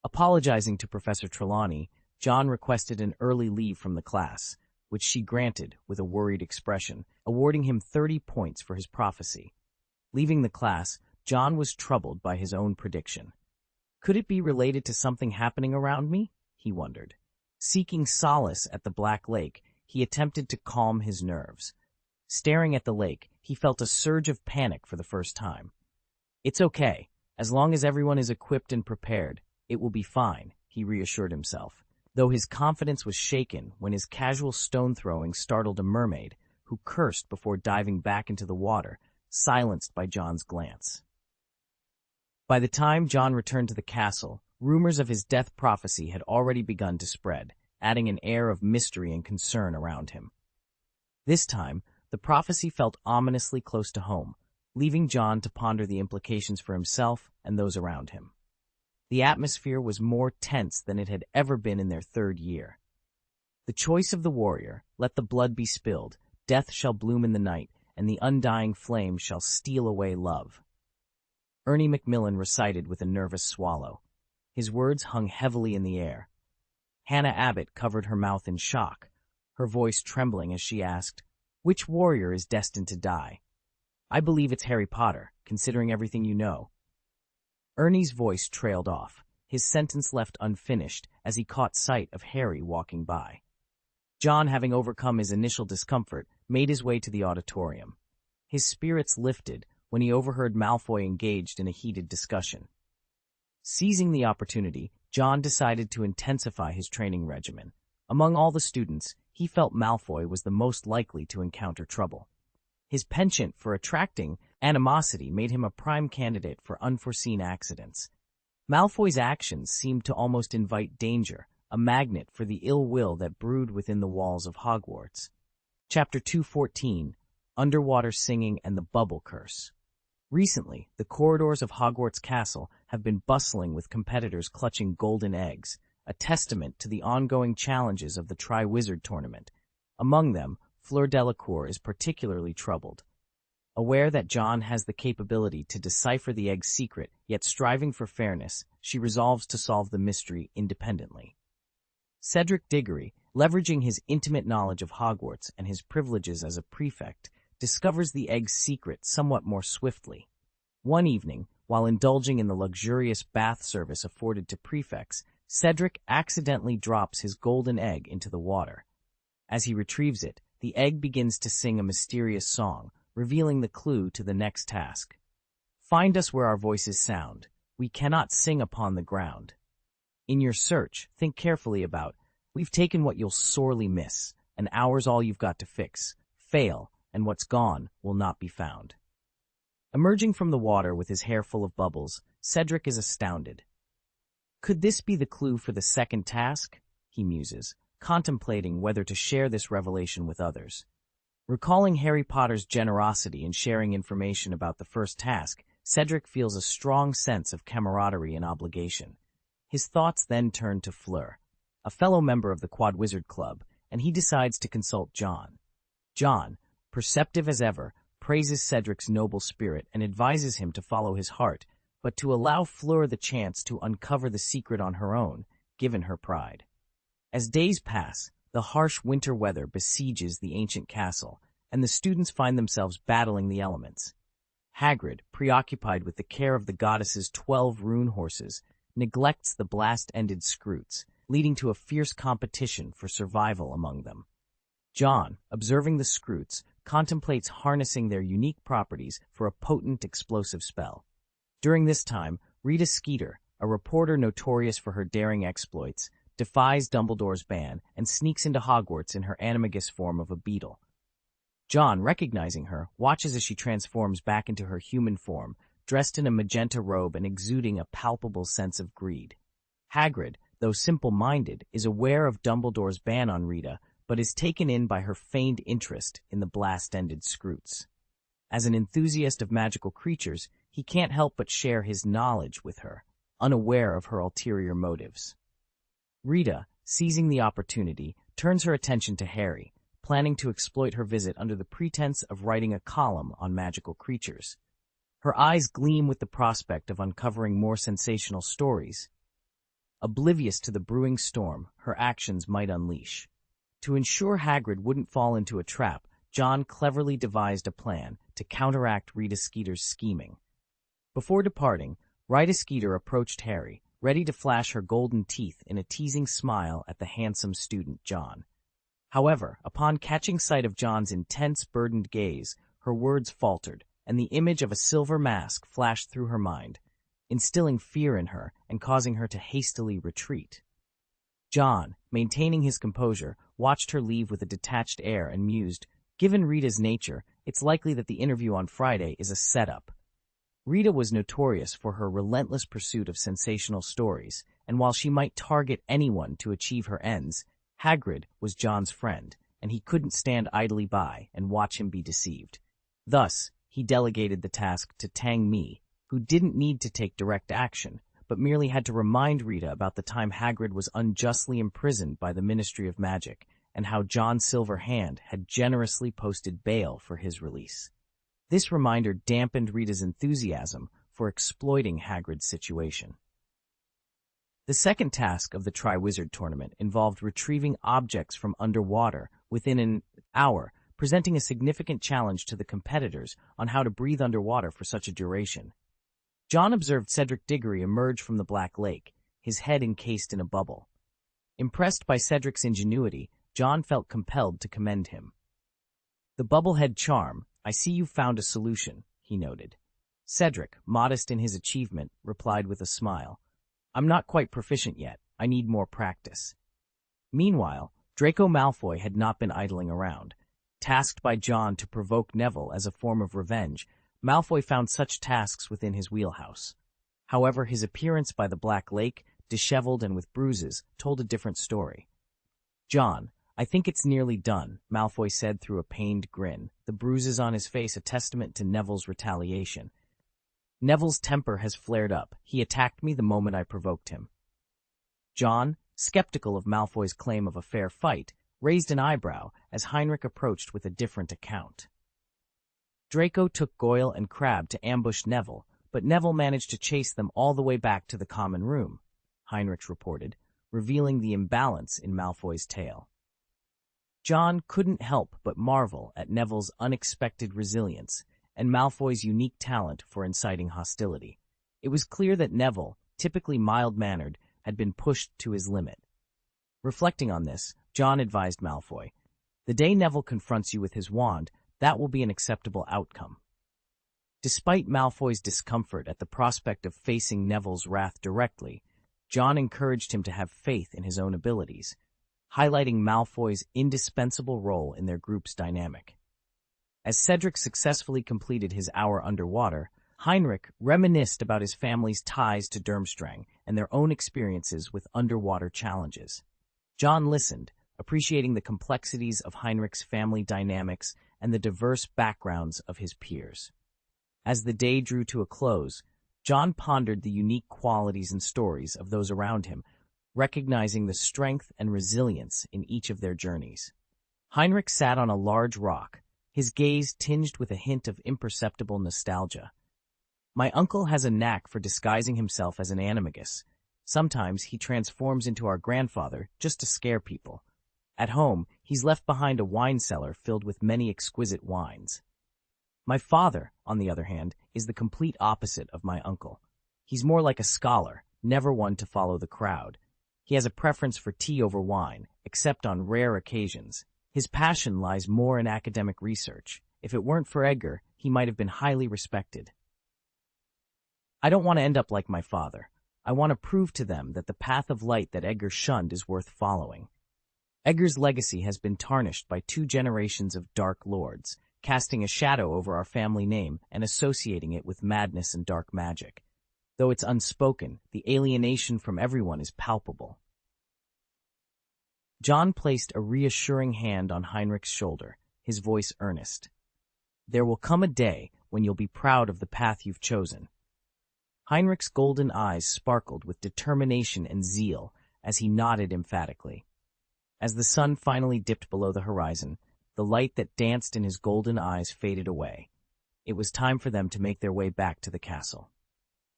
Apologizing to Professor Trelawney, John requested an early leave from the class, which she granted with a worried expression, awarding him 30 points for his prophecy. Leaving the class, John was troubled by his own prediction. Could it be related to something happening around me? He wondered. Seeking solace at the Black Lake, he attempted to calm his nerves. Staring at the lake, he felt a surge of panic for the first time. It's okay. As long as everyone is equipped and prepared, it will be fine, he reassured himself, though his confidence was shaken when his casual stone-throwing startled a mermaid, who cursed before diving back into the water, silenced by John's glance. By the time John returned to the castle, rumors of his death prophecy had already begun to spread, adding an air of mystery and concern around him. This time, the prophecy felt ominously close to home, leaving John to ponder the implications for himself and those around him. The atmosphere was more tense than it had ever been in their 3rd year. The choice of the warrior, let the blood be spilled, death shall bloom in the night, and the undying flame shall steal away love. Ernie Macmillan recited with a nervous swallow. His words hung heavily in the air. Hannah Abbott covered her mouth in shock, her voice trembling as she asked, "Which warrior is destined to die?" "I believe it's Harry Potter, considering everything you know." Ernie's voice trailed off, his sentence left unfinished as he caught sight of Harry walking by. John, having overcome his initial discomfort, made his way to the auditorium. His spirits lifted when he overheard Malfoy engaged in a heated discussion. Seizing the opportunity, John decided to intensify his training regimen. Among all the students, he felt Malfoy was the most likely to encounter trouble. His penchant for attracting animosity made him a prime candidate for unforeseen accidents. Malfoy's actions seemed to almost invite danger, a magnet for the ill will that brewed within the walls of Hogwarts. Chapter 214, Underwater Singing and the Bubble Curse. Recently, the corridors of Hogwarts Castle have been bustling with competitors clutching golden eggs, a testament to the ongoing challenges of the Triwizard Tournament. Among them, Fleur Delacour is particularly troubled. Aware that John has the capability to decipher the egg's secret, yet striving for fairness, she resolves to solve the mystery independently. Cedric Diggory, leveraging his intimate knowledge of Hogwarts and his privileges as a prefect, discovers the egg's secret somewhat more swiftly. One evening, while indulging in the luxurious bath service afforded to prefects, Cedric accidentally drops his golden egg into the water. As he retrieves it, the egg begins to sing a mysterious song, revealing the clue to the next task. Find us where our voices sound. We cannot sing upon the ground. In your search, think carefully about, we've taken what you'll sorely miss, an hour's all you've got to fix. Fail, and what's gone will not be found. Emerging from the water with his hair full of bubbles, Cedric is astounded. Could this be the clue for the second task? He muses, contemplating whether to share this revelation with others. Recalling Harry Potter's generosity in sharing information about the first task, Cedric feels a strong sense of camaraderie and obligation. His thoughts then turn to Fleur, a fellow member of the Quadwizard Club, and he decides to consult John. John, perceptive as ever, praises Cedric's noble spirit and advises him to follow his heart, but to allow Fleur the chance to uncover the secret on her own, given her pride. As days pass, the harsh winter weather besieges the ancient castle, and the students find themselves battling the elements. Hagrid, preoccupied with the care of the goddess's 12 rune horses, neglects the blast-ended Scroots, leading to a fierce competition for survival among them. John, observing the Scroots, contemplates harnessing their unique properties for a potent explosive spell. During this time, Rita Skeeter, a reporter notorious for her daring exploits, defies Dumbledore's ban and sneaks into Hogwarts in her animagus form of a beetle. John, recognizing her, watches as she transforms back into her human form, dressed in a magenta robe and exuding a palpable sense of greed. Hagrid, though simple-minded, is aware of Dumbledore's ban on Rita, but is taken in by her feigned interest in the blast-ended Scroots. As an enthusiast of magical creatures, he can't help but share his knowledge with her, unaware of her ulterior motives. Rita, seizing the opportunity, turns her attention to Harry, planning to exploit her visit under the pretense of writing a column on magical creatures. Her eyes gleam with the prospect of uncovering more sensational stories. Oblivious to the brewing storm her actions might unleash. To ensure Hagrid wouldn't fall into a trap, John cleverly devised a plan to counteract Rita Skeeter's scheming. Before departing, Rita Skeeter approached Harry, ready to flash her golden teeth in a teasing smile at the handsome student John. However, upon catching sight of John's intense, burdened gaze, her words faltered, and the image of a silver mask flashed through her mind, instilling fear in her and causing her to hastily retreat. John, maintaining his composure, watched her leave with a detached air and mused, "Given Rita's nature, it's likely that the interview on Friday is a setup." Rita was notorious for her relentless pursuit of sensational stories, and while she might target anyone to achieve her ends, Hagrid was John's friend, and he couldn't stand idly by and watch him be deceived. Thus, he delegated the task to Tang Mi, who didn't need to take direct action, but merely had to remind Rita about the time Hagrid was unjustly imprisoned by the Ministry of Magic, and how John Silverhand had generously posted bail for his release. This reminder dampened Rita's enthusiasm for exploiting Hagrid's situation. The second task of the Triwizard Tournament involved retrieving objects from underwater within an hour, presenting a significant challenge to the competitors on how to breathe underwater for such a duration. John observed Cedric Diggory emerge from the Black Lake, his head encased in a bubble. Impressed by Cedric's ingenuity, John felt compelled to commend him. "The bubblehead charm, I see you've found a solution," he noted. Cedric, modest in his achievement, replied with a smile, "I'm not quite proficient yet. I need more practice." Meanwhile, Draco Malfoy had not been idling around. Tasked by John to provoke Neville as a form of revenge, Malfoy found such tasks within his wheelhouse. However, his appearance by the Black Lake, disheveled and with bruises, told a different story. "John, I think it's nearly done," Malfoy said through a pained grin, the bruises on his face a testament to Neville's retaliation. "Neville's temper has flared up. He attacked me the moment I provoked him." John, skeptical of Malfoy's claim of a fair fight, raised an eyebrow as Heinrich approached with a different account. Draco took Goyle and Crabbe to ambush Neville, but Neville managed to chase them all the way back to the common room, Heinrich reported, revealing the imbalance in Malfoy's tale. John couldn't help but marvel at Neville's unexpected resilience and Malfoy's unique talent for inciting hostility. It was clear that Neville, typically mild-mannered, had been pushed to his limit. Reflecting on this, John advised Malfoy, "The day Neville confronts you with his wand, that will be an acceptable outcome." Despite Malfoy's discomfort at the prospect of facing Neville's wrath directly, John encouraged him to have faith in his own abilities, highlighting Malfoy's indispensable role in their group's dynamic. As Cedric successfully completed his hour underwater, Heinrich reminisced about his family's ties to Durmstrang and their own experiences with underwater challenges. John listened, appreciating the complexities of Heinrich's family dynamics and the diverse backgrounds of his peers. As the day drew to a close, John pondered the unique qualities and stories of those around him, recognizing the strength and resilience in each of their journeys. Heinrich sat on a large rock, his gaze tinged with a hint of imperceptible nostalgia. "My uncle has a knack for disguising himself as an animagus," Sometimes he transforms into our grandfather just to scare people. At home, he's left behind a wine cellar filled with many exquisite wines. My father, on the other hand, is the complete opposite of my uncle. He's more like a scholar, never one to follow the crowd. He has a preference for tea over wine, except on rare occasions. His passion lies more in academic research. If it weren't for Edgar, he might have been highly respected. I don't want to end up like my father. I want to prove to them that the path of light that Edgar shunned is worth following. Edgar's legacy has been tarnished by 2 generations of dark lords, casting a shadow over our family name and associating it with madness and dark magic. Though it's unspoken, the alienation from everyone is palpable. John placed a reassuring hand on Heinrich's shoulder, his voice earnest. There will come a day when you'll be proud of the path you've chosen. Heinrich's golden eyes sparkled with determination and zeal as he nodded emphatically. As the sun finally dipped below the horizon, the light that danced in his golden eyes faded away. It was time for them to make their way back to the castle.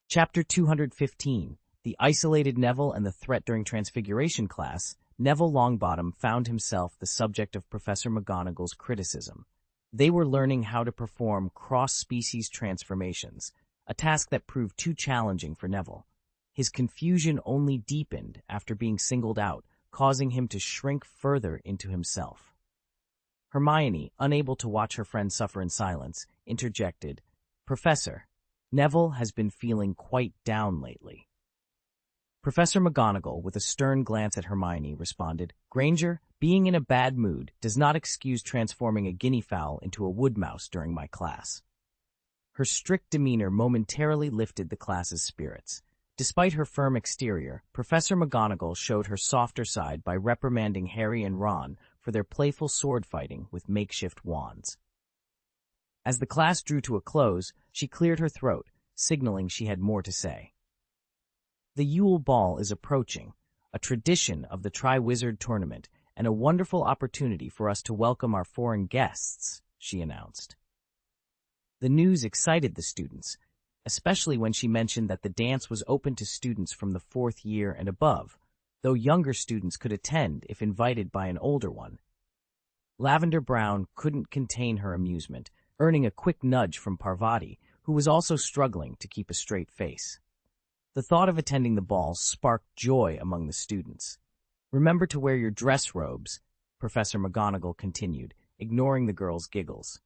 Chapter 215, The Isolated Neville and the Threat During Transfiguration class. Neville Longbottom found himself the subject of Professor McGonagall's criticism. They were learning how to perform cross-species transformations, a task that proved too challenging for Neville. His confusion only deepened after being singled out, causing him to shrink further into himself. Hermione, unable to watch her friend suffer in silence, interjected, "Professor, Neville has been feeling quite down lately." Professor McGonagall, with a stern glance at Hermione, responded, "Granger, being in a bad mood does not excuse transforming a guinea fowl into a wood mouse during my class." Her strict demeanor momentarily lifted the class's spirits. Despite her firm exterior, Professor McGonagall showed her softer side by reprimanding Harry and Ron for their playful sword fighting with makeshift wands. As the class drew to a close, she cleared her throat, signaling she had more to say. "The Yule Ball is approaching, a tradition of the Triwizard Tournament, and a wonderful opportunity for us to welcome our foreign guests," she announced. The news excited the students, especially when she mentioned that the dance was open to students from the 4th year and above, though younger students could attend if invited by an older one. Lavender Brown couldn't contain her amusement, earning a quick nudge from Parvati, who was also struggling to keep a straight face. The thought of attending the ball sparked joy among the students. "Remember to wear your dress robes," Professor McGonagall continued, ignoring the girls' giggles.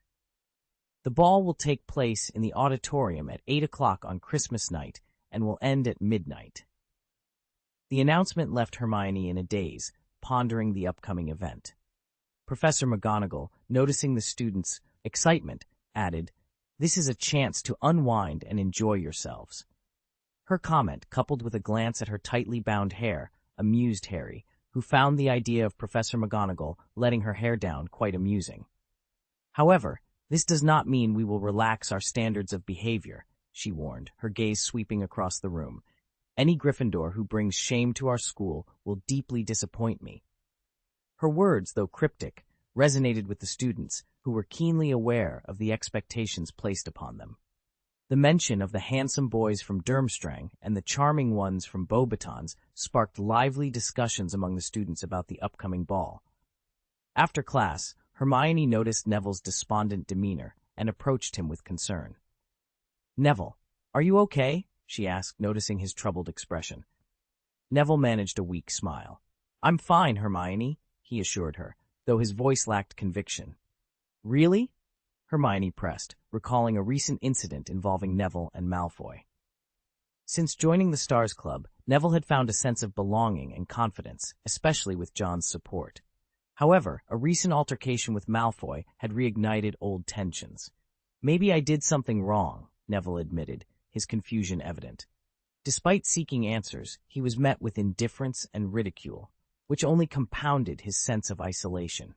"The ball will take place in the auditorium at 8 o'clock on Christmas night and will end at midnight." The announcement left Hermione in a daze, pondering the upcoming event. Professor McGonagall, noticing the students' excitement, added, "This is a chance to unwind and enjoy yourselves." Her comment, coupled with a glance at her tightly bound hair, amused Harry, who found the idea of Professor McGonagall letting her hair down quite amusing. "However, this does not mean we will relax our standards of behavior," she warned, her gaze sweeping across the room. "Any Gryffindor who brings shame to our school will deeply disappoint me." Her words, though cryptic, resonated with the students, who were keenly aware of the expectations placed upon them. The mention of the handsome boys from Durmstrang and the charming ones from Beauxbatons sparked lively discussions among the students about the upcoming ball. After class, Hermione noticed Neville's despondent demeanor and approached him with concern. "Neville, are you okay?" she asked, noticing his troubled expression. Neville managed a weak smile. "I'm fine, Hermione," he assured her, though his voice lacked conviction. "Really?" Hermione pressed, recalling a recent incident involving Neville and Malfoy. Since joining the Stars Club, Neville had found a sense of belonging and confidence, especially with John's support. However, a recent altercation with Malfoy had reignited old tensions. "Maybe I did something wrong," Neville admitted, his confusion evident. Despite seeking answers, he was met with indifference and ridicule, which only compounded his sense of isolation.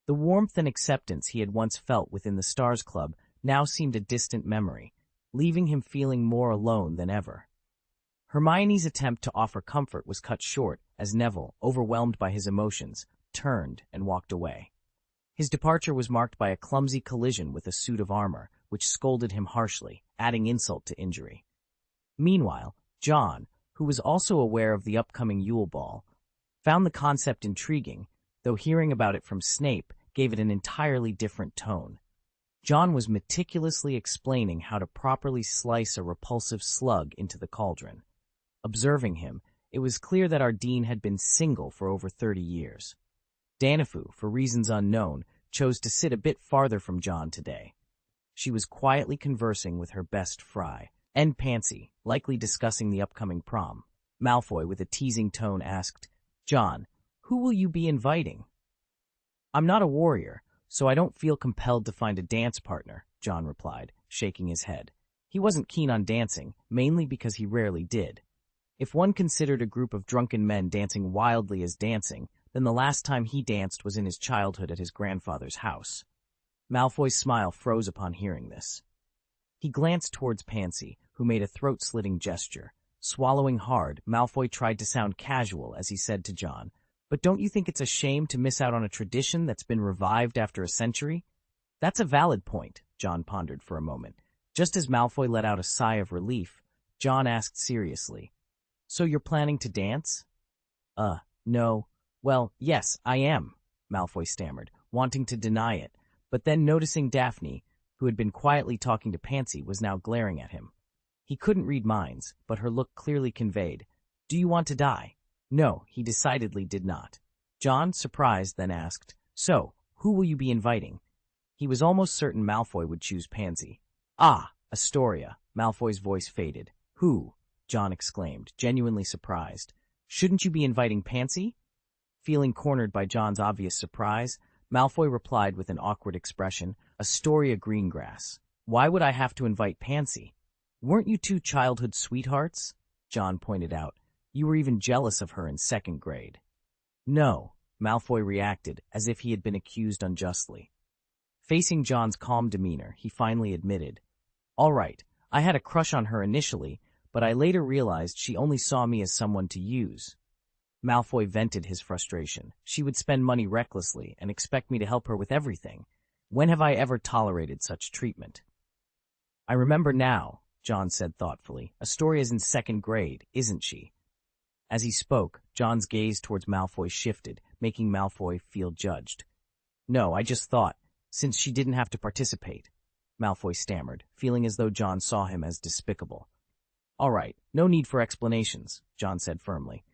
The warmth and acceptance he had once felt within the Stars Club now seemed a distant memory, leaving him feeling more alone than ever. Hermione's attempt to offer comfort was cut short as Neville, overwhelmed by his emotions, turned and walked away. His departure was marked by a clumsy collision with a suit of armor, which scolded him harshly, adding insult to injury. Meanwhile, John, who was also aware of the upcoming Yule Ball, found the concept intriguing, though hearing about it from Snape gave it an entirely different tone. John was meticulously explaining how to properly slice a repulsive slug into the cauldron. Observing him, it was clear that our dean had been single for over 30 years. Danifu, for reasons unknown, chose to sit a bit farther from John today. She was quietly conversing with her best fry, and Pansy, likely discussing the upcoming prom. Malfoy, with a teasing tone, asked, "John, who will you be inviting?" "I'm not a warrior, so I don't feel compelled to find a dance partner," John replied, shaking his head. He wasn't keen on dancing, mainly because he rarely did. If one considered a group of drunken men dancing wildly as dancing, then the last time he danced was in his childhood at his grandfather's house. Malfoy's smile froze upon hearing this. He glanced towards Pansy, who made a throat-slitting gesture. Swallowing hard, Malfoy tried to sound casual as he said to John, "But don't you think it's a shame to miss out on a tradition that's been revived after a century?" "That's a valid point," John pondered for a moment. Just as Malfoy let out a sigh of relief, John asked seriously, "So you're planning to dance?" No. Well, yes, I am," Malfoy stammered, wanting to deny it, but then noticing Daphne, who had been quietly talking to Pansy, was now glaring at him. He couldn't read minds, but her look clearly conveyed, "Do you want to die?" No, he decidedly did not. John, surprised, then asked, "So, who will you be inviting?" He was almost certain Malfoy would choose Pansy. "Ah, Astoria," Malfoy's voice faded. "Who?" John exclaimed, genuinely surprised. "Shouldn't you be inviting Pansy?" Feeling cornered by John's obvious surprise, Malfoy replied with an awkward expression, "Astoria Greengrass. Why would I have to invite Pansy?" "Weren't you two childhood sweethearts?" John pointed out. "You were even jealous of her in 2nd grade." "No," Malfoy reacted, as if he had been accused unjustly. Facing John's calm demeanor, he finally admitted, "All right, I had a crush on her initially, but I later realized she only saw me as someone to use." Malfoy vented his frustration. "She would spend money recklessly and expect me to help her with everything. When have I ever tolerated such treatment?" "I remember now," John said thoughtfully. "Astoria's in 2nd grade, isn't she?" As he spoke, John's gaze towards Malfoy shifted, making Malfoy feel judged. "No, I just thought, since she didn't have to participate," Malfoy stammered, feeling as though John saw him as despicable. "All right, no need for explanations," John said firmly.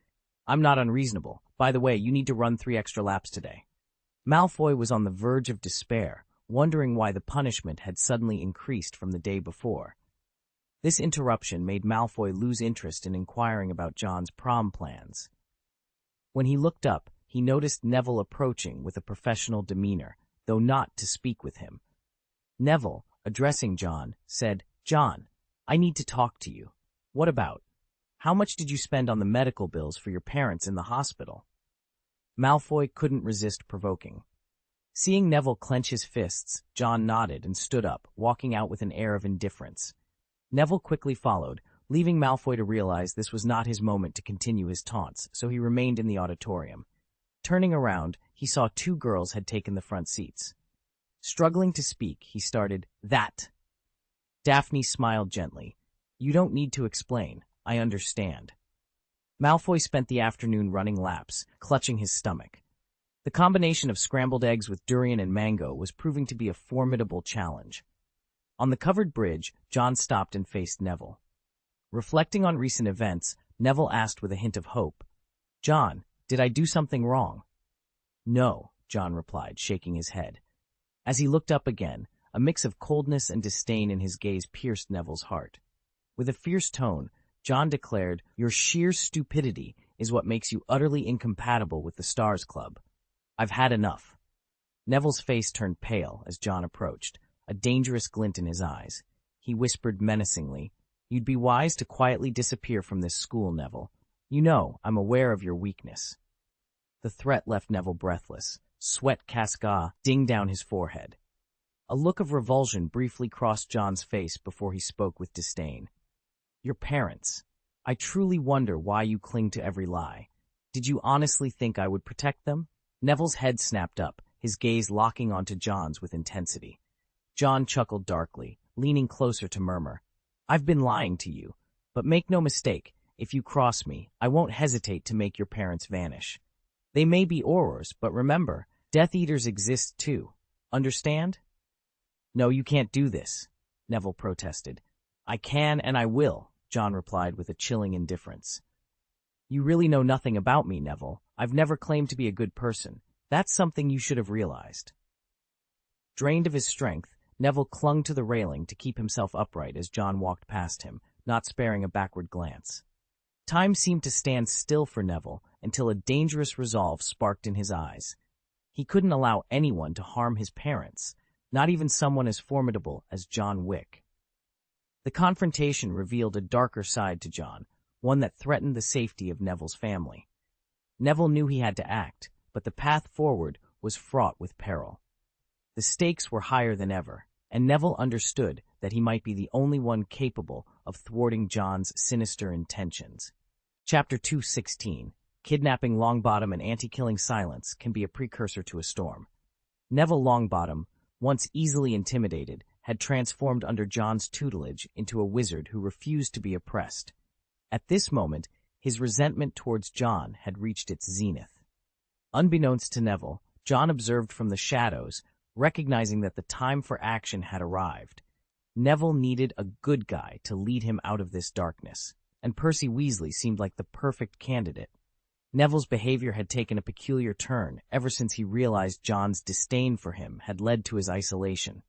"I'm not unreasonable. By the way, you need to run 3 extra laps today." Malfoy was on the verge of despair, wondering why the punishment had suddenly increased from the day before. This interruption made Malfoy lose interest in inquiring about John's prom plans. When he looked up, he noticed Neville approaching with a professional demeanor, though not to speak with him. Neville, addressing John, said, "John, I need to talk to you." "What about? How much did you spend on the medical bills for your parents in the hospital?" Malfoy couldn't resist provoking. Seeing Neville clench his fists, John nodded and stood up, walking out with an air of indifference. Neville quickly followed, leaving Malfoy to realize this was not his moment to continue his taunts, so he remained in the auditorium. Turning around, he saw 2 girls had taken the front seats. Struggling to speak, he started, "That." Daphne smiled gently. "You don't need to explain. I understand." Malfoy spent the afternoon running laps, clutching his stomach. The combination of scrambled eggs with durian and mango was proving to be a formidable challenge. On the covered bridge, John stopped and faced Neville. Reflecting on recent events, Neville asked with a hint of hope, "John, did I do something wrong?" "No," John replied, shaking his head. As he looked up again, a mix of coldness and disdain in his gaze pierced Neville's heart. With a fierce tone, John declared, "Your sheer stupidity is what makes you utterly incompatible with the Stars Club. I've had enough." Neville's face turned pale as John approached, a dangerous glint in his eyes. He whispered menacingly, "You'd be wise to quietly disappear from this school, Neville. You know, I'm aware of your weakness." The threat left Neville breathless. Sweat dinged down his forehead. A look of revulsion briefly crossed John's face before he spoke with disdain. "Your parents. I truly wonder why you cling to every lie. Did you honestly think I would protect them?" Neville's head snapped up, his gaze locking onto John's with intensity. John chuckled darkly, leaning closer to murmur, "I've been lying to you, but make no mistake, If you cross me, I won't hesitate to make your parents vanish. They may be Aurors, but remember, Death Eaters exist too. Understand? No, you can't do this, Neville protested. I can and I will, John replied with a chilling indifference. You really know nothing about me, Neville. I've never claimed to be a good person. That's something you should have realized. Drained of his strength, Neville clung to the railing to keep himself upright as John walked past him, not sparing a backward glance. Time seemed to stand still for Neville until a dangerous resolve sparked in his eyes. He couldn't allow anyone to harm his parents, not even someone as formidable as John Wick. The confrontation revealed a darker side to John, one that threatened the safety of Neville's family. Neville knew he had to act, but the path forward was fraught with peril. The stakes were higher than ever, and Neville understood that he might be the only one capable of thwarting John's sinister intentions. Chapter 2:16, Kidnapping Longbottom and Anti-Killing Silence can be a precursor to a storm. Neville Longbottom, once easily intimidated, had transformed under John's tutelage into a wizard who refused to be oppressed. At this moment, his resentment towards John had reached its zenith. Unbeknownst to Neville, John observed from the shadows, recognizing that the time for action had arrived. Neville needed a good guy to lead him out of this darkness, and Percy Weasley seemed like the perfect candidate. Neville's behavior had taken a peculiar turn ever since he realized John's disdain for him had led to his isolation.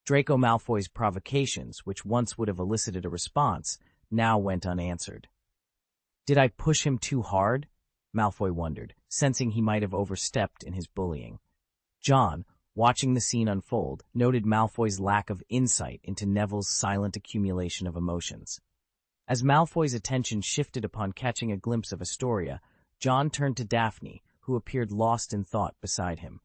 Draco Malfoy's provocations, which once would have elicited a response, now went unanswered. Did I push him too hard? Malfoy wondered, sensing he might have overstepped in his bullying. John, watching the scene unfold, noted Malfoy's lack of insight into Neville's silent accumulation of emotions. As Malfoy's attention shifted upon catching a glimpse of Astoria, John turned to Daphne, who appeared lost in thought beside him.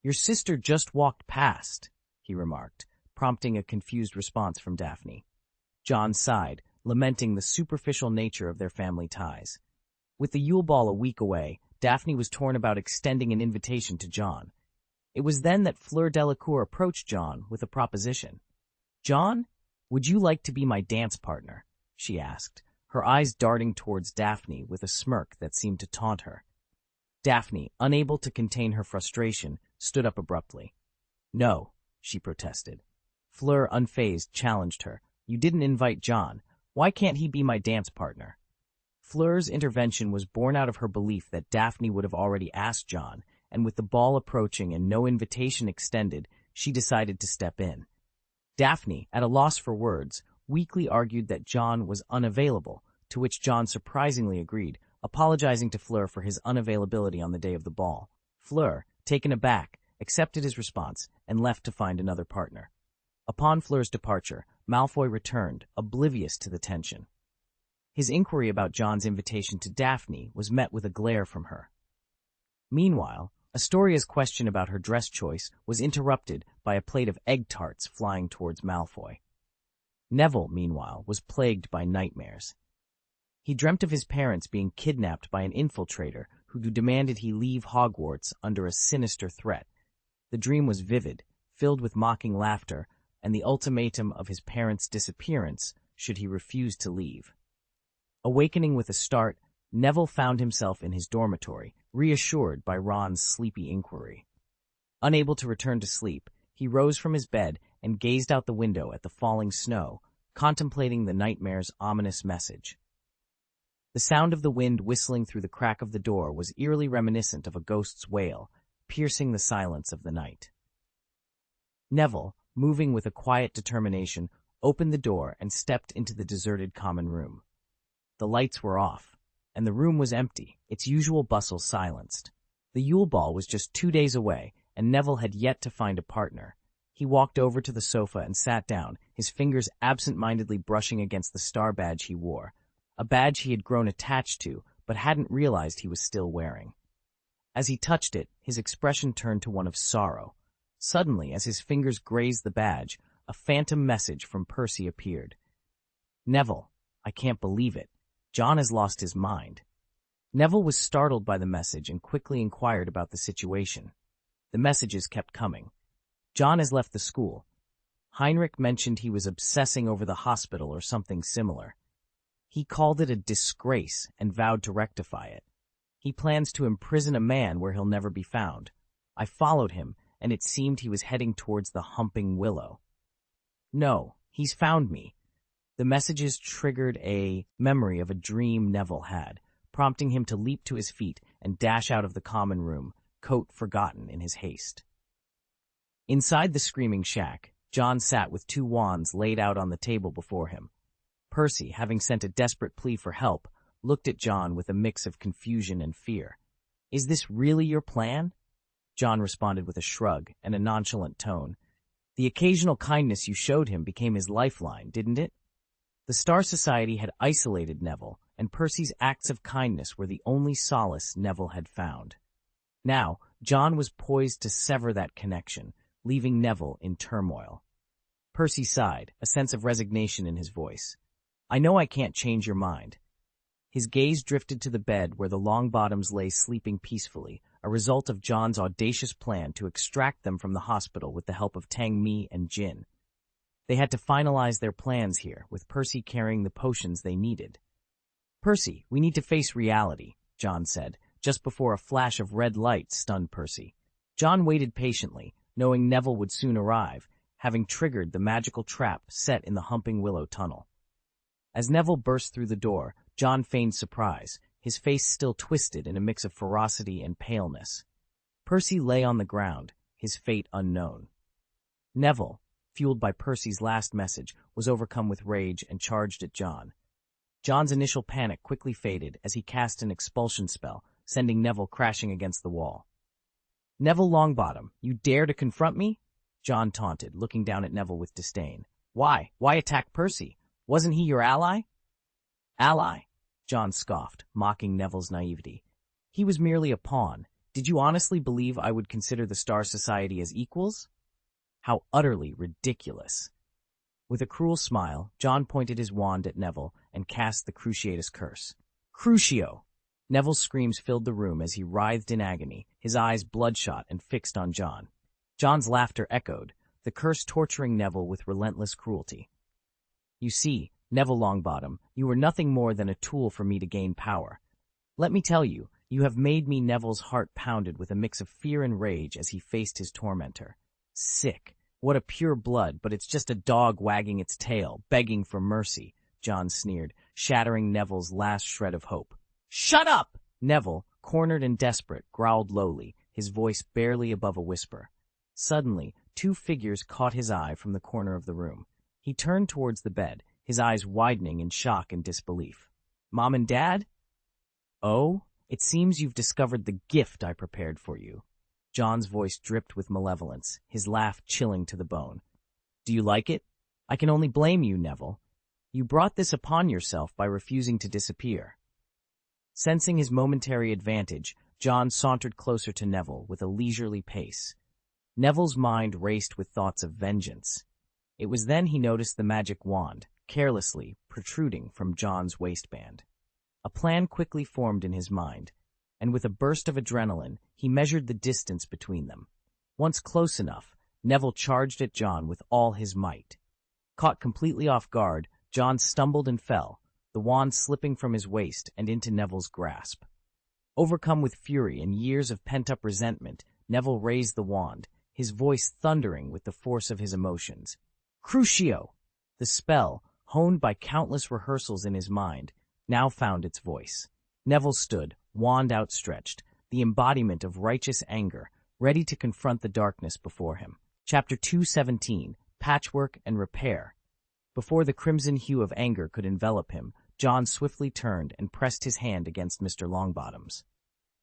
"Your sister just walked past," he remarked, prompting a confused response from Daphne. John sighed, lamenting the superficial nature of their family ties. With the Yule Ball a week away, Daphne was torn about extending an invitation to John. It was then that Fleur Delacour approached John with a proposition. "John, would you like to be my dance partner?" she asked, her eyes darting towards Daphne with a smirk that seemed to taunt her. Daphne, unable to contain her frustration, stood up abruptly. "No," she protested. Fleur, unfazed, challenged her. "You didn't invite John. Why can't he be my dance partner?" Fleur's intervention was born out of her belief that Daphne would have already asked John, and with the ball approaching and no invitation extended, she decided to step in. Daphne, at a loss for words, weakly argued that John was unavailable, to which John surprisingly agreed, apologizing to Fleur for his unavailability on the day of the ball. Fleur, taken aback, accepted his response and left to find another partner. Upon Fleur's departure, Malfoy returned, oblivious to the tension. His inquiry about John's invitation to Daphne was met with a glare from her. Meanwhile, Astoria's question about her dress choice was interrupted by a plate of egg tarts flying towards Malfoy. Neville, meanwhile, was plagued by nightmares. He dreamt of his parents being kidnapped by an infiltrator who demanded he leave Hogwarts under a sinister threat. The dream was vivid, filled with mocking laughter, and the ultimatum of his parents' disappearance should he refuse to leave. Awakening with a start, Neville found himself in his dormitory, reassured by Ron's sleepy inquiry. Unable to return to sleep, he rose from his bed and gazed out the window at the falling snow, contemplating the nightmare's ominous message. The sound of the wind whistling through the crack of the door was eerily reminiscent of a ghost's wail, piercing the silence of the night. Neville, moving with a quiet determination, opened the door and stepped into the deserted common room. The lights were off, and the room was empty, its usual bustle silenced. The Yule Ball was just 2 days away, and Neville had yet to find a partner. He walked over to the sofa and sat down, his fingers absent-mindedly brushing against the star badge he wore, a badge he had grown attached to but hadn't realized he was still wearing. As he touched it, his expression turned to one of sorrow. Suddenly, as his fingers grazed the badge, a phantom message from Percy appeared. "Neville, I can't believe it. John has lost his mind." Neville was startled by the message and quickly inquired about the situation. The messages kept coming. "John has left the school. Heinrich mentioned he was obsessing over the hospital or something similar. He called it a disgrace and vowed to rectify it. He plans to imprison a man where he'll never be found. I followed him, and it seemed he was heading towards the humping willow. No, he's found me. The messages triggered a memory of a dream Neville had, prompting him to leap to his feet and dash out of the common room, coat forgotten in his haste. Inside the screaming shack, John sat with 2 wands laid out on the table before him. Percy, having sent a desperate plea for help, looked at John with a mix of confusion and fear. "Is this really your plan?" John responded with a shrug and a nonchalant tone. "The occasional kindness you showed him became his lifeline, didn't it?" The Star Society had isolated Neville, and Percy's acts of kindness were the only solace Neville had found. Now, John was poised to sever that connection, leaving Neville in turmoil. Percy sighed, a sense of resignation in his voice. "I know I can't change your mind." His gaze drifted to the bed where the Longbottoms lay sleeping peacefully, a result of John's audacious plan to extract them from the hospital with the help of Tang Mi and Jin. They had to finalize their plans here, with Percy carrying the potions they needed. "Percy, we need to face reality," John said, just before a flash of red light stunned Percy. John waited patiently, knowing Neville would soon arrive, having triggered the magical trap set in the Humping Willow tunnel. As Neville burst through the door, John feigned surprise, his face still twisted in a mix of ferocity and paleness. Percy lay on the ground, his fate unknown. Neville, fueled by Percy's last message, was overcome with rage and charged at John. John's initial panic quickly faded as he cast an expulsion spell, sending Neville crashing against the wall. "Neville Longbottom, you dare to confront me?" John taunted, looking down at Neville with disdain. "Why? Why attack Percy? Wasn't he your ally?" "Ally?" John scoffed, mocking Neville's naivety. "He was merely a pawn. Did you honestly believe I would consider the Star Society as equals?" How utterly ridiculous. With a cruel smile, John pointed his wand at Neville and cast the Cruciatus Curse. "Crucio!" Neville's screams filled the room as he writhed in agony, his eyes bloodshot and fixed on John. John's laughter echoed, the curse torturing Neville with relentless cruelty. "You see, Neville Longbottom, you were nothing more than a tool for me to gain power. Let me tell you, you have made me." Neville's heart pounded with a mix of fear and rage as he faced his tormentor. "Sick. What a pure blood, but it's just a dog wagging its tail, begging for mercy," John sneered, shattering Neville's last shred of hope. "Shut up!" Neville, cornered and desperate, growled lowly, his voice barely above a whisper. Suddenly, 2 figures caught his eye from the corner of the room. He turned towards the bed, his eyes widening in shock and disbelief. "Mom and Dad?" "Oh, it seems you've discovered the gift I prepared for you." John's voice dripped with malevolence, his laugh chilling to the bone. "Do you like it? I can only blame you, Neville. You brought this upon yourself by refusing to disappear." Sensing his momentary advantage, John sauntered closer to Neville with a leisurely pace. Neville's mind raced with thoughts of vengeance. It was then he noticed the magic wand, carelessly protruding from John's waistband. A plan quickly formed in his mind, and with a burst of adrenaline, he measured the distance between them. Once close enough, Neville charged at John with all his might. Caught completely off guard, John stumbled and fell, the wand slipping from his waist and into Neville's grasp. Overcome with fury and years of pent-up resentment, Neville raised the wand, his voice thundering with the force of his emotions. "Crucio!" The spell, honed by countless rehearsals in his mind, now found its voice. Neville stood, wand outstretched, the embodiment of righteous anger, ready to confront the darkness before him. Chapter 217, Patchwork and Repair. Before the crimson hue of anger could envelop him, John swiftly turned and pressed his hand against Mr. Longbottom's.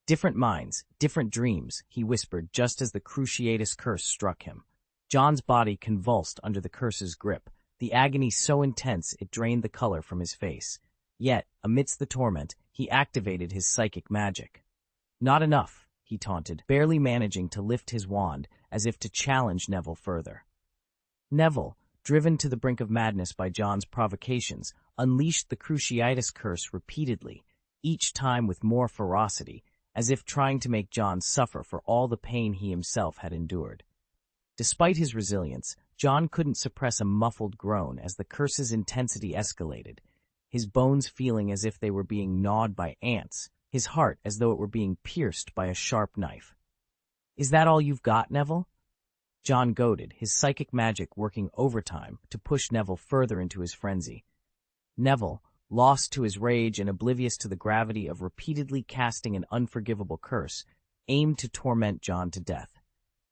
"Different minds, different dreams," he whispered just as the Cruciatus Curse struck him. John's body convulsed under the curse's grip, the agony so intense it drained the color from his face. Yet, amidst the torment, he activated his psychic magic. "Not enough," he taunted, barely managing to lift his wand as if to challenge Neville further. Neville, driven to the brink of madness by John's provocations, unleashed the Cruciatus Curse repeatedly, each time with more ferocity, as if trying to make John suffer for all the pain he himself had endured. Despite his resilience, John couldn't suppress a muffled groan as the curse's intensity escalated. his bones feeling as if they were being gnawed by ants, his heart as though it were being pierced by a sharp knife. "Is that all you've got, Neville?" John goaded, his psychic magic working overtime to push Neville further into his frenzy. Neville, lost to his rage and oblivious to the gravity of repeatedly casting an unforgivable curse, aimed to torment John to death.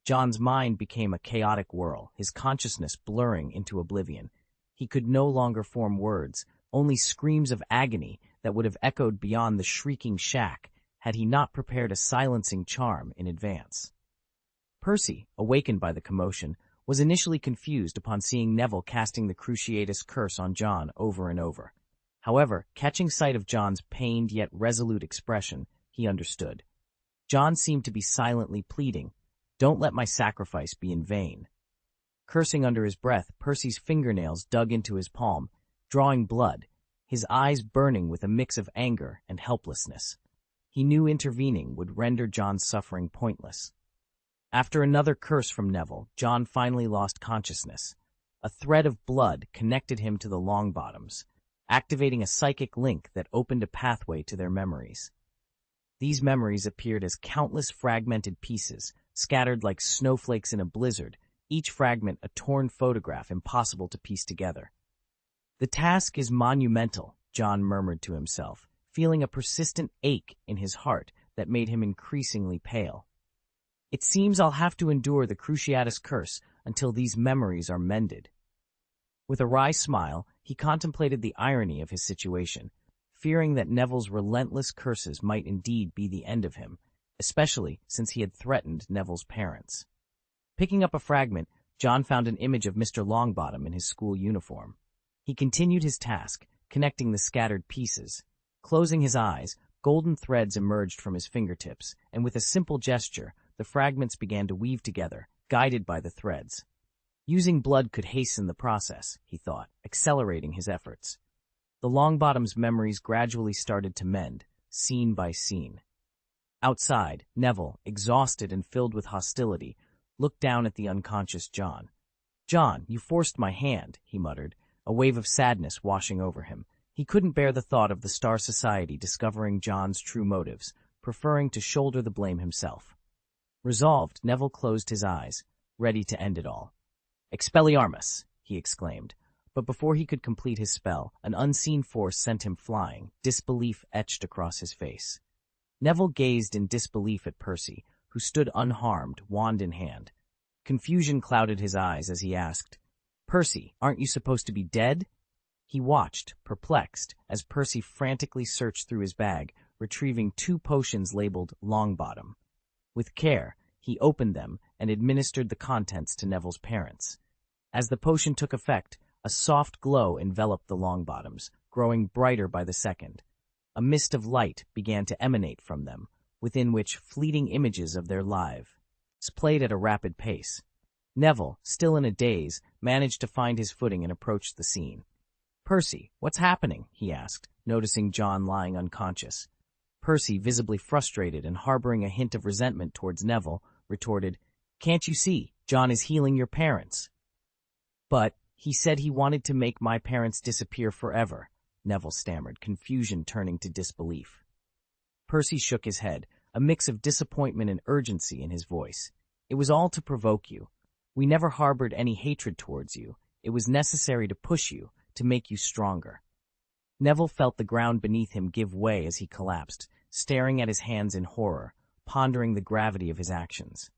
John's mind became a chaotic whirl, his consciousness blurring into oblivion. He could no longer form words, only screams of agony that would have echoed beyond the shrieking shack had he not prepared a silencing charm in advance. Percy, awakened by the commotion, was initially confused upon seeing Neville casting the Cruciatus curse on John over and over. However, catching sight of John's pained yet resolute expression, he understood. John seemed to be silently pleading, "Don't let my sacrifice be in vain." Cursing under his breath, Percy's fingernails dug into his palm, drawing blood, his eyes burning with a mix of anger and helplessness. He knew intervening would render John's suffering pointless. After another curse from Neville, John finally lost consciousness. A thread of blood connected him to the Longbottoms, activating a psychic link that opened a pathway to their memories. These memories appeared as countless fragmented pieces, scattered like snowflakes in a blizzard, each fragment a torn photograph impossible to piece together. "The task is monumental," John murmured to himself, feeling a persistent ache in his heart that made him increasingly pale. "It seems I'll have to endure the Cruciatus curse until these memories are mended." With a wry smile, he contemplated the irony of his situation, fearing that Neville's relentless curses might indeed be the end of him, especially since he had threatened Neville's parents. Picking up a fragment, John found an image of Mr. Longbottom in his school uniform. He continued his task, connecting the scattered pieces. Closing his eyes, golden threads emerged from his fingertips, and with a simple gesture, the fragments began to weave together, guided by the threads. Using blood could hasten the process, he thought, accelerating his efforts. The Longbottom's memories gradually started to mend, scene by scene. Outside, Neville, exhausted and filled with hostility, looked down at the unconscious John. "John, you forced my hand," he muttered, a wave of sadness washing over him. He couldn't bear the thought of the Star Society discovering John's true motives, preferring to shoulder the blame himself. Resolved, Neville closed his eyes, ready to end it all. "Expelliarmus!" he exclaimed, but before he could complete his spell, an unseen force sent him flying, disbelief etched across his face. Neville gazed in disbelief at Percy, who stood unharmed, wand in hand. Confusion clouded his eyes as he asked, "Percy, aren't you supposed to be dead?" He watched, perplexed, as Percy frantically searched through his bag, retrieving 2 potions labeled Longbottom. With care, he opened them and administered the contents to Neville's parents. As the potion took effect, a soft glow enveloped the Longbottoms, growing brighter by the second. A mist of light began to emanate from them, within which fleeting images of their lives played at a rapid pace. Neville, still in a daze, managed to find his footing and approached the scene. "Percy, what's happening?" he asked, noticing John lying unconscious. Percy, visibly frustrated and harboring a hint of resentment towards Neville, retorted, "Can't you see? John is healing your parents." "But he said he wanted to make my parents disappear forever," Neville stammered, confusion turning to disbelief. Percy shook his head, a mix of disappointment and urgency in his voice. "It was all to provoke you. We never harbored any hatred towards you. It was necessary to push you, to make you stronger." Neville felt the ground beneath him give way as he collapsed, staring at his hands in horror, pondering the gravity of his actions.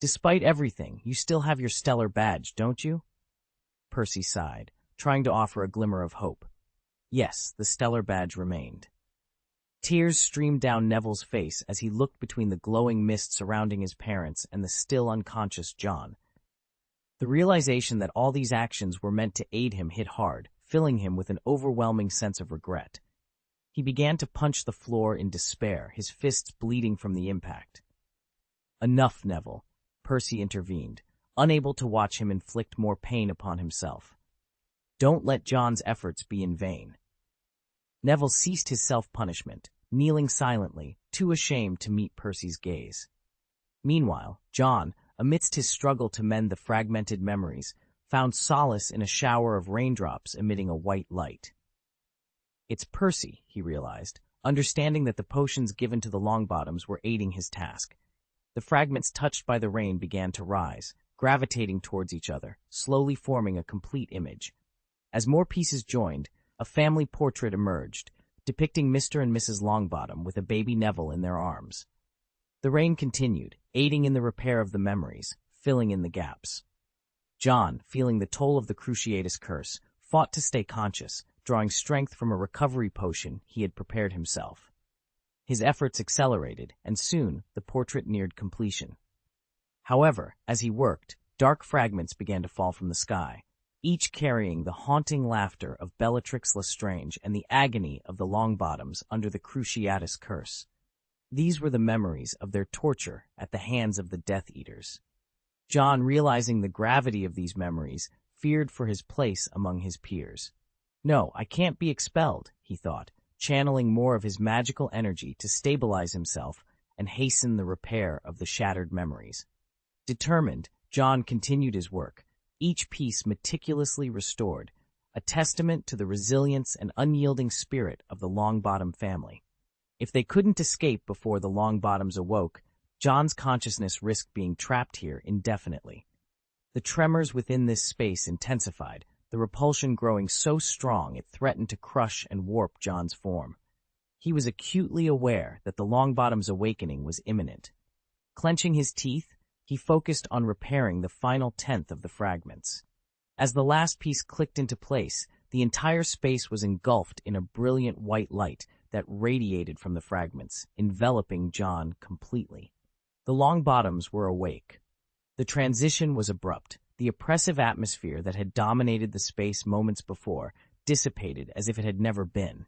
"Despite everything, you still have your stellar badge, don't you?" Percy sighed, trying to offer a glimmer of hope. Yes, the stellar badge remained. Tears streamed down Neville's face as he looked between the glowing mist surrounding his parents and the still unconscious John. The realization that all these actions were meant to aid him hit hard, filling him with an overwhelming sense of regret. He began to punch the floor in despair, his fists bleeding from the impact. "Enough, Neville," Percy intervened, unable to watch him inflict more pain upon himself. "Don't let John's efforts be in vain." Neville ceased his self-punishment, kneeling silently, too ashamed to meet Percy's gaze. Meanwhile, John, amidst his struggle to mend the fragmented memories, found solace in a shower of raindrops emitting a white light. It's Percy, he realized, understanding that the potions given to the Longbottoms were aiding his task. The fragments touched by the rain began to rise, gravitating towards each other, slowly forming a complete image. As more pieces joined, a family portrait emerged, depicting Mr. and Mrs. Longbottom with a baby Neville in their arms. The rain continued, aiding in the repair of the memories, filling in the gaps. John, feeling the toll of the Cruciatus curse, fought to stay conscious, drawing strength from a recovery potion he had prepared himself. His efforts accelerated, and soon the portrait neared completion. However, as he worked, dark fragments began to fall from the sky, each carrying the haunting laughter of Bellatrix Lestrange and the agony of the Longbottoms under the Cruciatus curse. These were the memories of their torture at the hands of the Death Eaters. John, realizing the gravity of these memories, feared for his place among his peers. "No, I can't be expelled," he thought, channeling more of his magical energy to stabilize himself and hasten the repair of the shattered memories. Determined, John continued his work, each piece meticulously restored, a testament to the resilience and unyielding spirit of the Longbottom family. If they couldn't escape before the Longbottoms awoke, John's consciousness risked being trapped here indefinitely. The tremors within this space intensified, the repulsion growing so strong it threatened to crush and warp John's form. He was acutely aware that the Longbottom's awakening was imminent. Clenching his teeth, he focused on repairing the final tenth of the fragments. As the last piece clicked into place, the entire space was engulfed in a brilliant white light that radiated from the fragments, enveloping John completely. The Longbottoms were awake. The transition was abrupt. The oppressive atmosphere that had dominated the space moments before dissipated as if it had never been.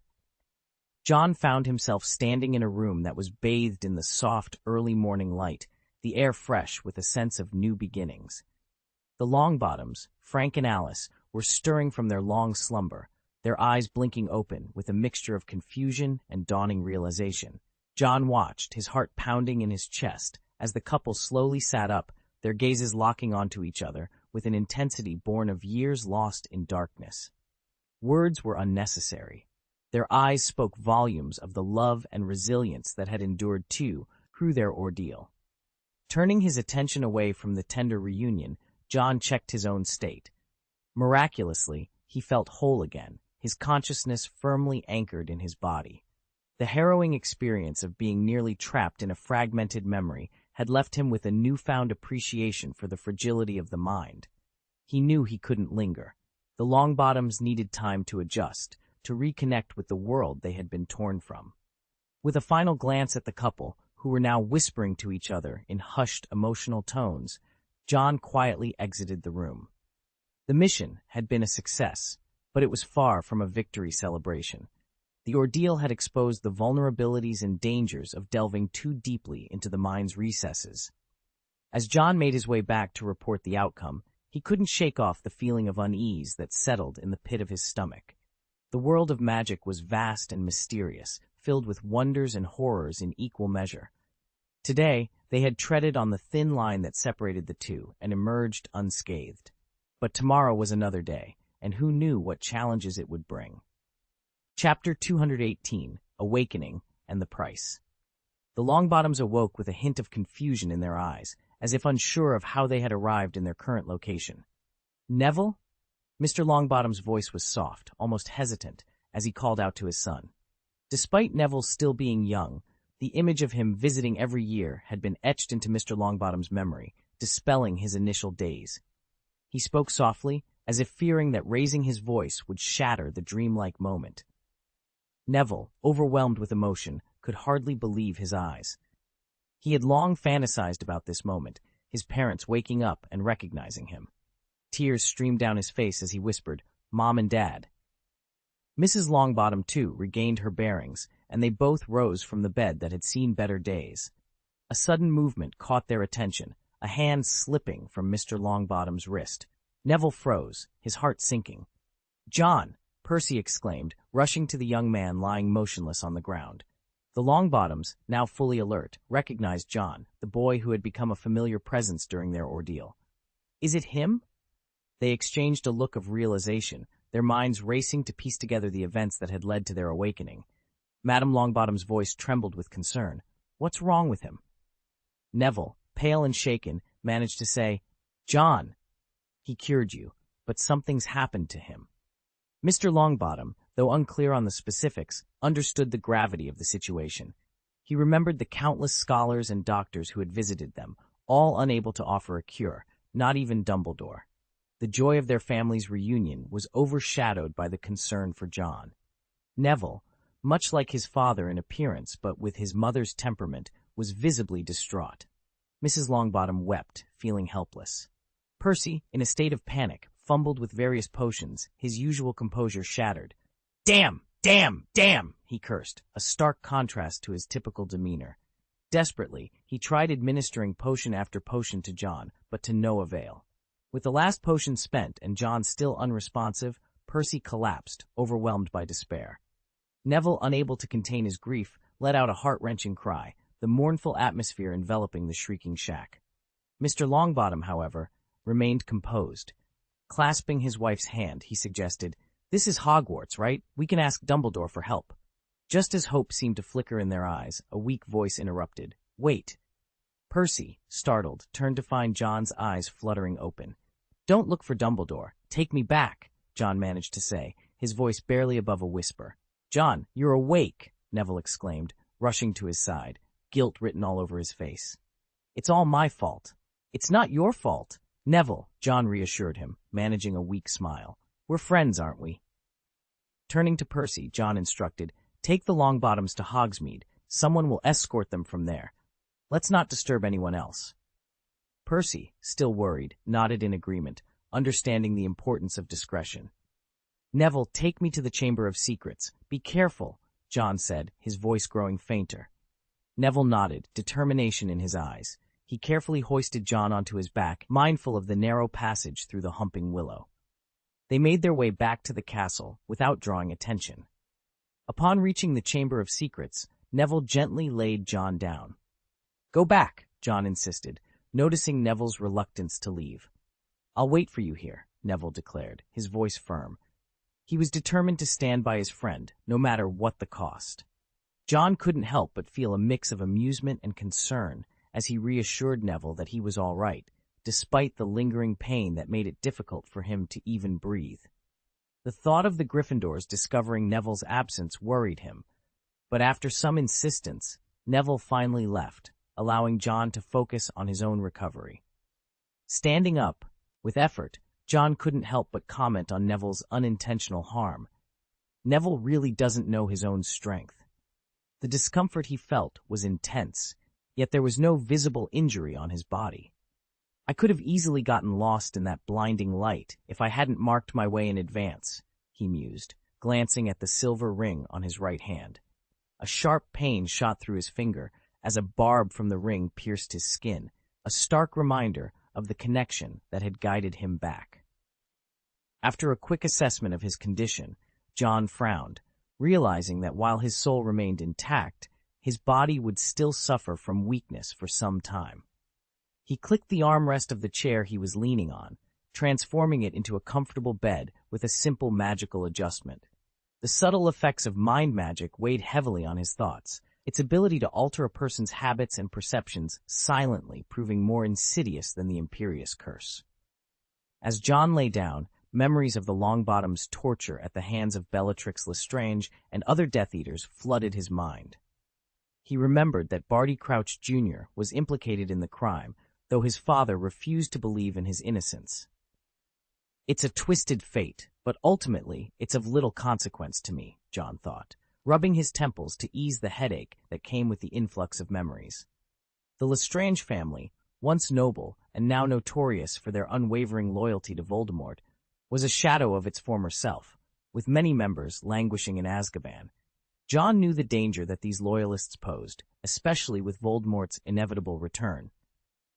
John found himself standing in a room that was bathed in the soft, early morning light, the air fresh with a sense of new beginnings. The Longbottoms, Frank and Alice, were stirring from their long slumber, their eyes blinking open with a mixture of confusion and dawning realization. John watched, his heart pounding in his chest, as the couple slowly sat up, their gazes locking onto each other with an intensity born of years lost in darkness. Words were unnecessary. Their eyes spoke volumes of the love and resilience that had endured through their ordeal. Turning his attention away from the tender reunion, John checked his own state. Miraculously, he felt whole again, his consciousness firmly anchored in his body. The harrowing experience of being nearly trapped in a fragmented memory had left him with a newfound appreciation for the fragility of the mind. He knew he couldn't linger. The Longbottoms needed time to adjust, to reconnect with the world they had been torn from. With a final glance at the couple, who were now whispering to each other in hushed, emotional tones, John quietly exited the room. The mission had been a success, but it was far from a victory celebration. The ordeal had exposed the vulnerabilities and dangers of delving too deeply into the mind's recesses. As John made his way back to report the outcome, he couldn't shake off the feeling of unease that settled in the pit of his stomach. The world of magic was vast and mysterious, filled with wonders and horrors in equal measure. Today, they had treaded on the thin line that separated the two and emerged unscathed. But tomorrow was another day, and who knew what challenges it would bring. Chapter 218, Awakening and the Price. The Longbottoms awoke with a hint of confusion in their eyes, as if unsure of how they had arrived in their current location. "Neville?" Mr. Longbottom's voice was soft, almost hesitant, as he called out to his son. Despite Neville still being young, the image of him visiting every year had been etched into Mr. Longbottom's memory, dispelling his initial daze. He spoke softly, as if fearing that raising his voice would shatter the dreamlike moment. Neville, overwhelmed with emotion, could hardly believe his eyes. He had long fantasized about this moment, his parents waking up and recognizing him. Tears streamed down his face as he whispered, "Mom and Dad." Mrs. Longbottom, too, regained her bearings, and they both rose from the bed that had seen better days. A sudden movement caught their attention, a hand slipping from Mr. Longbottom's wrist. Neville froze, his heart sinking. "John!" Percy exclaimed, rushing to the young man lying motionless on the ground. The Longbottoms, now fully alert, recognized John, the boy who had become a familiar presence during their ordeal. "Is it him?" They exchanged a look of realization, their minds racing to piece together the events that had led to their awakening. Madame Longbottom's voice trembled with concern. "What's wrong with him?" Neville, pale and shaken, managed to say, "John, he cured you, but something's happened to him." Mr. Longbottom, though unclear on the specifics, understood the gravity of the situation. He remembered the countless scholars and doctors who had visited them, all unable to offer a cure, not even Dumbledore. The joy of their family's reunion was overshadowed by the concern for John. Neville, much like his father in appearance but with his mother's temperament, was visibly distraught. Mrs. Longbottom wept, feeling helpless. Percy, in a state of panic, fumbled with various potions, his usual composure shattered. "Damn! Damn! Damn!" he cursed, a stark contrast to his typical demeanor. Desperately, he tried administering potion after potion to John, but to no avail. With the last potion spent and John still unresponsive, Percy collapsed, overwhelmed by despair. Neville, unable to contain his grief, let out a heart-wrenching cry, the mournful atmosphere enveloping the shrieking shack. Mr. Longbottom, however, remained composed. Clasping his wife's hand, he suggested, "This is Hogwarts, right? We can ask Dumbledore for help." Just as hope seemed to flicker in their eyes, a weak voice interrupted. "Wait." Percy, startled, turned to find John's eyes fluttering open. "Don't look for Dumbledore. Take me back," John managed to say, his voice barely above a whisper. "John, you're awake," Neville exclaimed, rushing to his side, guilt written all over his face. "It's all my fault." "It's not your fault." "Neville," John reassured him, managing a weak smile. "We're friends, aren't we?" Turning to Percy, John instructed, "Take the Longbottoms to Hogsmeade. Someone will escort them from there. Let's not disturb anyone else." Percy, still worried, nodded in agreement, understanding the importance of discretion. "Neville, take me to the Chamber of Secrets. Be careful," John said, his voice growing fainter. Neville nodded, determination in his eyes. He carefully hoisted John onto his back, mindful of the narrow passage through the humping willow. They made their way back to the castle without drawing attention. Upon reaching the Chamber of Secrets, Neville gently laid John down. "Go back," John insisted, noticing Neville's reluctance to leave. "I'll wait for you here," Neville declared, his voice firm. He was determined to stand by his friend, no matter what the cost. John couldn't help but feel a mix of amusement and concern as he reassured Neville that he was all right, despite the lingering pain that made it difficult for him to even breathe. The thought of the Gryffindors discovering Neville's absence worried him, but after some insistence, Neville finally left, allowing John to focus on his own recovery. Standing up, with effort, John couldn't help but comment on Neville's unintentional harm. Neville really doesn't know his own strength. The discomfort he felt was intense, yet there was no visible injury on his body. "I could have easily gotten lost in that blinding light if I hadn't marked my way in advance," he mused, glancing at the silver ring on his right hand. A sharp pain shot through his finger as a barb from the ring pierced his skin, a stark reminder of the connection that had guided him back. After a quick assessment of his condition, John frowned, realizing that while his soul remained intact, his body would still suffer from weakness for some time. He clicked the armrest of the chair he was leaning on, transforming it into a comfortable bed with a simple magical adjustment. The subtle effects of mind magic weighed heavily on his thoughts, its ability to alter a person's habits and perceptions silently proving more insidious than the Imperious Curse. As John lay down, memories of the Longbottom's torture at the hands of Bellatrix Lestrange and other Death Eaters flooded his mind. He remembered that Barty Crouch Jr. was implicated in the crime, though his father refused to believe in his innocence. "It's a twisted fate, but ultimately it's of little consequence to me," John thought, rubbing his temples to ease the headache that came with the influx of memories. The Lestrange family, once noble and now notorious for their unwavering loyalty to Voldemort, was a shadow of its former self, with many members languishing in Azkaban. John knew the danger that these loyalists posed, especially with Voldemort's inevitable return.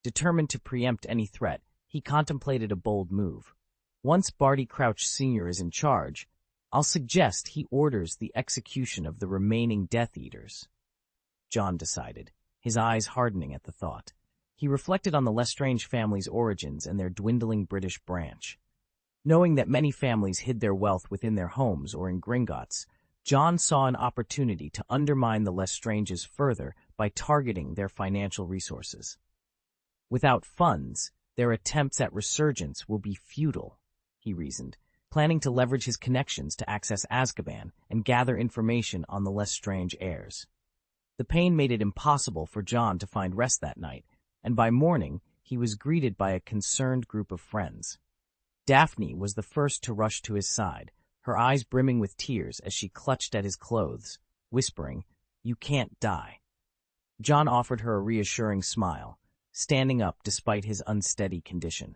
Determined to preempt any threat, he contemplated a bold move. Once Barty Crouch Sr. is in charge, I'll suggest he orders the execution of the remaining Death Eaters. John decided, his eyes hardening at the thought. He reflected on the Lestrange family's origins and their dwindling British branch. Knowing that many families hid their wealth within their homes or in Gringotts, John saw an opportunity to undermine the Lestranges further by targeting their financial resources. Without funds, their attempts at resurgence will be futile, he reasoned, planning to leverage his connections to access Azkaban and gather information on the Lestrange heirs. The pain made it impossible for John to find rest that night, and by morning he was greeted by a concerned group of friends. Daphne was the first to rush to his side, her eyes brimming with tears as she clutched at his clothes, whispering, "You can't die." John offered her a reassuring smile, standing up despite his unsteady condition.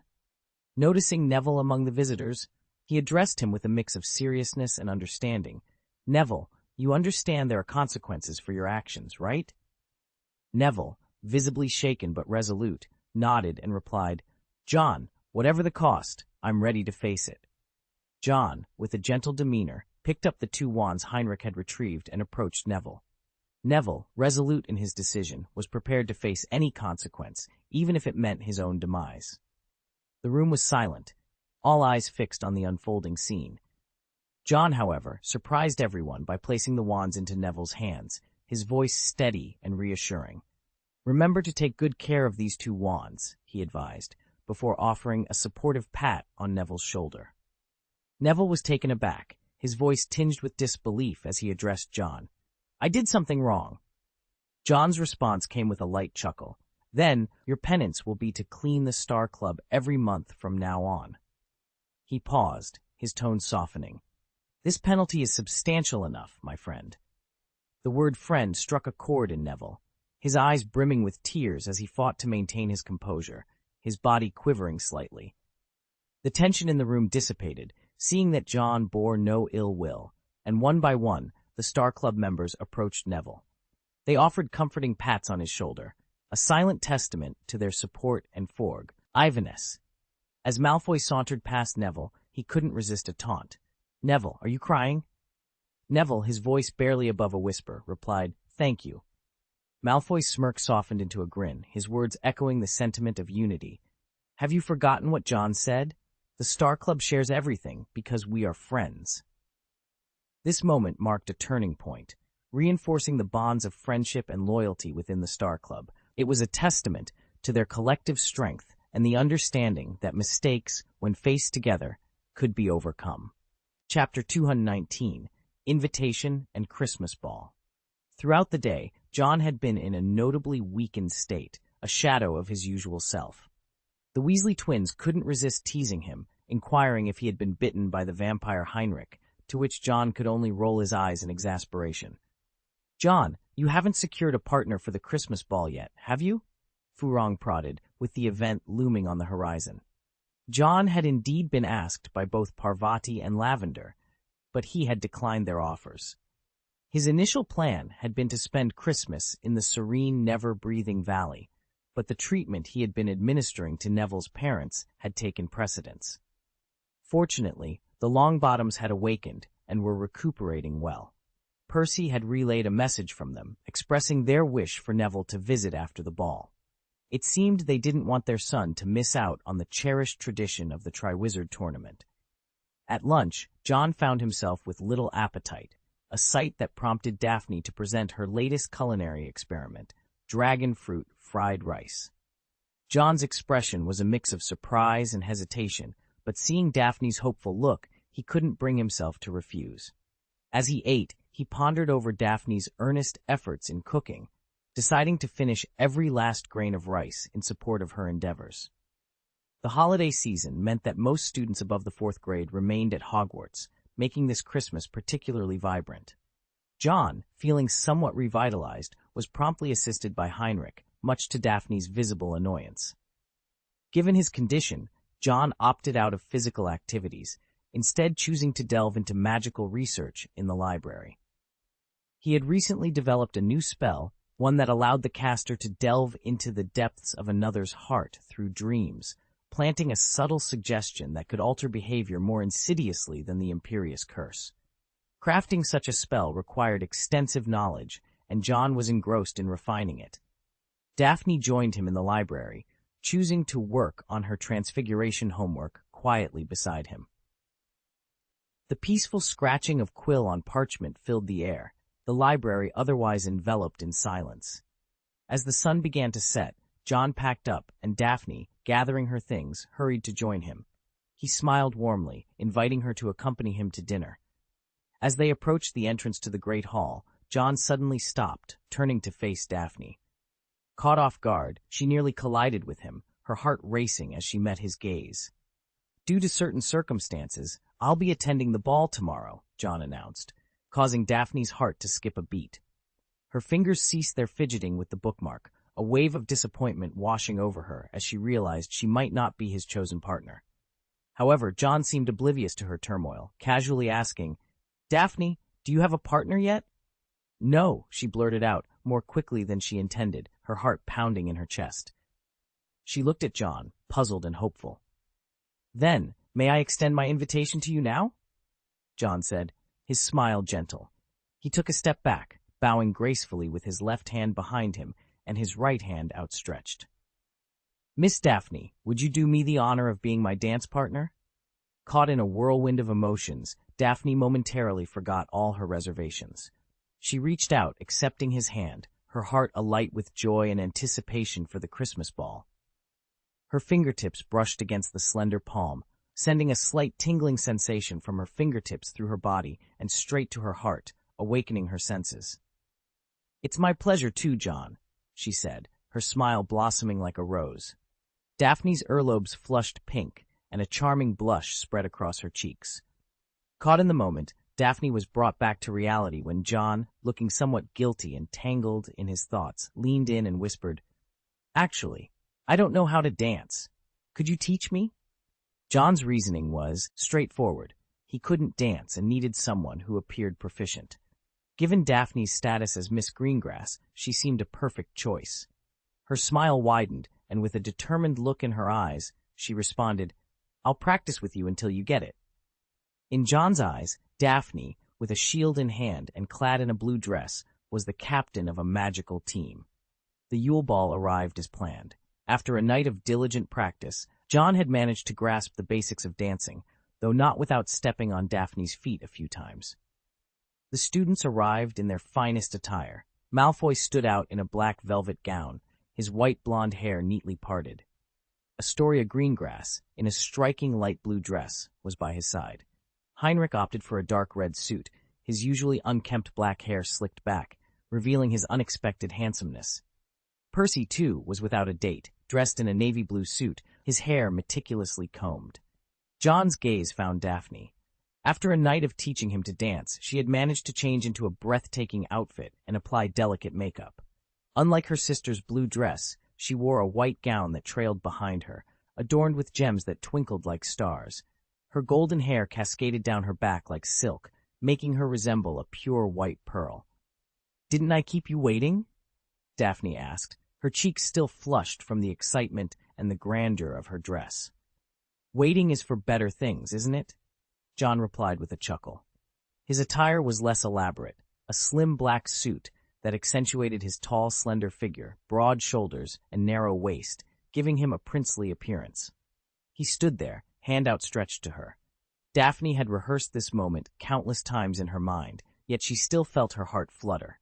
Noticing Neville among the visitors, he addressed him with a mix of seriousness and understanding. "Neville, you understand there are consequences for your actions, right?" Neville, visibly shaken but resolute, nodded and replied, "John, whatever the cost, I'm ready to face it." John, with a gentle demeanor, picked up the 2 wands Heinrich had retrieved and approached Neville. Neville, resolute in his decision, was prepared to face any consequence, even if it meant his own demise. The room was silent, all eyes fixed on the unfolding scene. John, however, surprised everyone by placing the wands into Neville's hands, his voice steady and reassuring. "Remember to take good care of these 2 wands," he advised, before offering a supportive pat on Neville's shoulder. Neville was taken aback, his voice tinged with disbelief as he addressed John. "I did something wrong." John's response came with a light chuckle. "Then, your penance will be to clean the Star Club every month from now on." He paused, his tone softening. "This penalty is substantial enough, my friend." The word friend struck a chord in Neville, his eyes brimming with tears as he fought to maintain his composure, his body quivering slightly. The tension in the room dissipated, seeing that John bore no ill will, and one by one, the Star Club members approached Neville. They offered comforting pats on his shoulder, a silent testament to their support and forgiveness. As Malfoy sauntered past Neville, he couldn't resist a taunt. "Neville, are you crying?" Neville, his voice barely above a whisper, replied, "Thank you." Malfoy's smirk softened into a grin, his words echoing the sentiment of unity. "Have you forgotten what John said? The Star Club shares everything because we are friends." This moment marked a turning point, reinforcing the bonds of friendship and loyalty within the Star Club. It was a testament to their collective strength and the understanding that mistakes, when faced together, could be overcome. Chapter 219, Invitation and Christmas Ball. Throughout the day, John had been in a notably weakened state, a shadow of his usual self. The Weasley twins couldn't resist teasing him, inquiring if he had been bitten by the vampire Heinrich, to which John could only roll his eyes in exasperation. "John, you haven't secured a partner for the Christmas ball yet, have you?" Furong prodded, with the event looming on the horizon. John had indeed been asked by both Parvati and Lavender, but he had declined their offers. His initial plan had been to spend Christmas in the serene, never-breathing valley, but the treatment he had been administering to Neville's parents had taken precedence. Fortunately, the Longbottoms had awakened and were recuperating well. Percy had relayed a message from them, expressing their wish for Neville to visit after the ball. It seemed they didn't want their son to miss out on the cherished tradition of the Triwizard Tournament. At lunch, John found himself with little appetite, a sight that prompted Daphne to present her latest culinary experiment, dragon fruit fried rice. John's expression was a mix of surprise and hesitation, but seeing Daphne's hopeful look, he couldn't bring himself to refuse. As he ate, he pondered over Daphne's earnest efforts in cooking, deciding to finish every last grain of rice in support of her endeavors. The holiday season meant that most students above the 4th grade remained at Hogwarts, making this Christmas particularly vibrant. John, feeling somewhat revitalized, was promptly assisted by Heinrich, much to Daphne's visible annoyance. Given his condition, John opted out of physical activities, instead choosing to delve into magical research in the library. He had recently developed a new spell, one that allowed the caster to delve into the depths of another's heart through dreams, planting a subtle suggestion that could alter behavior more insidiously than the Imperious Curse. Crafting such a spell required extensive knowledge, and John was engrossed in refining it. Daphne joined him in the library, choosing to work on her transfiguration homework quietly beside him. The peaceful scratching of quill on parchment filled the air, the library otherwise enveloped in silence. As the sun began to set, John packed up, and Daphne, gathering her things, hurried to join him. He smiled warmly, inviting her to accompany him to dinner. As they approached the entrance to the great hall, John suddenly stopped, turning to face Daphne. Caught off guard, she nearly collided with him, her heart racing as she met his gaze. "Due to certain circumstances, I'll be attending the ball tomorrow," John announced, causing Daphne's heart to skip a beat. Her fingers ceased their fidgeting with the bookmark, a wave of disappointment washing over her as she realized she might not be his chosen partner. However, John seemed oblivious to her turmoil, casually asking, "Daphne, do you have a partner yet?" "No," she blurted out, more quickly than she intended, her heart pounding in her chest. She looked at John, puzzled and hopeful. "Then, may I extend my invitation to you now?" John said, his smile gentle. He took a step back, bowing gracefully with his left hand behind him and his right hand outstretched. "Miss Daphne, would you do me the honor of being my dance partner?" Caught in a whirlwind of emotions, Daphne momentarily forgot all her reservations. She reached out, accepting his hand, her heart alight with joy and anticipation for the Christmas ball. Her fingertips brushed against the slender palm, sending a slight tingling sensation from her fingertips through her body and straight to her heart, awakening her senses. "It's my pleasure too, John," she said, her smile blossoming like a rose. Daphne's earlobes flushed pink, and a charming blush spread across her cheeks. Caught in the moment, Daphne was brought back to reality when John, looking somewhat guilty and tangled in his thoughts, leaned in and whispered, "Actually, I don't know how to dance. Could you teach me?" John's reasoning was straightforward. He couldn't dance and needed someone who appeared proficient. Given Daphne's status as Miss Greengrass, she seemed a perfect choice. Her smile widened, and with a determined look in her eyes, she responded, "I'll practice with you until you get it." In John's eyes, Daphne, with a shield in hand and clad in a blue dress, was the captain of a magical team. The Yule Ball arrived as planned. After a night of diligent practice, John had managed to grasp the basics of dancing, though not without stepping on Daphne's feet a few times. The students arrived in their finest attire. Malfoy stood out in a black velvet gown, his white blonde hair neatly parted. Astoria Greengrass, in a striking light blue dress, was by his side. Heinrich opted for a dark red suit, his usually unkempt black hair slicked back, revealing his unexpected handsomeness. Percy, too, was without a date, dressed in a navy blue suit, his hair meticulously combed. John's gaze found Daphne. After a night of teaching him to dance, she had managed to change into a breathtaking outfit and apply delicate makeup. Unlike her sister's blue dress, she wore a white gown that trailed behind her, adorned with gems that twinkled like stars. Her golden hair cascaded down her back like silk, making her resemble a pure white pearl. "Didn't I keep you waiting?" Daphne asked, her cheeks still flushed from the excitement and the grandeur of her dress. "Waiting is for better things, isn't it?" John replied with a chuckle. His attire was less elaborate, a slim black suit that accentuated his tall, slender figure, broad shoulders, and narrow waist, giving him a princely appearance. He stood there, hand outstretched to her. Daphne had rehearsed this moment countless times in her mind, yet she still felt her heart flutter.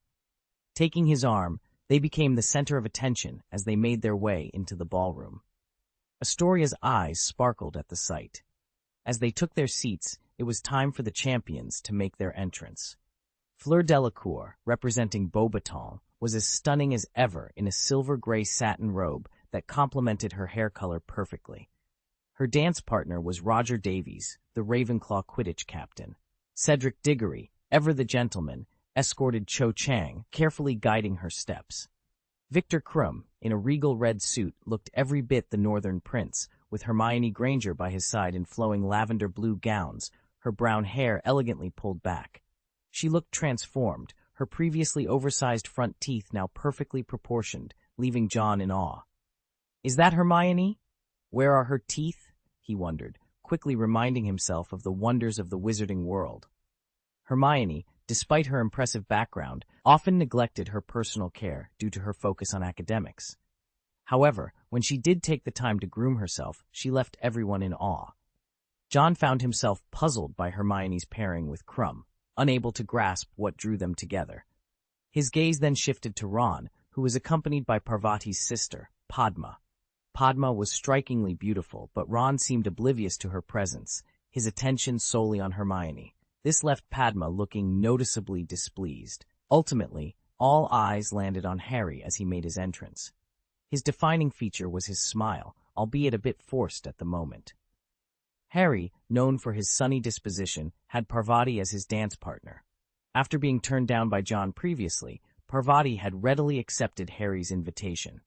Taking his arm, they became the center of attention as they made their way into the ballroom. Astoria's eyes sparkled at the sight. As they took their seats, it was time for the champions to make their entrance. Fleur Delacour, representing Beauxbatons, was as stunning as ever in a silver-gray satin robe that complemented her hair color perfectly. Her dance partner was Roger Davies, the Ravenclaw Quidditch captain. Cedric Diggory, ever the gentleman, escorted Cho Chang, carefully guiding her steps. Victor Krum, in a regal red suit, looked every bit the Northern Prince, with Hermione Granger by his side in flowing lavender-blue gowns, her brown hair elegantly pulled back. She looked transformed, her previously oversized front teeth now perfectly proportioned, leaving John in awe. "Is that Hermione? Where are her teeth?" he wondered, quickly reminding himself of the wonders of the wizarding world. Hermione, despite her impressive background, often neglected her personal care due to her focus on academics. However, when she did take the time to groom herself, she left everyone in awe. John found himself puzzled by Hermione's pairing with Crumb, unable to grasp what drew them together. His gaze then shifted to Ron, who was accompanied by Parvati's sister, Padma. Padma was strikingly beautiful, but Ron seemed oblivious to her presence, his attention solely on Hermione. This left Padma looking noticeably displeased. Ultimately, all eyes landed on Harry as he made his entrance. His defining feature was his smile, albeit a bit forced at the moment. Harry, known for his sunny disposition, had Parvati as his dance partner. After being turned down by John previously, Parvati had readily accepted Harry's invitation.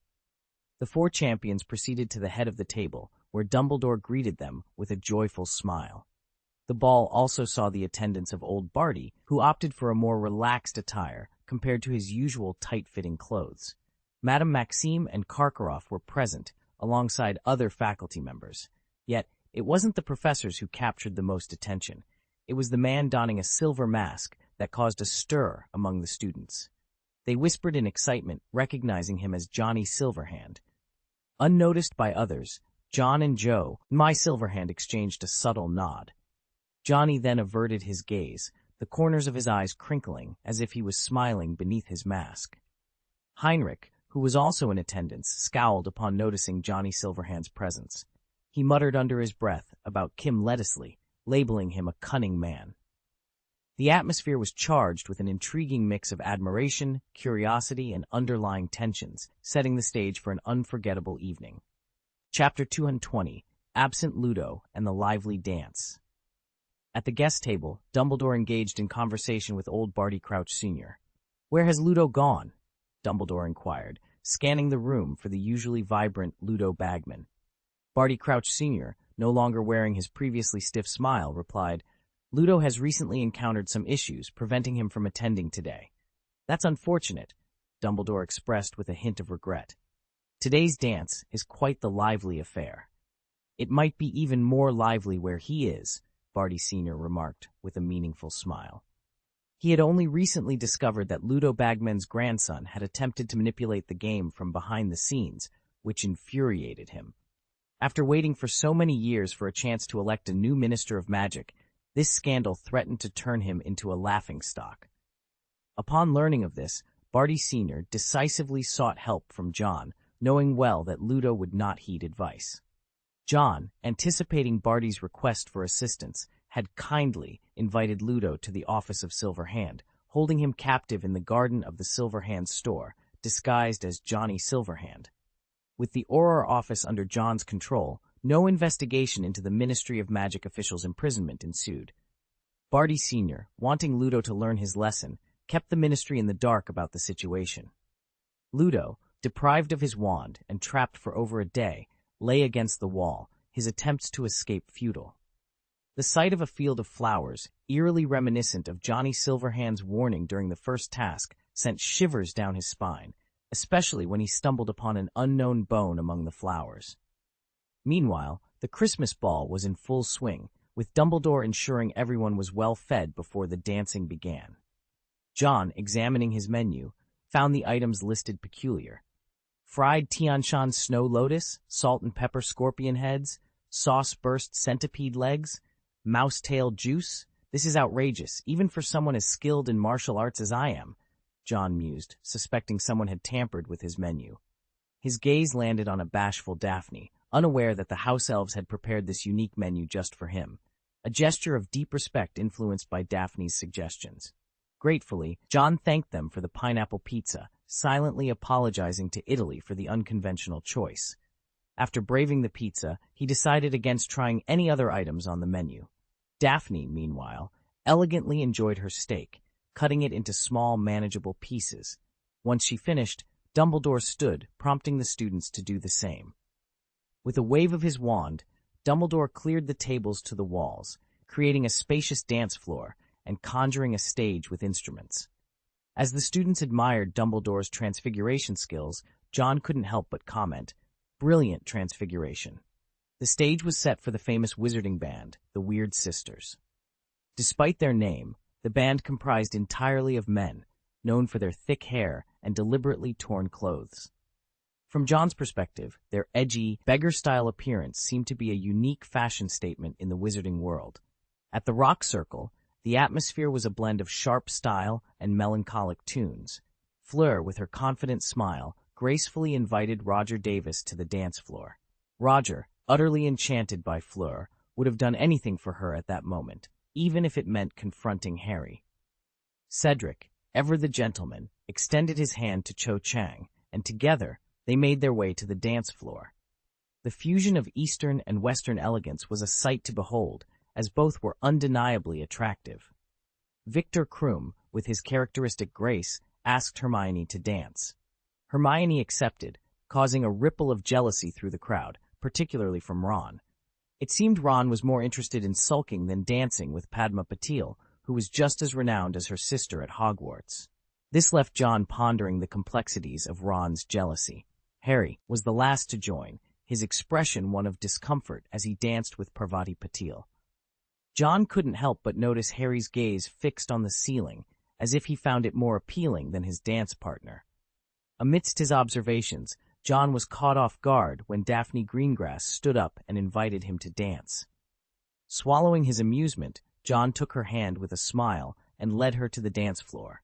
The four champions proceeded to the head of the table, where Dumbledore greeted them with a joyful smile. The ball also saw the attendance of old Barty, who opted for a more relaxed attire compared to his usual tight-fitting clothes. Madame Maxime and Karkaroff were present, alongside other faculty members. Yet, it wasn't the professors who captured the most attention. It was the man donning a silver mask that caused a stir among the students. They whispered in excitement, recognizing him as Johnny Silverhand. Unnoticed by others, John and Joe, my Silverhand, exchanged a subtle nod. Johnny then averted his gaze, the corners of his eyes crinkling as if he was smiling beneath his mask. Heinrich, who was also in attendance, scowled upon noticing Johnny Silverhand's presence. He muttered under his breath about Kim Lettisley, labeling him a cunning man. The atmosphere was charged with an intriguing mix of admiration, curiosity, and underlying tensions, setting the stage for an unforgettable evening. Chapter 220, Absent Ludo and the Lively Dance. At the guest table, Dumbledore engaged in conversation with old Barty Crouch Sr. "Where has Ludo gone?" Dumbledore inquired, scanning the room for the usually vibrant Ludo Bagman. Barty Crouch Sr., no longer wearing his previously stiff smile, replied, "Ludo has recently encountered some issues, preventing him from attending today." "That's unfortunate," Dumbledore expressed with a hint of regret. "Today's dance is quite the lively affair." "It might be even more lively where he is," Barty Sr. remarked with a meaningful smile. He had only recently discovered that Ludo Bagman's grandson had attempted to manipulate the game from behind the scenes, which infuriated him. After waiting for so many years for a chance to elect a new Minister of Magic, this scandal threatened to turn him into a laughingstock. Upon learning of this, Barty Sr. decisively sought help from John, knowing well that Ludo would not heed advice. John, anticipating Barty's request for assistance, had kindly invited Ludo to the office of Silverhand, holding him captive in the garden of the Silverhand store, disguised as Johnny Silverhand. With the Auror office under John's control, no investigation into the Ministry of Magic officials' imprisonment ensued. Barty Sr., wanting Ludo to learn his lesson, kept the Ministry in the dark about the situation. Ludo, deprived of his wand and trapped for over a day, lay against the wall, his attempts to escape futile. The sight of a field of flowers, eerily reminiscent of Johnny Silverhand's warning during the first task, sent shivers down his spine, especially when he stumbled upon an unknown bone among the flowers. Meanwhile, the Christmas ball was in full swing, with Dumbledore ensuring everyone was well fed before the dancing began. John, examining his menu, found the items listed peculiar. Fried Tianshan snow lotus, salt and pepper scorpion heads, sauce-burst centipede legs, mouse-tail juice. This is outrageous, even for someone as skilled in martial arts as I am, John mused, suspecting someone had tampered with his menu. His gaze landed on a bashful Daphne, unaware that the house elves had prepared this unique menu just for him, a gesture of deep respect influenced by Daphne's suggestions. Gratefully, John thanked them for the pineapple pizza, silently apologizing to Italy for the unconventional choice. After braving the pizza, he decided against trying any other items on the menu. Daphne, meanwhile, elegantly enjoyed her steak, cutting it into small, manageable pieces. Once she finished, Dumbledore stood, prompting the students to do the same. With a wave of his wand, Dumbledore cleared the tables to the walls, creating a spacious dance floor and conjuring a stage with instruments. As the students admired Dumbledore's transfiguration skills, John couldn't help but comment, "Brilliant transfiguration." The stage was set for the famous wizarding band, the Weird Sisters. Despite their name, the band comprised entirely of men, known for their thick hair and deliberately torn clothes. From John's perspective, their edgy, beggar-style appearance seemed to be a unique fashion statement in the wizarding world. At the Rock Circle, the atmosphere was a blend of sharp style and melancholic tunes. Fleur, with her confident smile, gracefully invited Roger Davis to the dance floor. Roger, utterly enchanted by Fleur, would have done anything for her at that moment, even if it meant confronting Harry. Cedric, ever the gentleman, extended his hand to Cho Chang, and together they made their way to the dance floor. The fusion of Eastern and Western elegance was a sight to behold, as both were undeniably attractive. Victor Krum, with his characteristic grace, asked Hermione to dance. Hermione accepted, causing a ripple of jealousy through the crowd, particularly from Ron. It seemed Ron was more interested in sulking than dancing with Padma Patil, who was just as renowned as her sister at Hogwarts. This left John pondering the complexities of Ron's jealousy. Harry was the last to join, his expression one of discomfort as he danced with Parvati Patil. John couldn't help but notice Harry's gaze fixed on the ceiling, as if he found it more appealing than his dance partner. Amidst his observations, John was caught off guard when Daphne Greengrass stood up and invited him to dance. Swallowing his amusement, John took her hand with a smile and led her to the dance floor.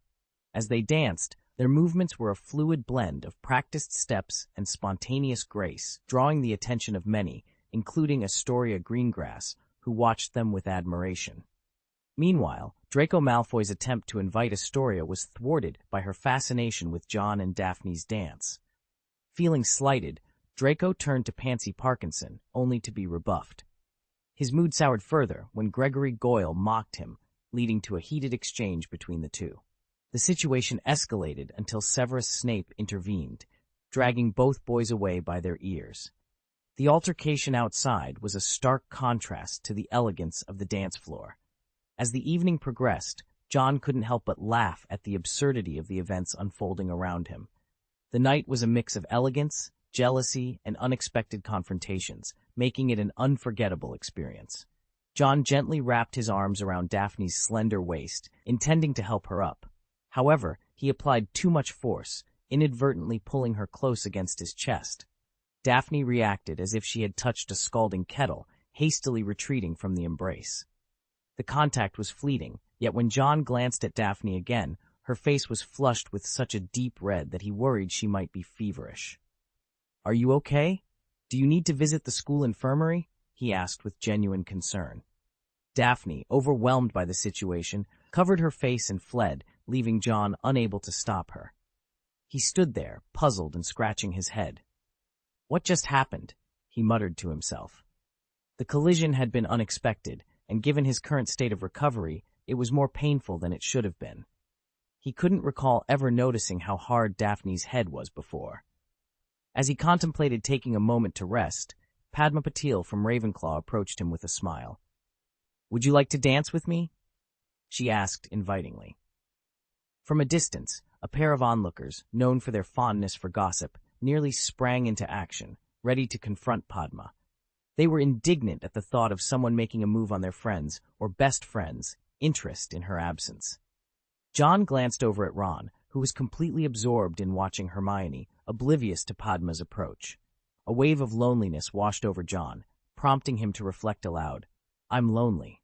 As they danced, their movements were a fluid blend of practiced steps and spontaneous grace, drawing the attention of many, including Astoria Greengrass, who watched them with admiration. Meanwhile, Draco Malfoy's attempt to invite Astoria was thwarted by her fascination with John and Daphne's dance. Feeling slighted, Draco turned to Pansy Parkinson, only to be rebuffed. His mood soured further when Gregory Goyle mocked him, leading to a heated exchange between the two. The situation escalated until Severus Snape intervened, dragging both boys away by their ears. The altercation outside was a stark contrast to the elegance of the dance floor. As the evening progressed, John couldn't help but laugh at the absurdity of the events unfolding around him. The night was a mix of elegance, jealousy, and unexpected confrontations, making it an unforgettable experience. John gently wrapped his arms around Daphne's slender waist, intending to help her up. However, he applied too much force, inadvertently pulling her close against his chest. Daphne reacted as if she had touched a scalding kettle, hastily retreating from the embrace. The contact was fleeting, yet when John glanced at Daphne again, her face was flushed with such a deep red that he worried she might be feverish. "Are you okay? Do you need to visit the school infirmary?" he asked with genuine concern. Daphne, overwhelmed by the situation, covered her face and fled, leaving John unable to stop her. He stood there, puzzled and scratching his head. "What just happened?" he muttered to himself. The collision had been unexpected, and given his current state of recovery, it was more painful than it should have been. He couldn't recall ever noticing how hard Daphne's head was before. As he contemplated taking a moment to rest, Padma Patil from Ravenclaw approached him with a smile. "Would you like to dance with me?" she asked invitingly. From a distance, a pair of onlookers, known for their fondness for gossip, nearly sprang into action, ready to confront Padma. They were indignant at the thought of someone making a move on their friends, or best friends, interest in her absence. John glanced over at Ron, who was completely absorbed in watching Hermione, oblivious to Padma's approach. A wave of loneliness washed over John, prompting him to reflect aloud, "I'm lonely."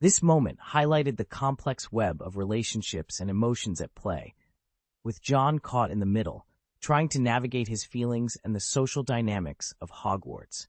This moment highlighted the complex web of relationships and emotions at play, with John caught in the middle, trying to navigate his feelings and the social dynamics of Hogwarts.